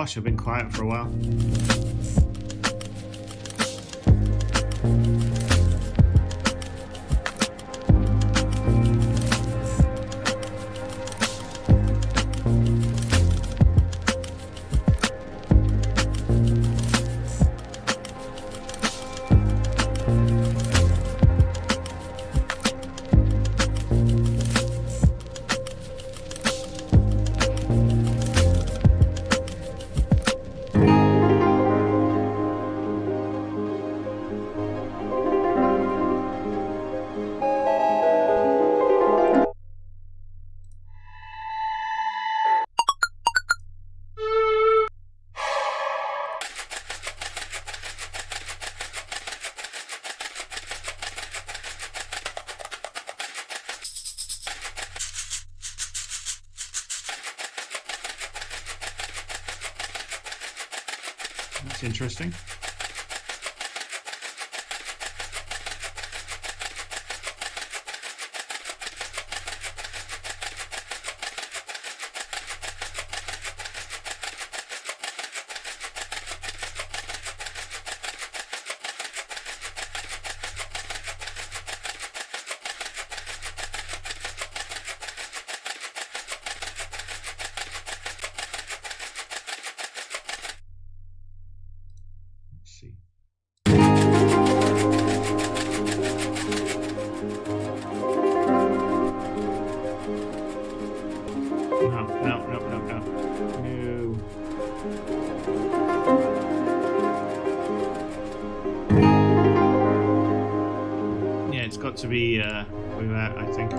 gosh, I've been quiet for a while. That's interesting. Let's see. No. Yeah, it's got to be without, I think.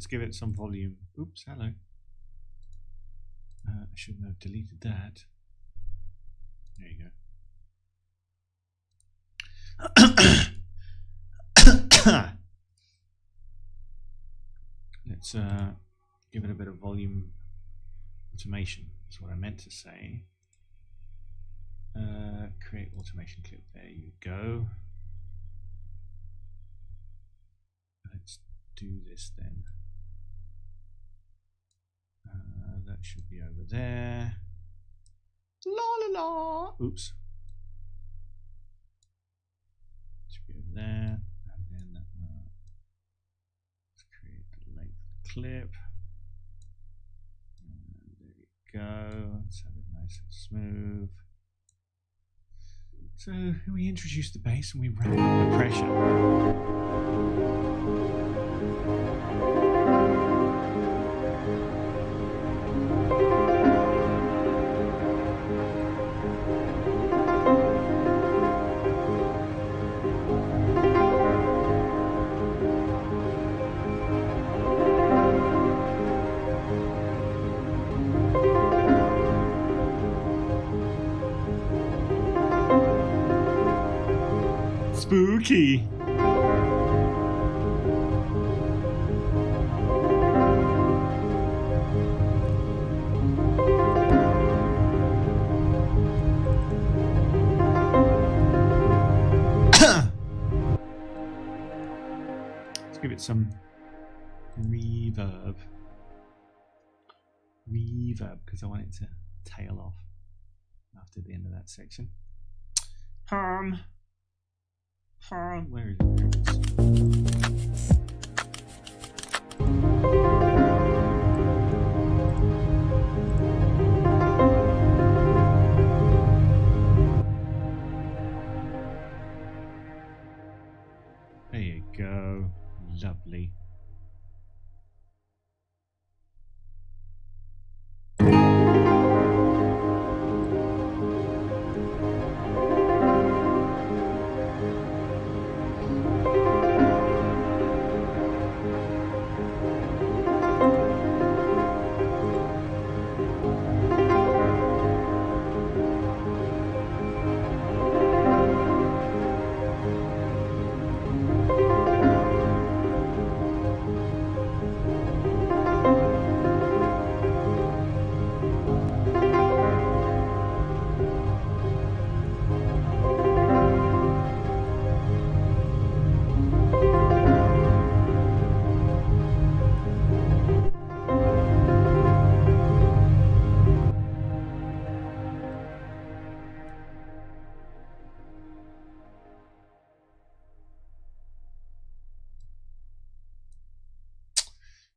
give it some volume. Oops, hello. I shouldn't have deleted that. There you go. Let's give it a bit of volume automation. That's what I meant to say. Create automation clip. There you go. Let's do this then. That should be over there. La la la. Oops. Should be over there. And then let's create the length clip. And there we go. Let's have it nice and smooth. So we introduce the bass and we ramp up the pressure. Spooky. Let's give it some reverb. Reverb, because I want it to tail off after the end of that section. Where is it? There you go. Lovely.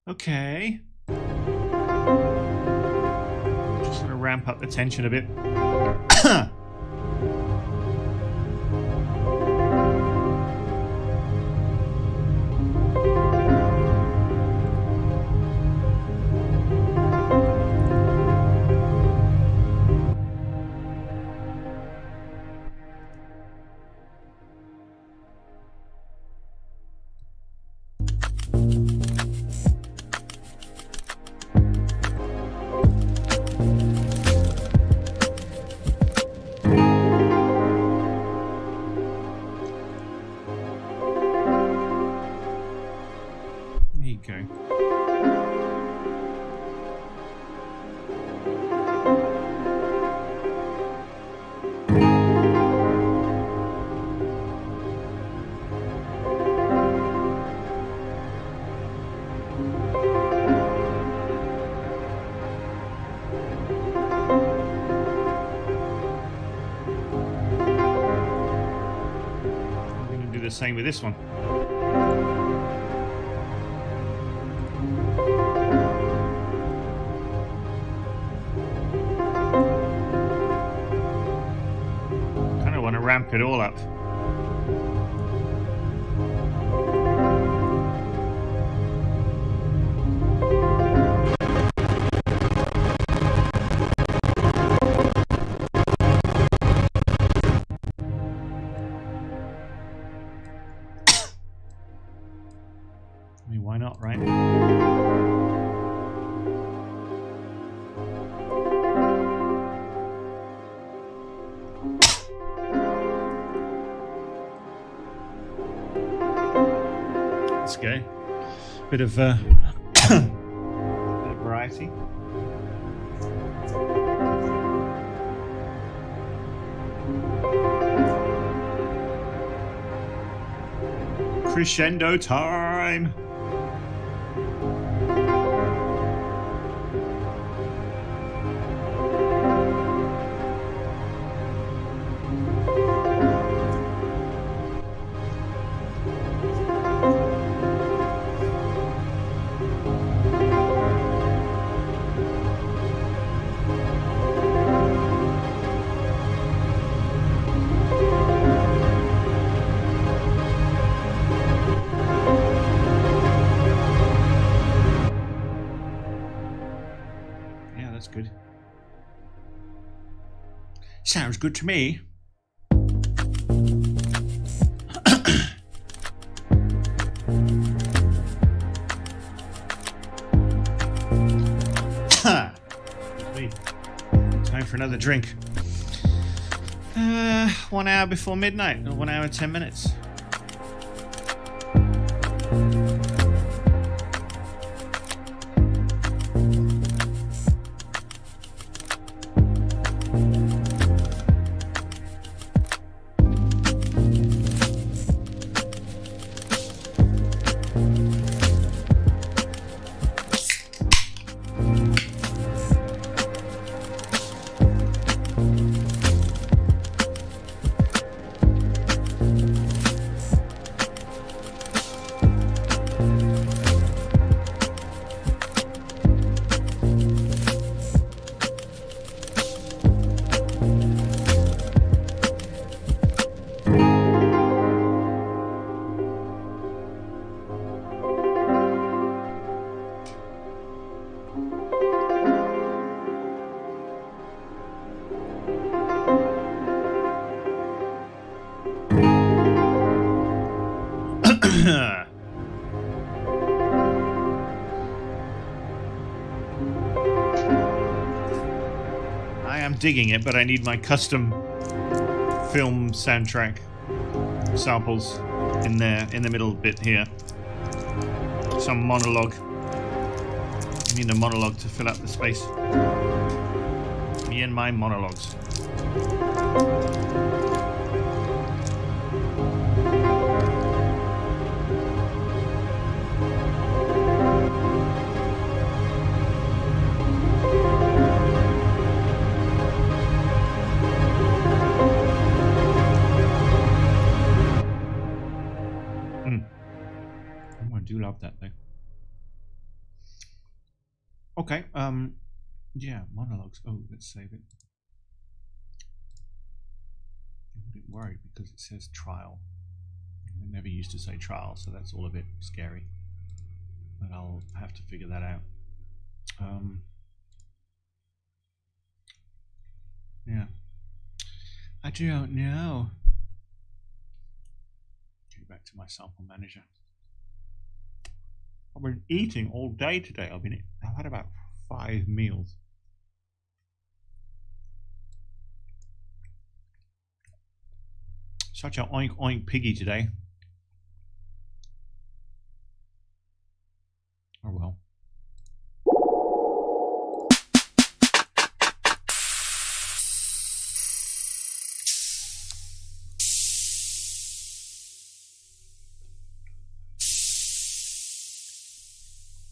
Okay. Just gonna ramp up the tension a bit. Same with this one. Kind of want to ramp it all up. Why not, right? Let's go. Bit of bit of variety. Crescendo time. Good. Sounds good to me. Time for another drink. 1 hour before midnight, or 1 hour and 10 minutes. I am digging it, but I need my custom film soundtrack samples in there, in the middle bit here. Some monologue. I need a monologue to fill up the space. Me and my monologues. I do love that though. Okay, yeah, monologues. Oh, let's save it. I'm a bit worried because it says trial. I never used to say trial, so that's all a bit scary. But I'll have to figure that out. Yeah. I don't know. Get back to my sample manager. I've been eating all day today. I've had about 5 meals. Such a oink oink piggy today. Oh well.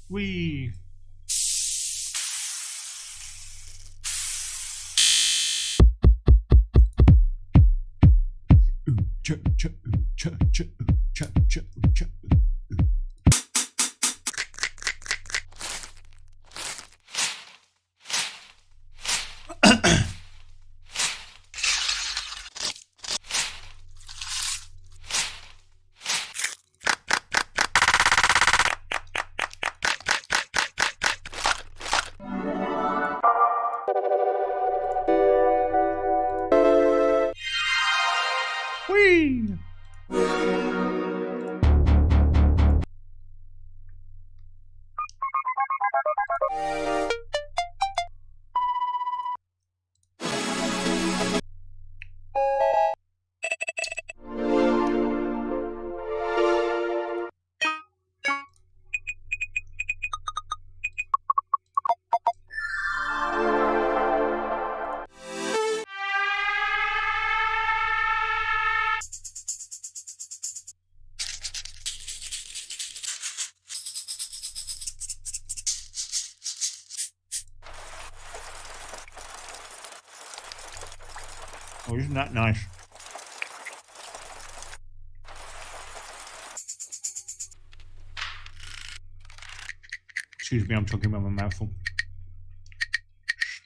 Wee. Whee! Oh, isn't that nice? Excuse me, I'm talking about my mouthful.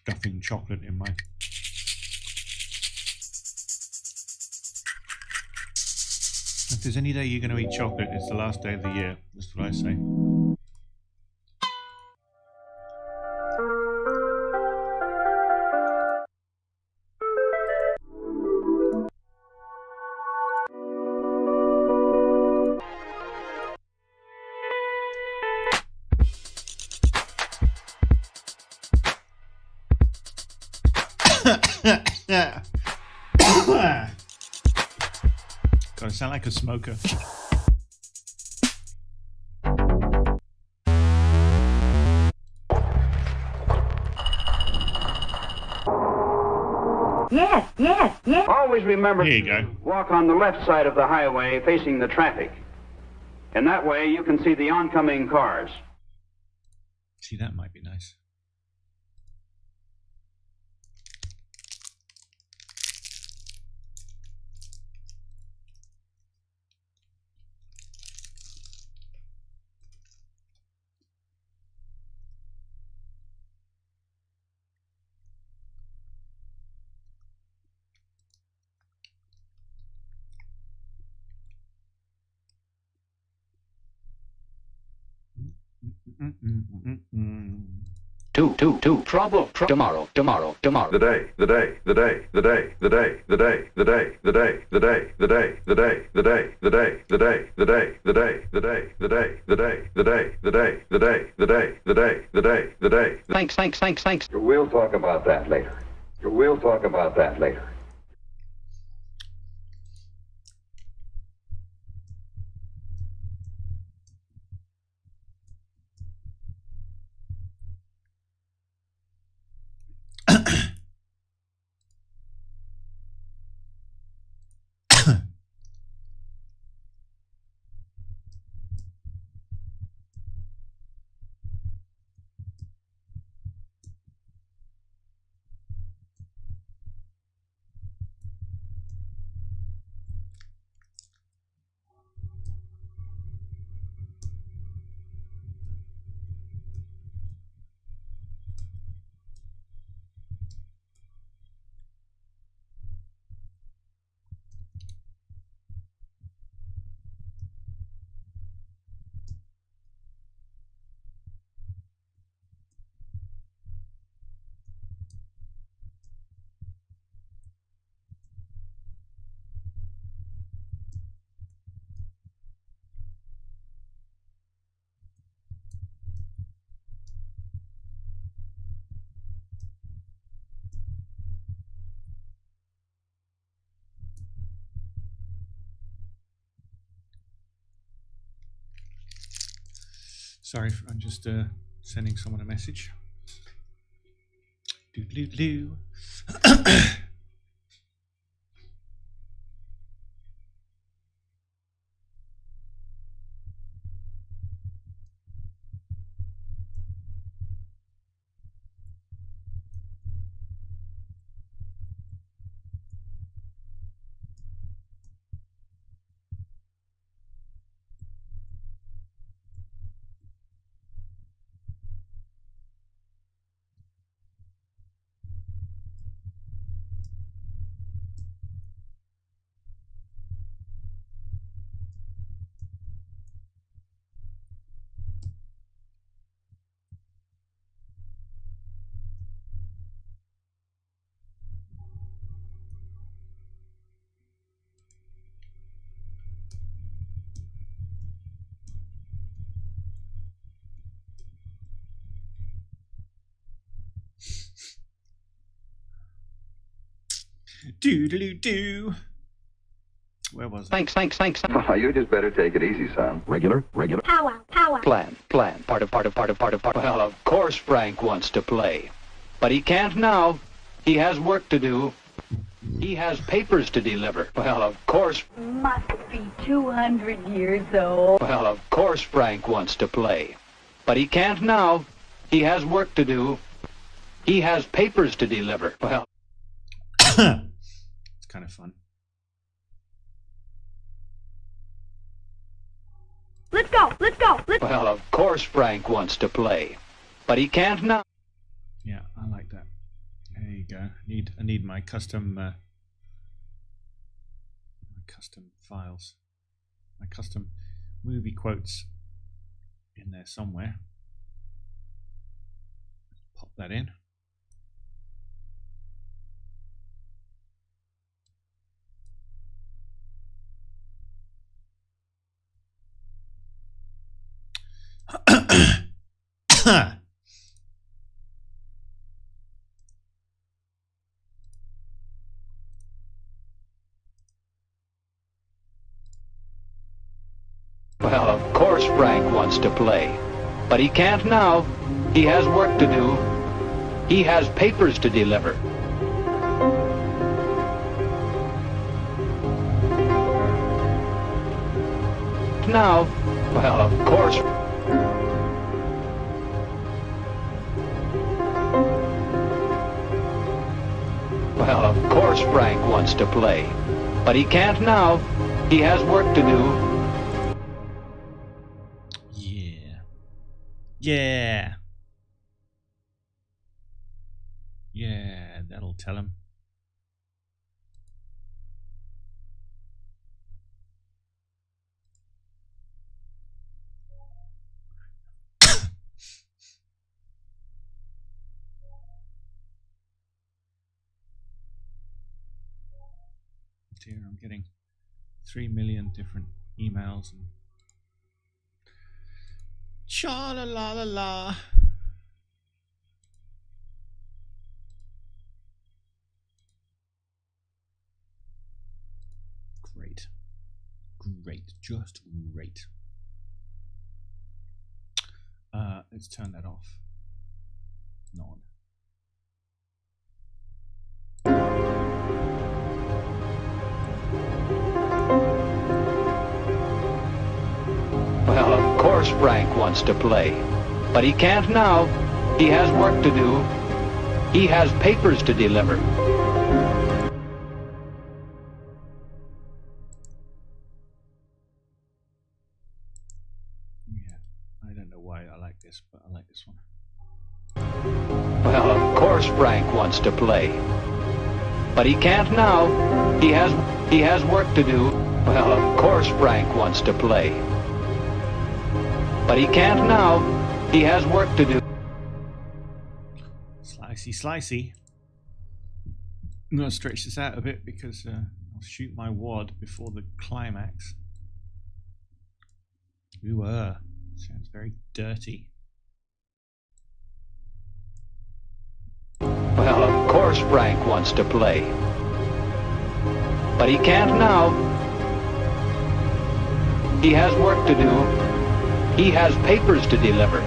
Stuffing chocolate in my... If there's any day you're going to eat chocolate, it's the last day of the year. That's what I say. God, I sound like a smoker. Yes. Always remember Here you to go. walk on the left side of the highway facing the traffic. And that way you can see the oncoming cars. See, that might be nice. Two. Trouble. Tomorrow. The day. Thanks. We'll talk about that later. Sorry, I'm just sending someone a message. Doo-doo-doo. Doo-doo-doo. Where was I? Thanks. You just better take it easy, son. Regular. Power. Plan. Part of. Well, of course Frank wants to play. But he can't now. He has work to do. He has papers to deliver. Well, of course. Must be 200 years old. Well, of course Frank wants to play. But he can't now. He has work to do. He has papers to deliver. Well. kind of fun. Let's go. Let's go. Let's Well, of course Frank wants to play, but he can't now. Yeah, I like that. There you go. I need my custom files, my custom movie quotes in there somewhere. Pop that in. Well, of course Frank wants to play, but he can't now. He has work to do. He has papers to deliver. Now, well, of course. Well, of course Frank wants to play, but he can't now. He has work to do. Yeah. Yeah, that'll tell him. Dear, I'm getting 3 million different emails and cha la la la la. Great. Great. Just great. Let's turn that off. Not Well, of course Frank wants to play, but he can't now. He has work to do. He has papers to deliver. Yeah, I don't know why I like this, but I like this one. Well, of course Frank wants to play, but he can't now. He has work to do. Well, of course Frank wants to play, but he can't now. He has work to do. Slicey, slicey. I'm going to stretch this out a bit because I'll shoot my wad before the climax. Ooh, sounds very dirty. Well, of course Frank wants to play, but he can't now. He has work to do. He has papers to deliver.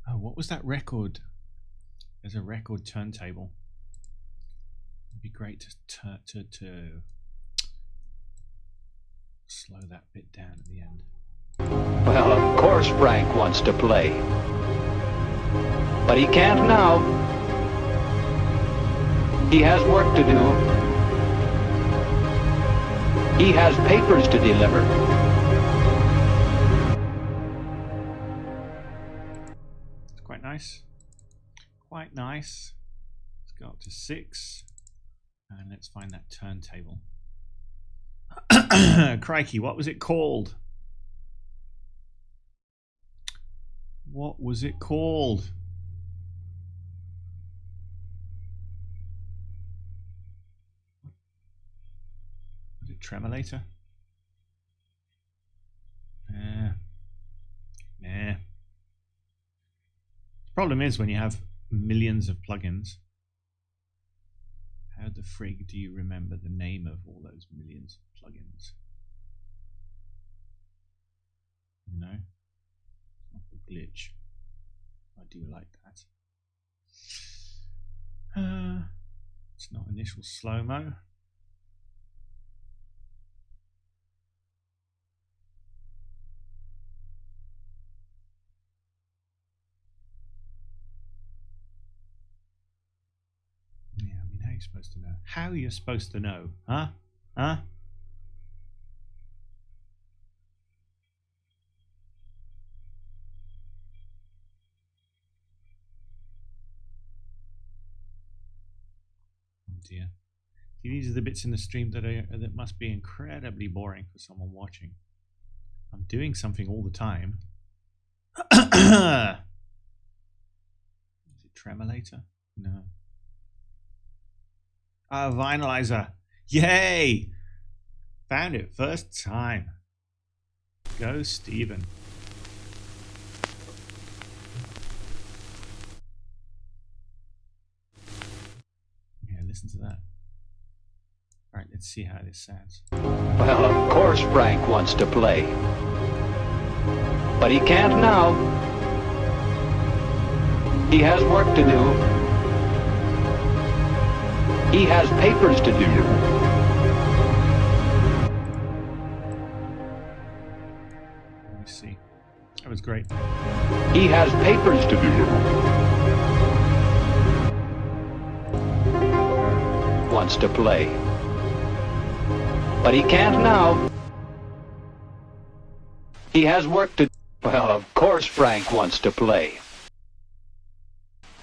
Oh, what was that record? There's a record turntable. It'd be great to slow that bit down at the end. Well, of course Frank wants to play, but he can't now. He has work to do. He has papers to deliver. It's quite nice. Quite nice. Let's go up to 6 and let's find that turntable. Crikey, what was it called? What was it called? Was it Tremolator? Nah. The problem is when you have millions of plugins, how the frig do you remember the name of all those millions of plugins? You know? Not the glitch. I do like that. It's not initial slow-mo. you supposed to know? How are you supposed to know? Huh? Huh? Oh dear. See, these are the bits in the stream that must be incredibly boring for someone watching. I'm doing something all the time. Is it Tremolator? No. Ah, Vinylizer. Yay! Found it first time. Go, Stephen. Yeah, listen to that. Alright, let's see how this sounds. Well, of course Frank wants to play. But he can't now. He has work to do. He has papers to do. Let me see. That was great. He has papers to do. Wants to play. But he can't now. He has work to do. Well, of course Frank wants to play.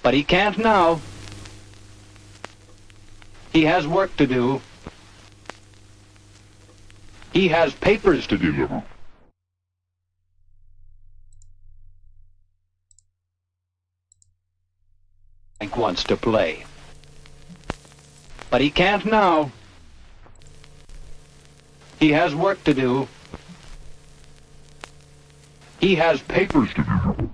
But he can't now. He has work to do. He has papers to do. Frank wants to play. But he can't now. He has work to do. He has papers to do.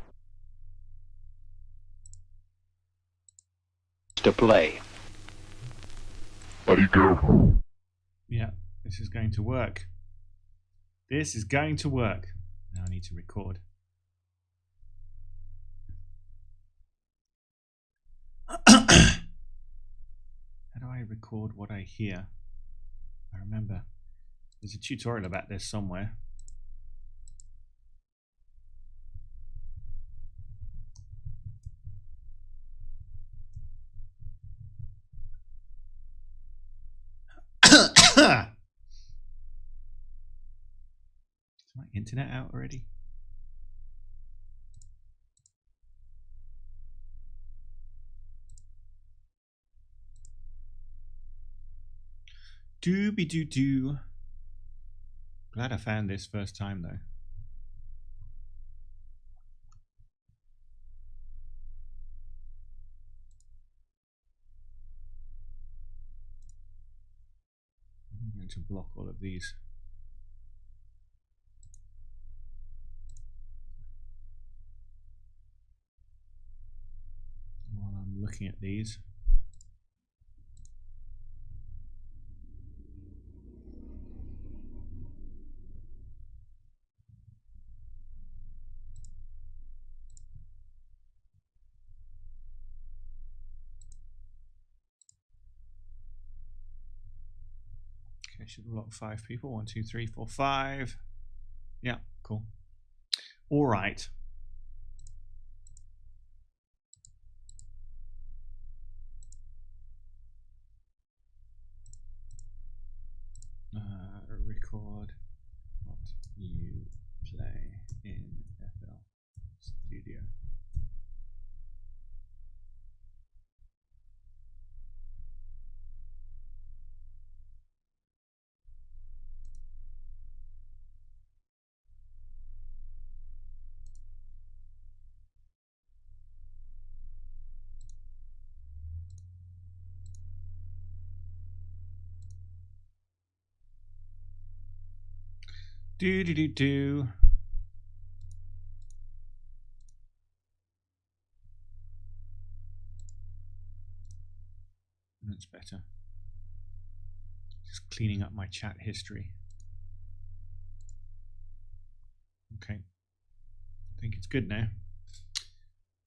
To play. But he can't. Yeah, this is going to work. This is going to work. Now I need to record. How do I record what I hear? I remember there's a tutorial about this somewhere. Is my internet out already? Dooby doo doo. Glad I found this first time though. I'm going to block all of these. While I'm looking at these. Okay, should have locked 5 people. 1, 2, 3, 4, 5. Yeah, cool. All right. Record what you play in FL Studio. Do do do do. That's better. Just cleaning up my chat history. Okay. I think it's good now.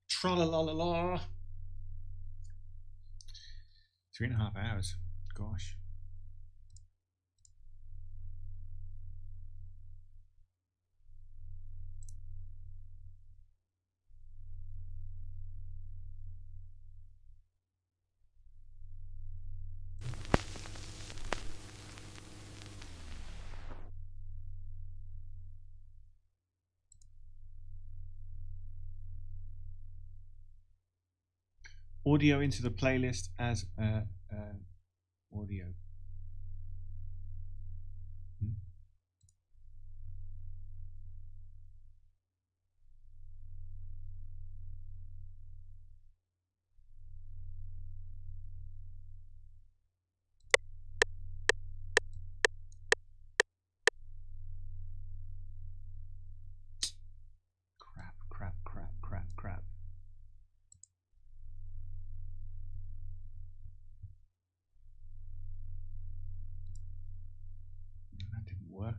Tra-la-la-la-la. 3.5 hours. Gosh. audio into the playlist as audio. Crap. That didn't work.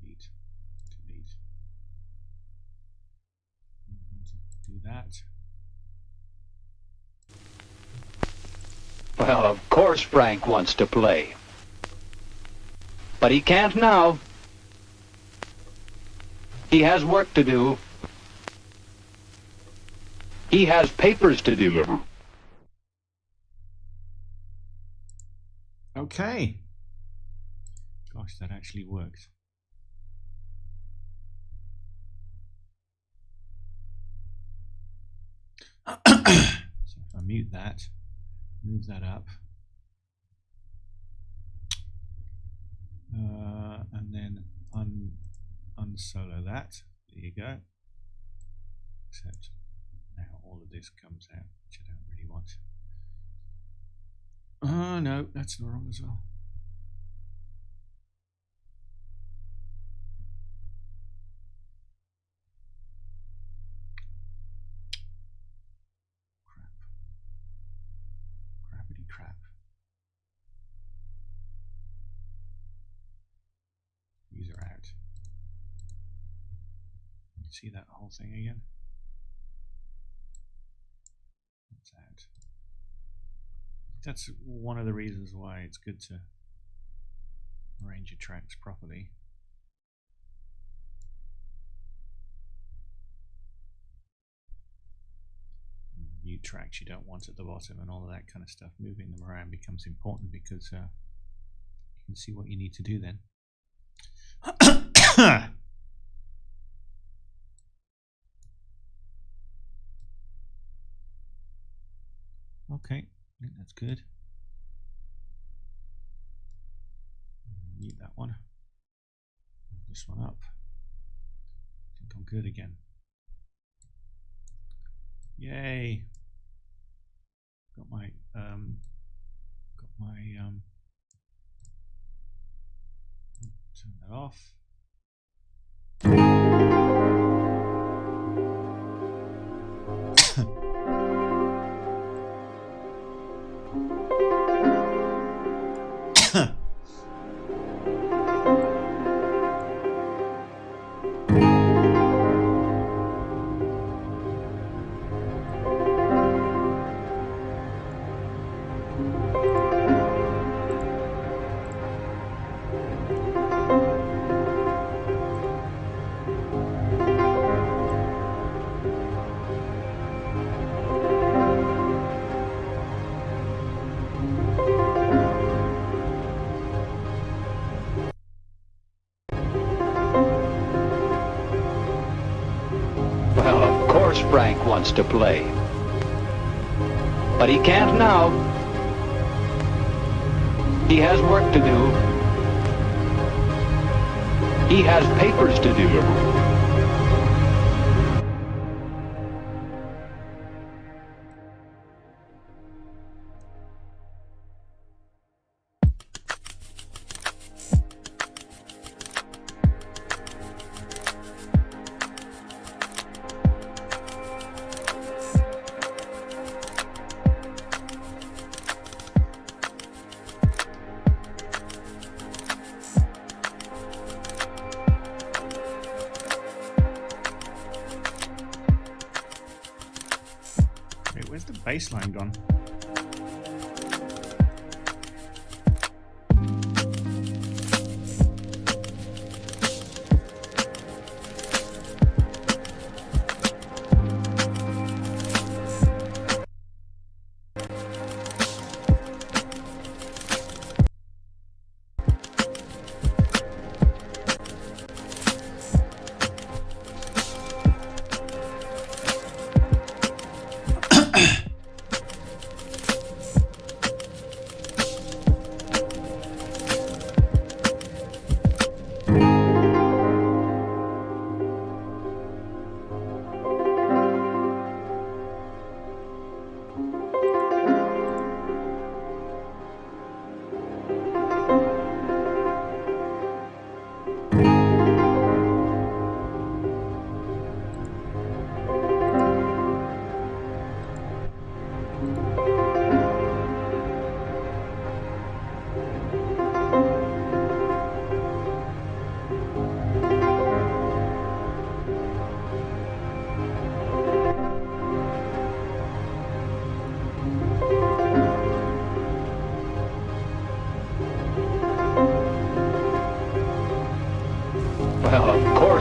Delete. Do that. Well, of course Frank wants to play. But he can't now. He has work to do. He has papers to do. Okay. Gosh, that actually works. So if I mute that, move that up. And then unsolo that. There you go. Except now all of this comes out, which I don't really want. Oh no, that's wrong as well. Crappity crap. These are out. See that whole thing again? That's out. That's one of the reasons why it's good to arrange your tracks properly. Mute tracks you don't want at the bottom and all of that kind of stuff. Moving them around becomes important because you can see what you need to do then. Okay, I think that's good. Mute that one. Move this one up. I think I'm good again. Yay! Got my turn that off. Frank wants to play. But he can't now. He has work to do. He has papers to do. Where's the baseline gone?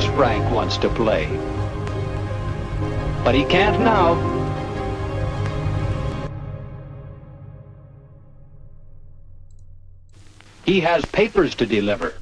course Frank wants to play. But he can't now. He has papers to deliver.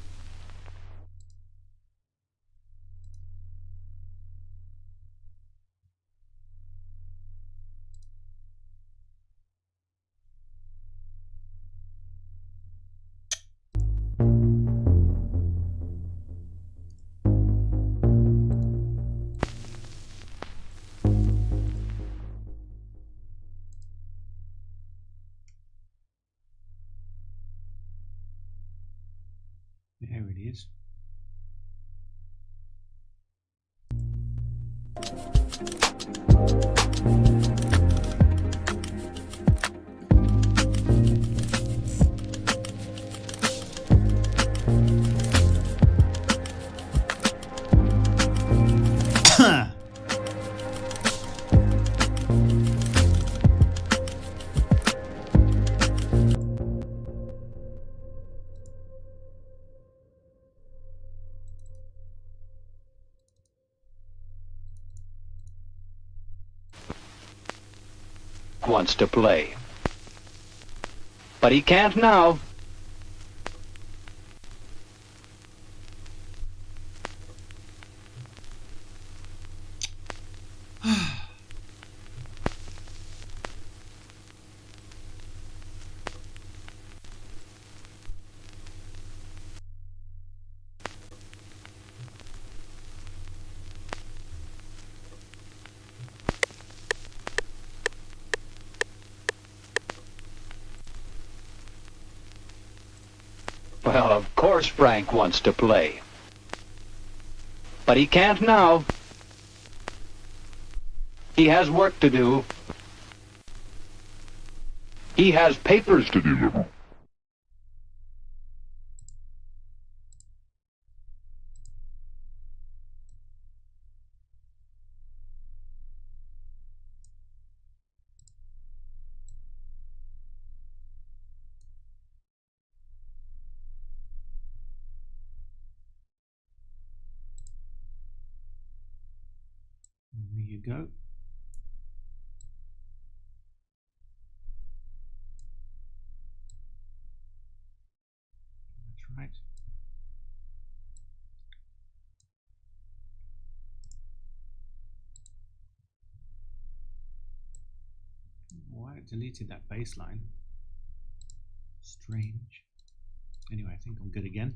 There it is. Wants to play. But he can't now. Well, of course Frank wants to play. But he can't now. He has work to do. He has papers to deliver. There you go. That's right. Why it deleted that baseline? Strange. Anyway, I think I'm good again.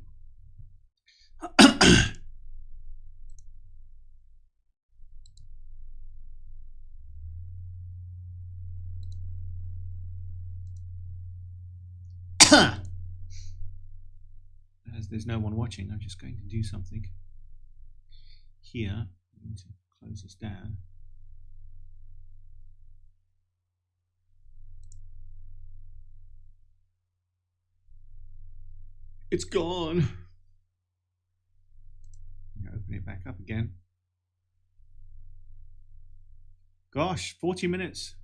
As there's no one watching, I'm just going to do something here. I'm going to close this down. It's gone. I'm going to open it back up again. Gosh, 40 minutes.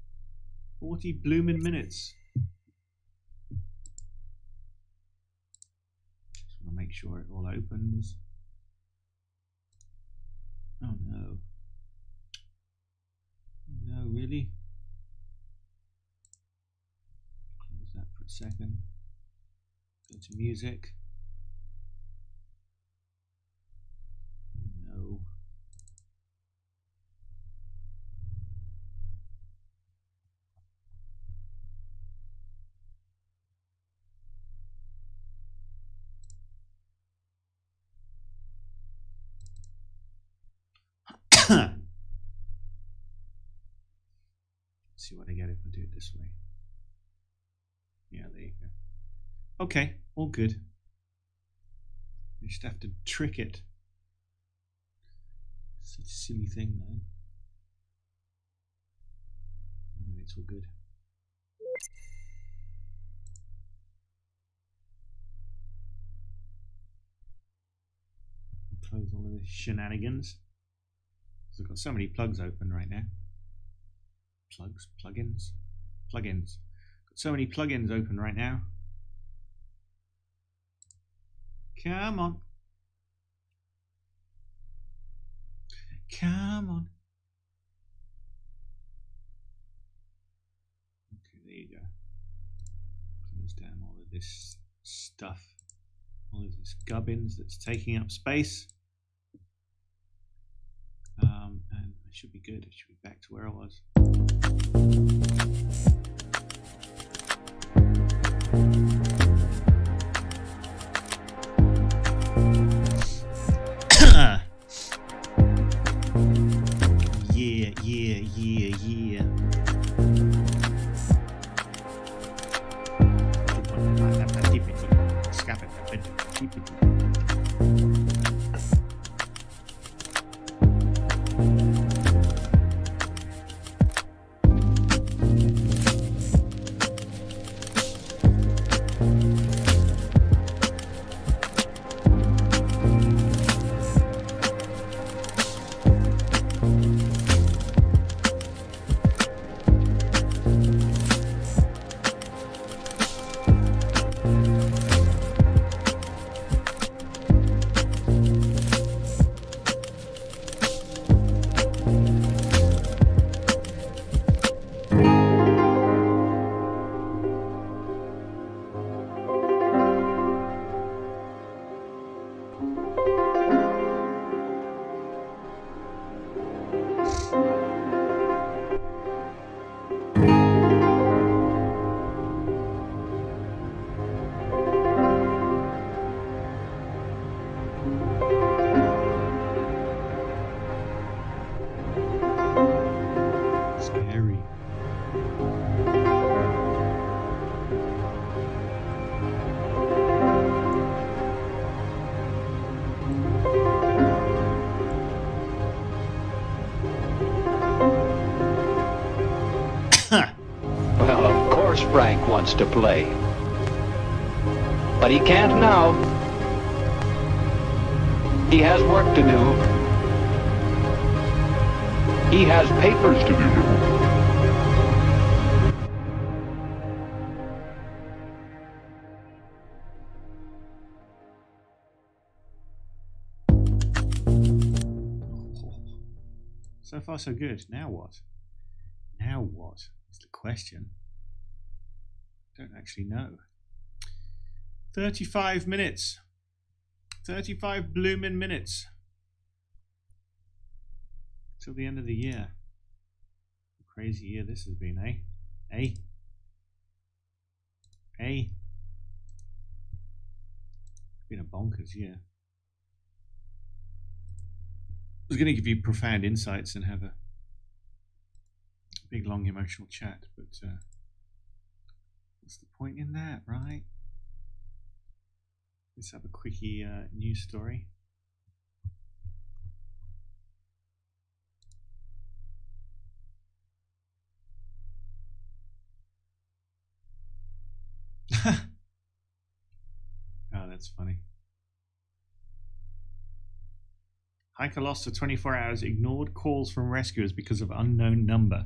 40 blooming minutes. Make sure it all opens. Oh no. No, really? Close that for a second. Go to music. No. See what I get if I do it this way. Yeah, there you go. Okay, all good. You just have to trick it. Such a silly thing, though. Anyway, it's all good. Close all of the shenanigans. I've got so many plugs open right now. Plugins. Got so many plugins open right now. Come on. Come on. Okay, there you go. Close down all of this stuff. All of this gubbins that's taking up space. And I should be good. I should be back to where I was. Yeah. Well, of course Frank wants to play. But he can't now. He has work to do. He has papers to do. So far, so good. Now what? Now what is the question? Don't actually know. 35 minutes. 35 blooming minutes. Till the end of the year. Crazy year this has been, eh? Eh? Eh? It's been a bonkers year. I was going to give you profound insights and have a big, long, emotional chat, but what's the point in that, right? Let's have a quickie news story. Oh, that's funny. Hiker lost for 24 hours, ignored calls from rescuers because of unknown number.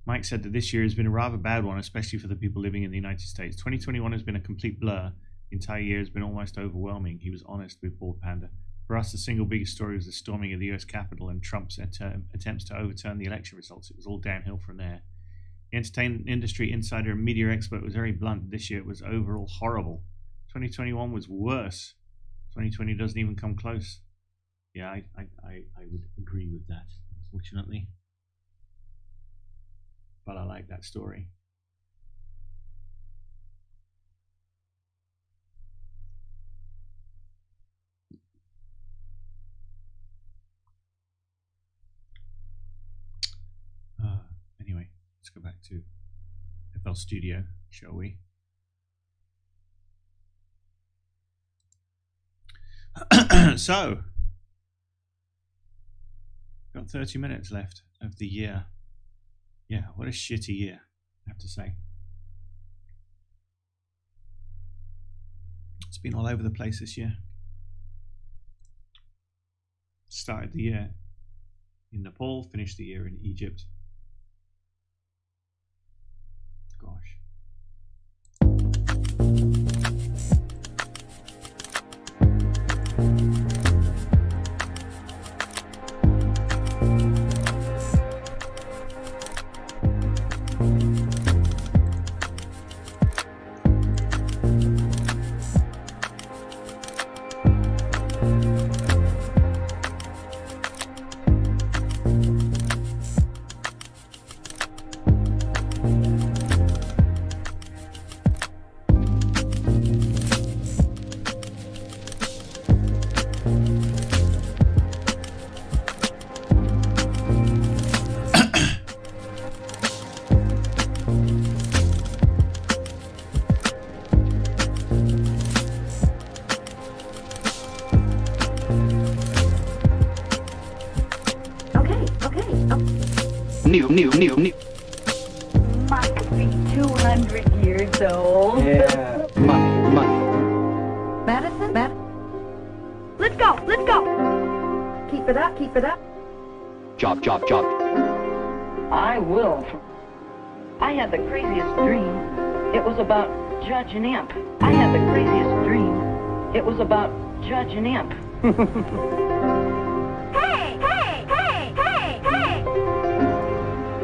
Mike said that this year has been a rather bad one, especially for the people living in the United States. 2021 has been a complete blur. The entire year has been almost overwhelming. He was honest with Bald Panda. For us, the single biggest story was the storming of the US Capitol and Trump's attempts to overturn the election results. It was all downhill from there. The entertainment industry insider and media expert was very blunt. This year it was overall horrible. 2021 was worse. 2020 doesn't even come close. Yeah, I would agree with that, unfortunately. But I like that story. Anyway, let's go back to FL Studio, shall we? So, got 30 minutes left of the year. Yeah, what a shitty year, I have to say. It's been all over the place this year. Started the year in Nepal, finished the year in Egypt. Gosh. Must be 200 years old. Yeah. Money. Madison? Let's go! Let's go! Keep it up, keep it up. Job. I will. I had the craziest dream. It was about Judge and Imp. I had the craziest dream. It was about Judge and Imp. Hey!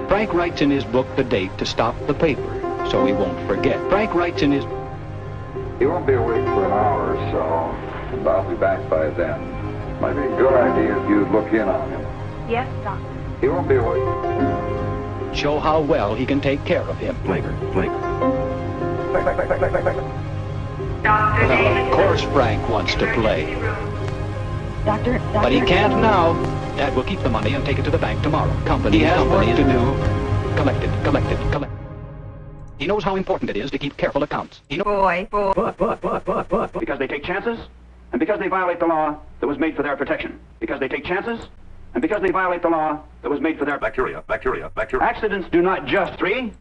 Frank writes in his book the date to stop the paper, so he won't forget. Frank writes in his... He won't be awake for an hour or so, but I'll be back by then. Might be a good idea if you'd look in on him. Yes, Doctor. He won't be awake. Show how well he can take care of him. Dr. Well, of course Frank wants to play. Doctor. But he can't now. Dad will keep the money and take it to the bank tomorrow. He has work to do. Collect it. He knows how important it is to keep careful accounts. Boy. But. Because they take chances, and because they violate the law that was made for their protection. Because they take chances, and because they violate the law that was made for their... Bacteria. Accidents do not just... Three.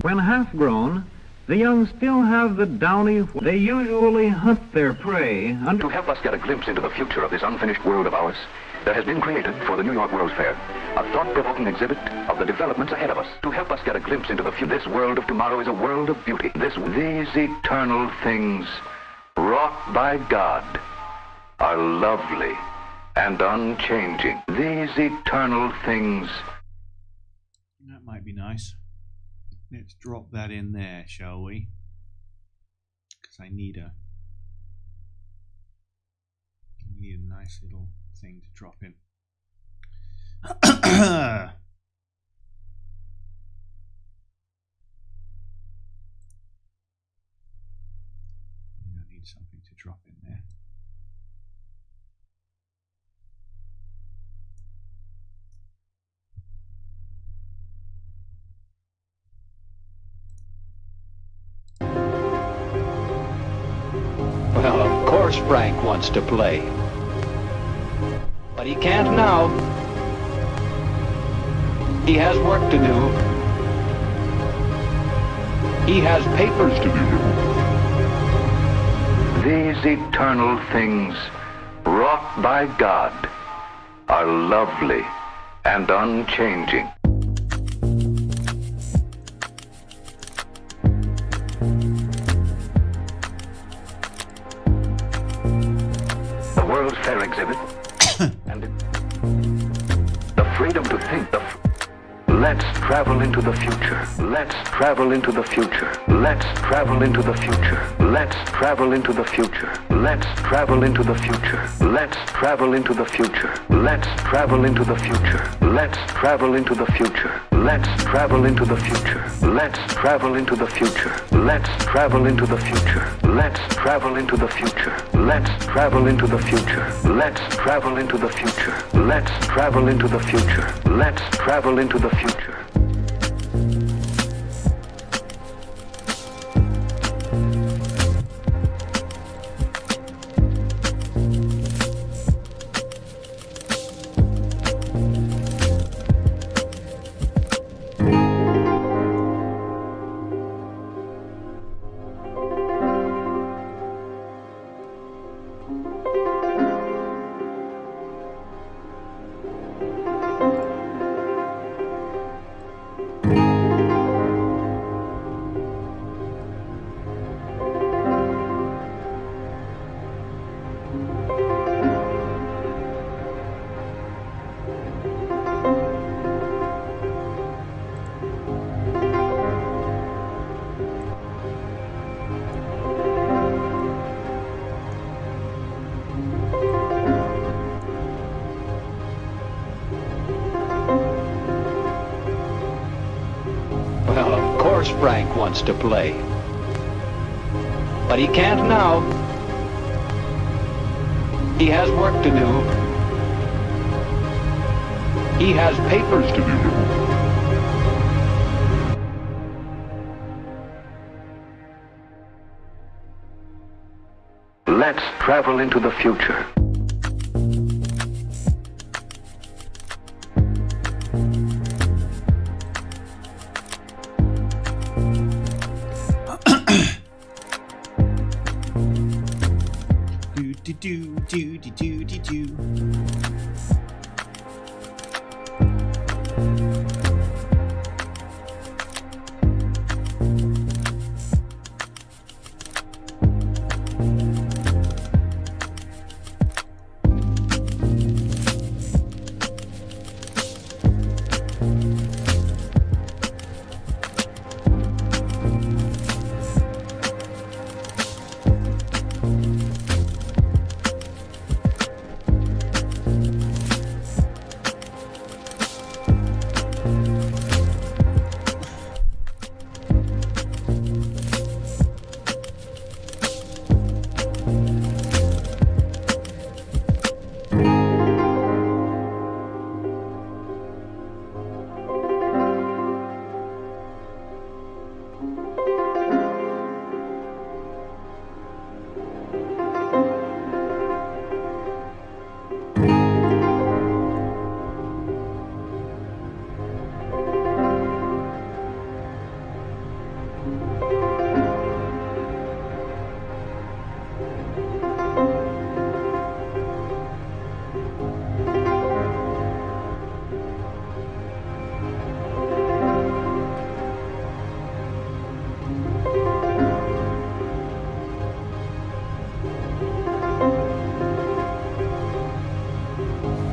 When half-grown, the young still have the downy... They usually hunt their prey under... To help us get a glimpse into the future of this unfinished world of ours, there has been created for the New York World's Fair a thought-provoking exhibit of the developments ahead of us. To help us get a glimpse into the future, this world of tomorrow is a world of beauty. These eternal things, wrought by God, are lovely and unchanging. These eternal things... That might be nice. Let's drop that in there, shall we? Because I need a nice little thing to drop in. I need something to drop in there. Well, of course Frank wants to play. But he can't now. He has work to do. He has papers to do. These eternal things, wrought by God, are lovely and unchanging. The World's Fair exhibit and the freedom to think. Let's travel into the future. Let's travel into the future. Let's travel into the future. Let's travel into the future. Let's travel into the future. Let's travel into the future. Let's travel into the future. Let's travel into the future. Let's travel into the future. Let's travel into the future. Let's travel into the future. Let's travel into the future. Let's travel into the future. Let's travel into the future. Let's travel into the future. Let's travel into the future. Frank wants to play. But he can't now. He has work to do. He has papers to do. Let's travel into the future. Do.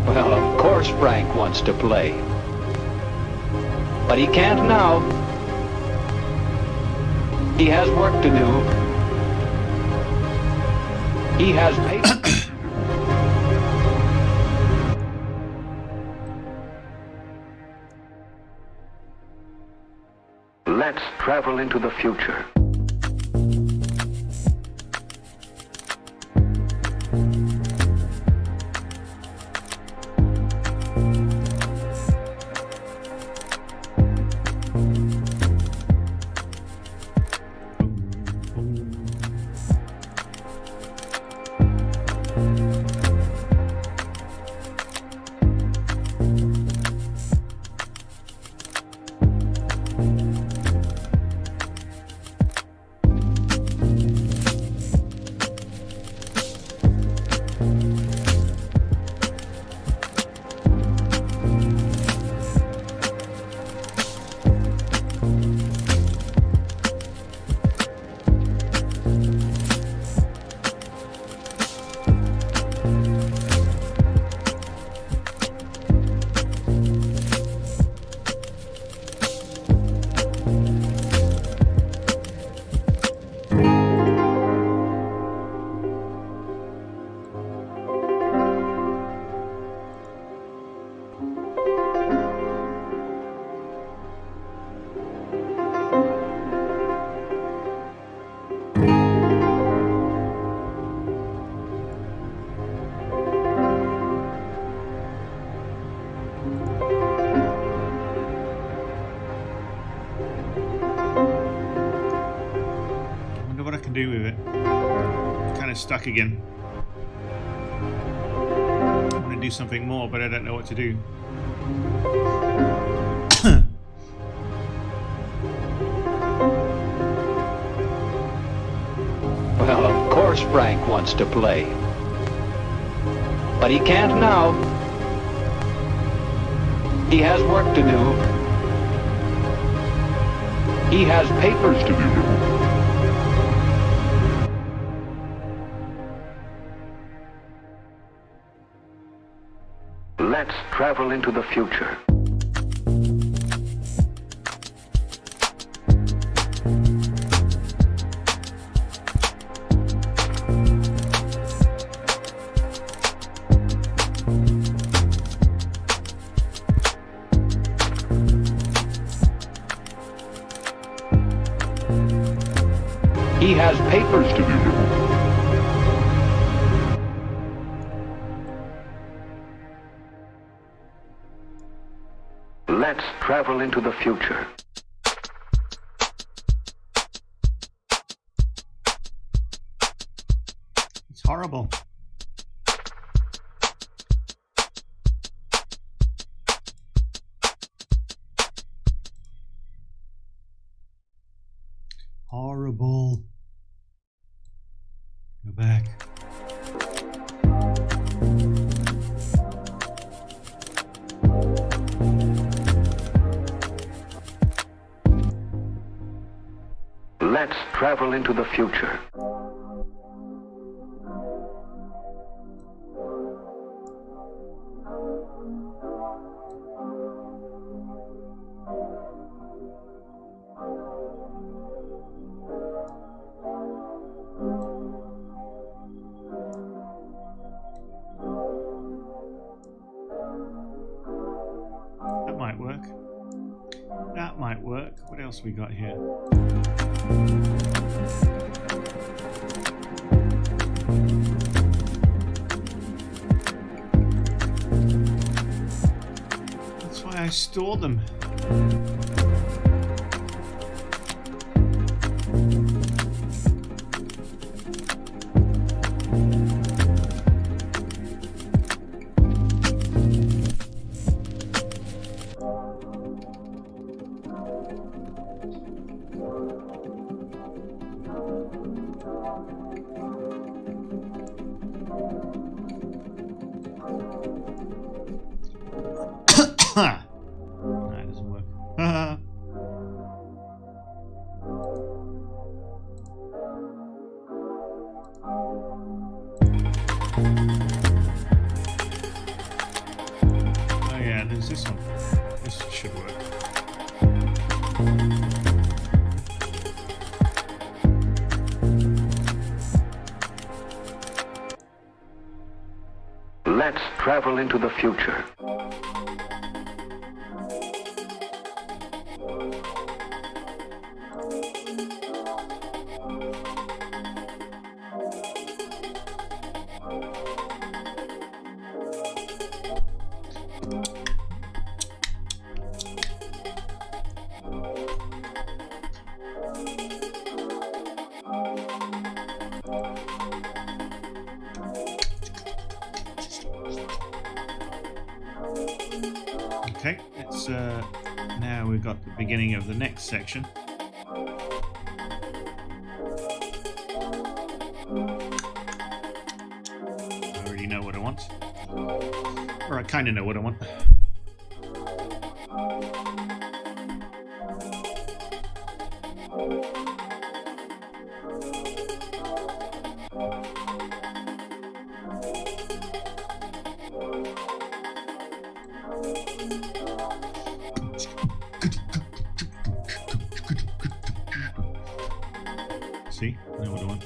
Well, of course Frank wants to play. But he can't now. He has work to do. He has papers. Let's travel into the future. Do with it. Kind of stuck again. I want to do something more, but I don't know what to do. Well, of course Frank wants to play. But he can't now. He has work to do. He has papers to do. Let's travel into the future. He has papers to do. Let's travel into the future. It's horrible. Horrible. Go back. Let's travel into the future. That might work. That might work. What else we got here? That's why I store them. That doesn't work. Oh yeah, there's this one. This should work. Let's travel into the future. Okay, it's now we've got the beginning of the next section. I already know what I want. Or I kind of know what I want. See? I know what I want.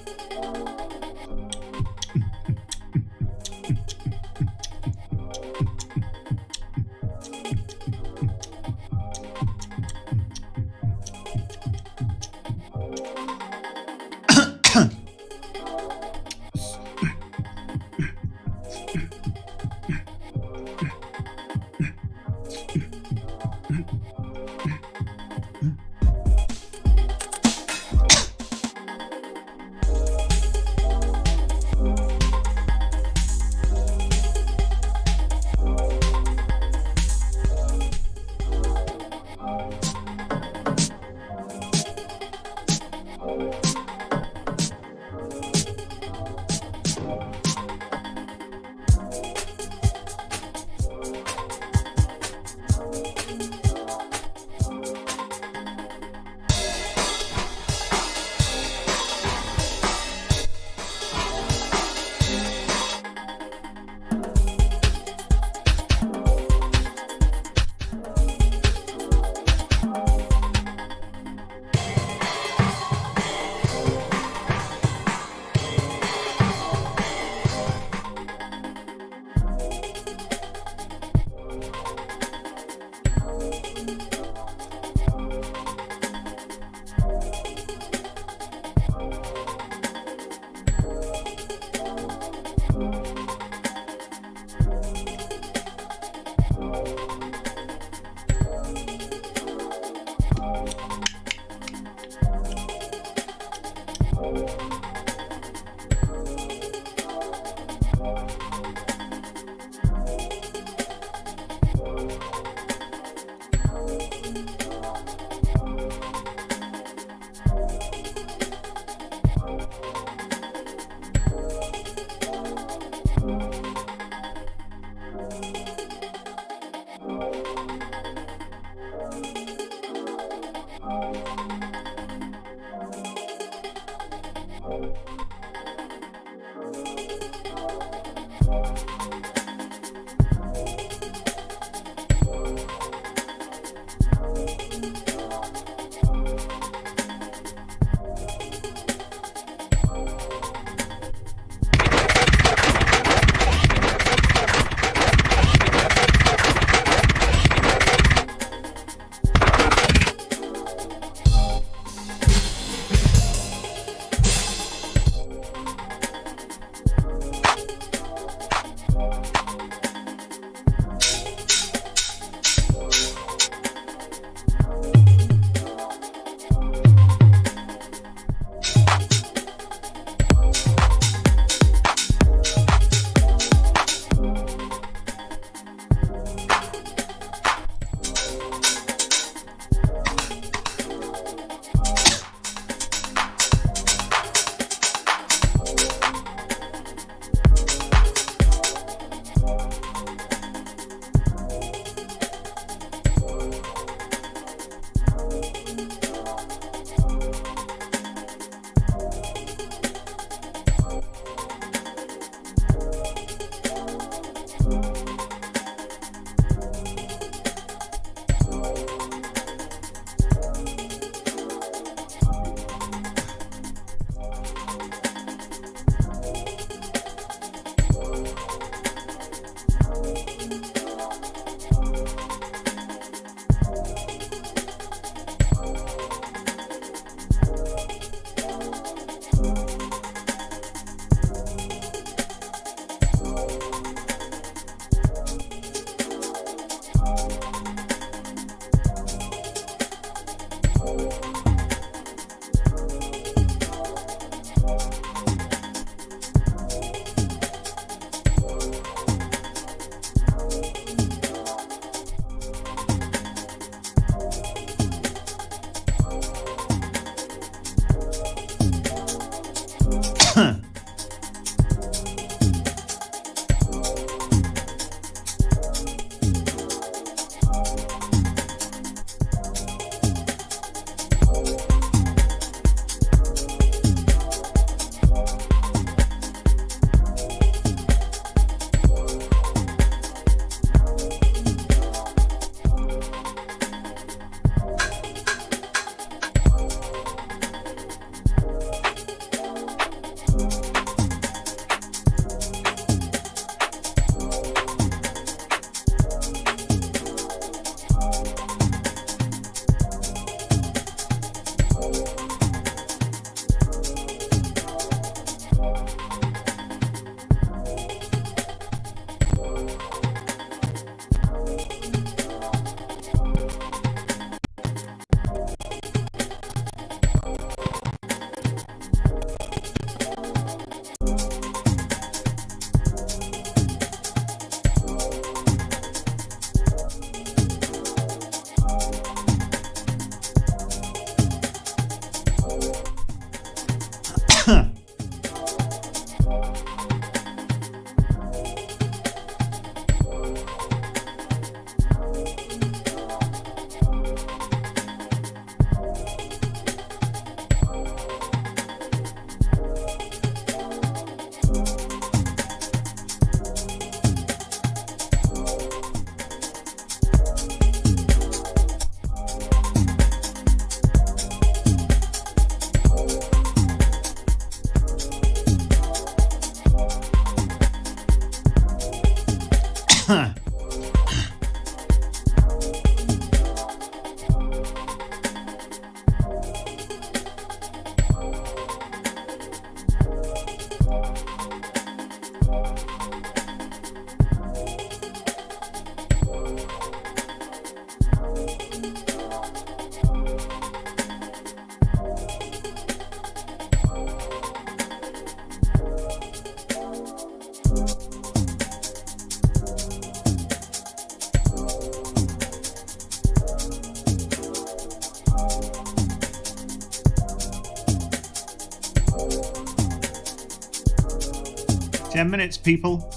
10 minutes, people.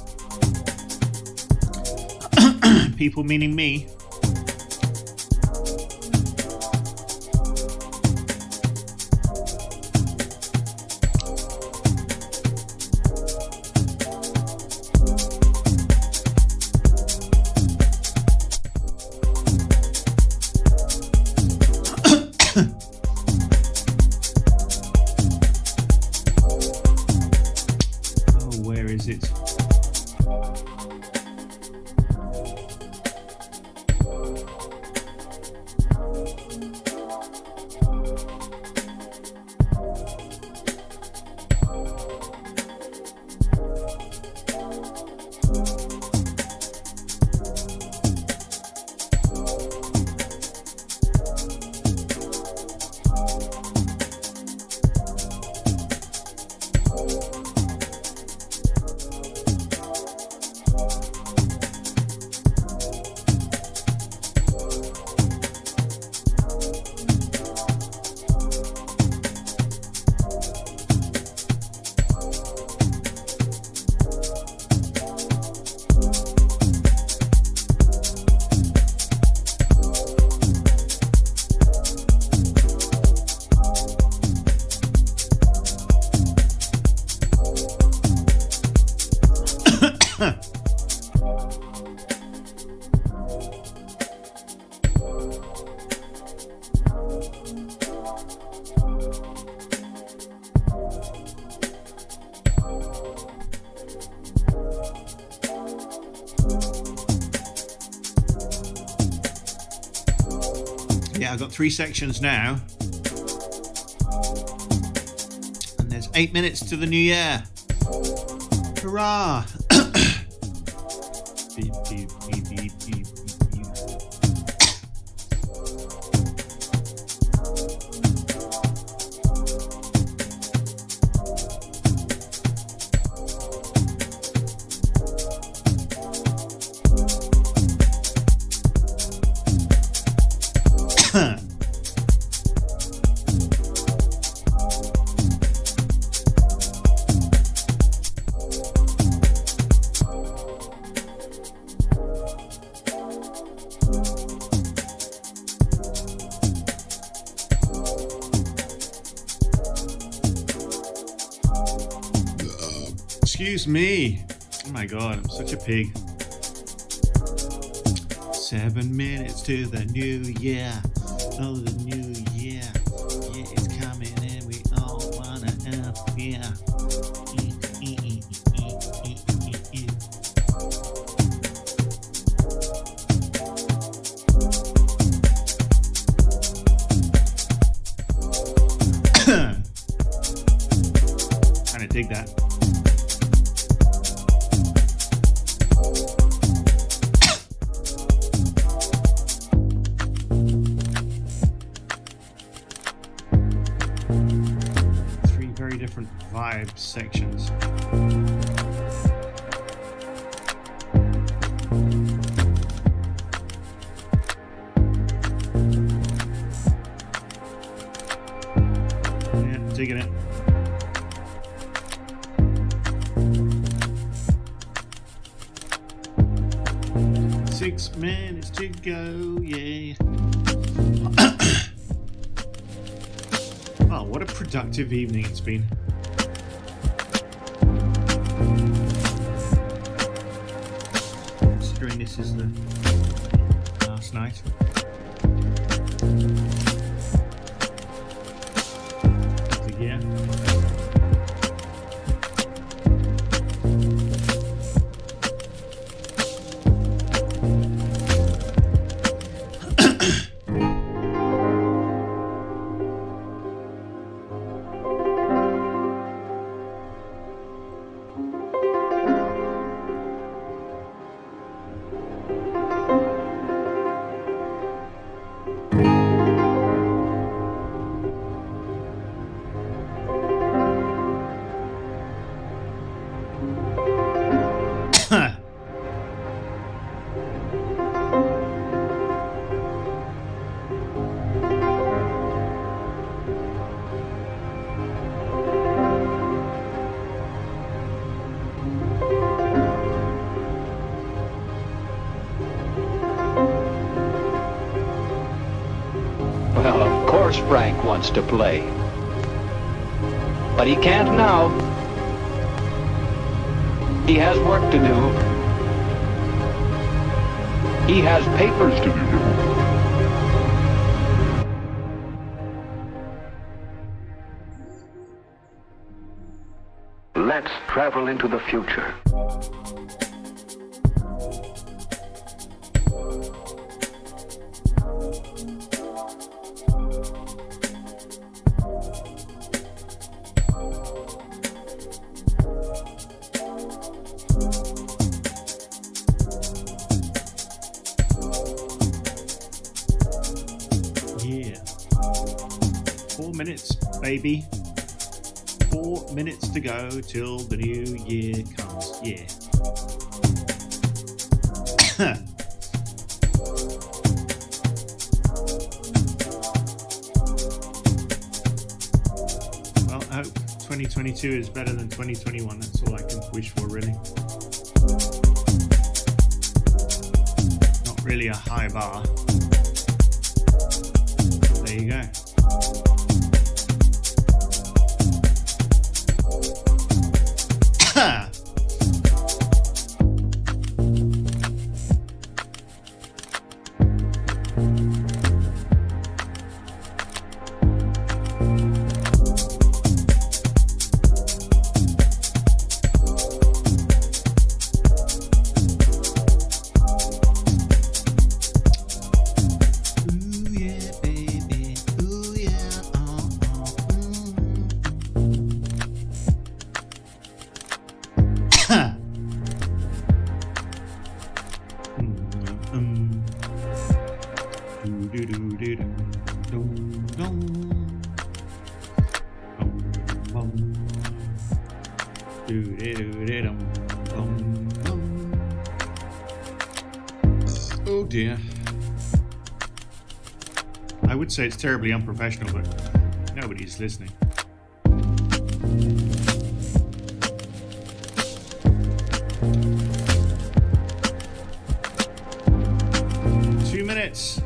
People meaning me. Yeah, I've got 3 sections now. And there's 8 minutes to the new year. Hurrah! Beep, beep, beep, beep, beep, beep. Excuse me. Oh my god, I'm such a pig. 7 minutes to the new year. Oh, the new year. Yeah, it's coming and we all wanna yeah. Kinda dig that. Vibe sections. Yeah, digging it. Six minutes to go, yeah. Oh, what a productive evening it's been. This is the last night. Again. Well, of course Frank wants to play. But he can't now. He has work to do. He has papers to do. Let's travel into the future. Yeah. 4 minutes, baby. 4 minutes to go till the new year comes. Yeah. Well, I hope 2022 is better than 2021. That's all I can wish for, really. Not really a high bar. There you go. Ooh, yeah, baby. bum. Do-de-do-de-dum, bum, bum. Oh dear. I would say it's terribly unprofessional, but nobody's listening. Minutes.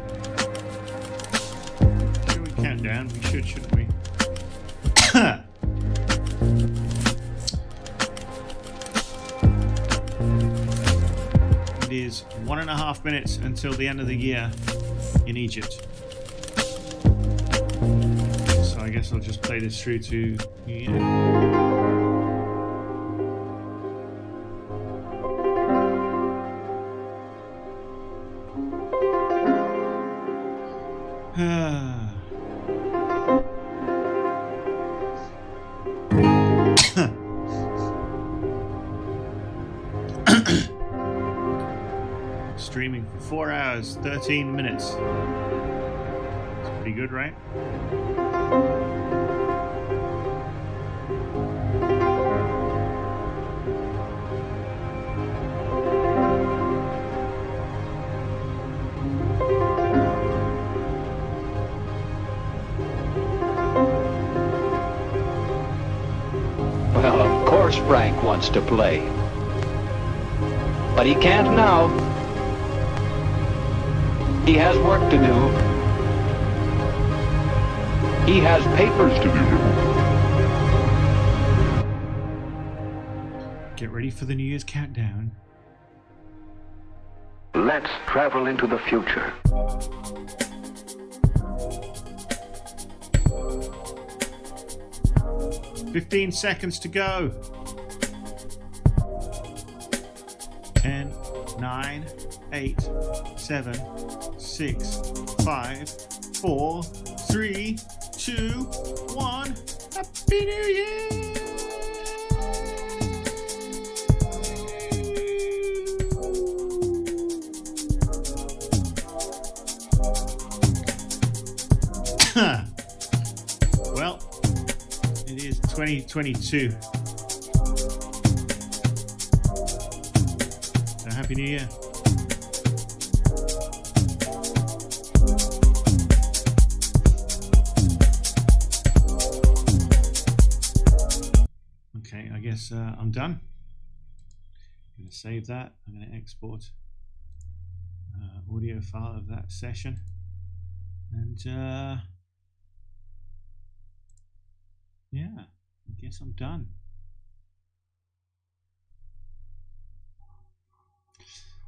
Should we count down? We should, shouldn't we? It is 1.5 minutes until the end of the year in Egypt. So I guess I'll just play this through to New Year. Streaming for 4 hours, 13 minutes. It's pretty good, right? Well, of course Frank wants to play. But he can't now. He has work to do. He has papers to do. Get ready for the New Year's countdown. Let's travel into the future. "15 seconds to go. 10, 9, 8, 7, 6, 5, 4, 3, 2, 1. Happy New Year! Well, it is 2022. So Happy New Year. Okay, I guess I'm done. I'm going to save that. I'm going to export audio file of that session. And yeah, I guess I'm done.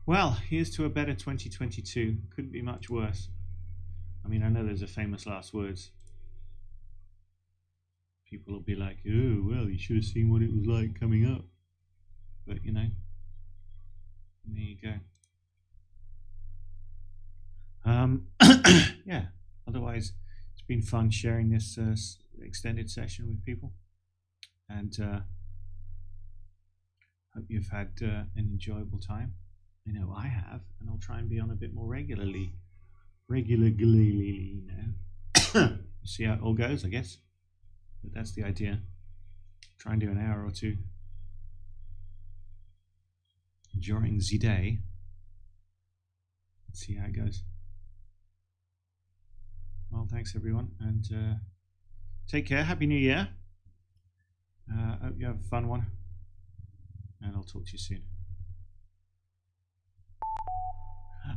Well, here's to a better 2022. Couldn't be much worse. I mean, I know there's a famous last words. People will be like, oh, well, you should have seen what it was like coming up. But, you know, there you go. Yeah, otherwise, it's been fun sharing this extended session with people. And hope you've had an enjoyable time. I know I have, and I'll try and be on a bit more regularly now. See how it all goes, I guess. But that's the idea. Try and do an hour or two during the day. Let's see how it goes. Well, thanks everyone, and take care. Happy New Year. Hope you have a fun one, and I'll talk to you soon.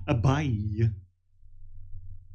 Bye.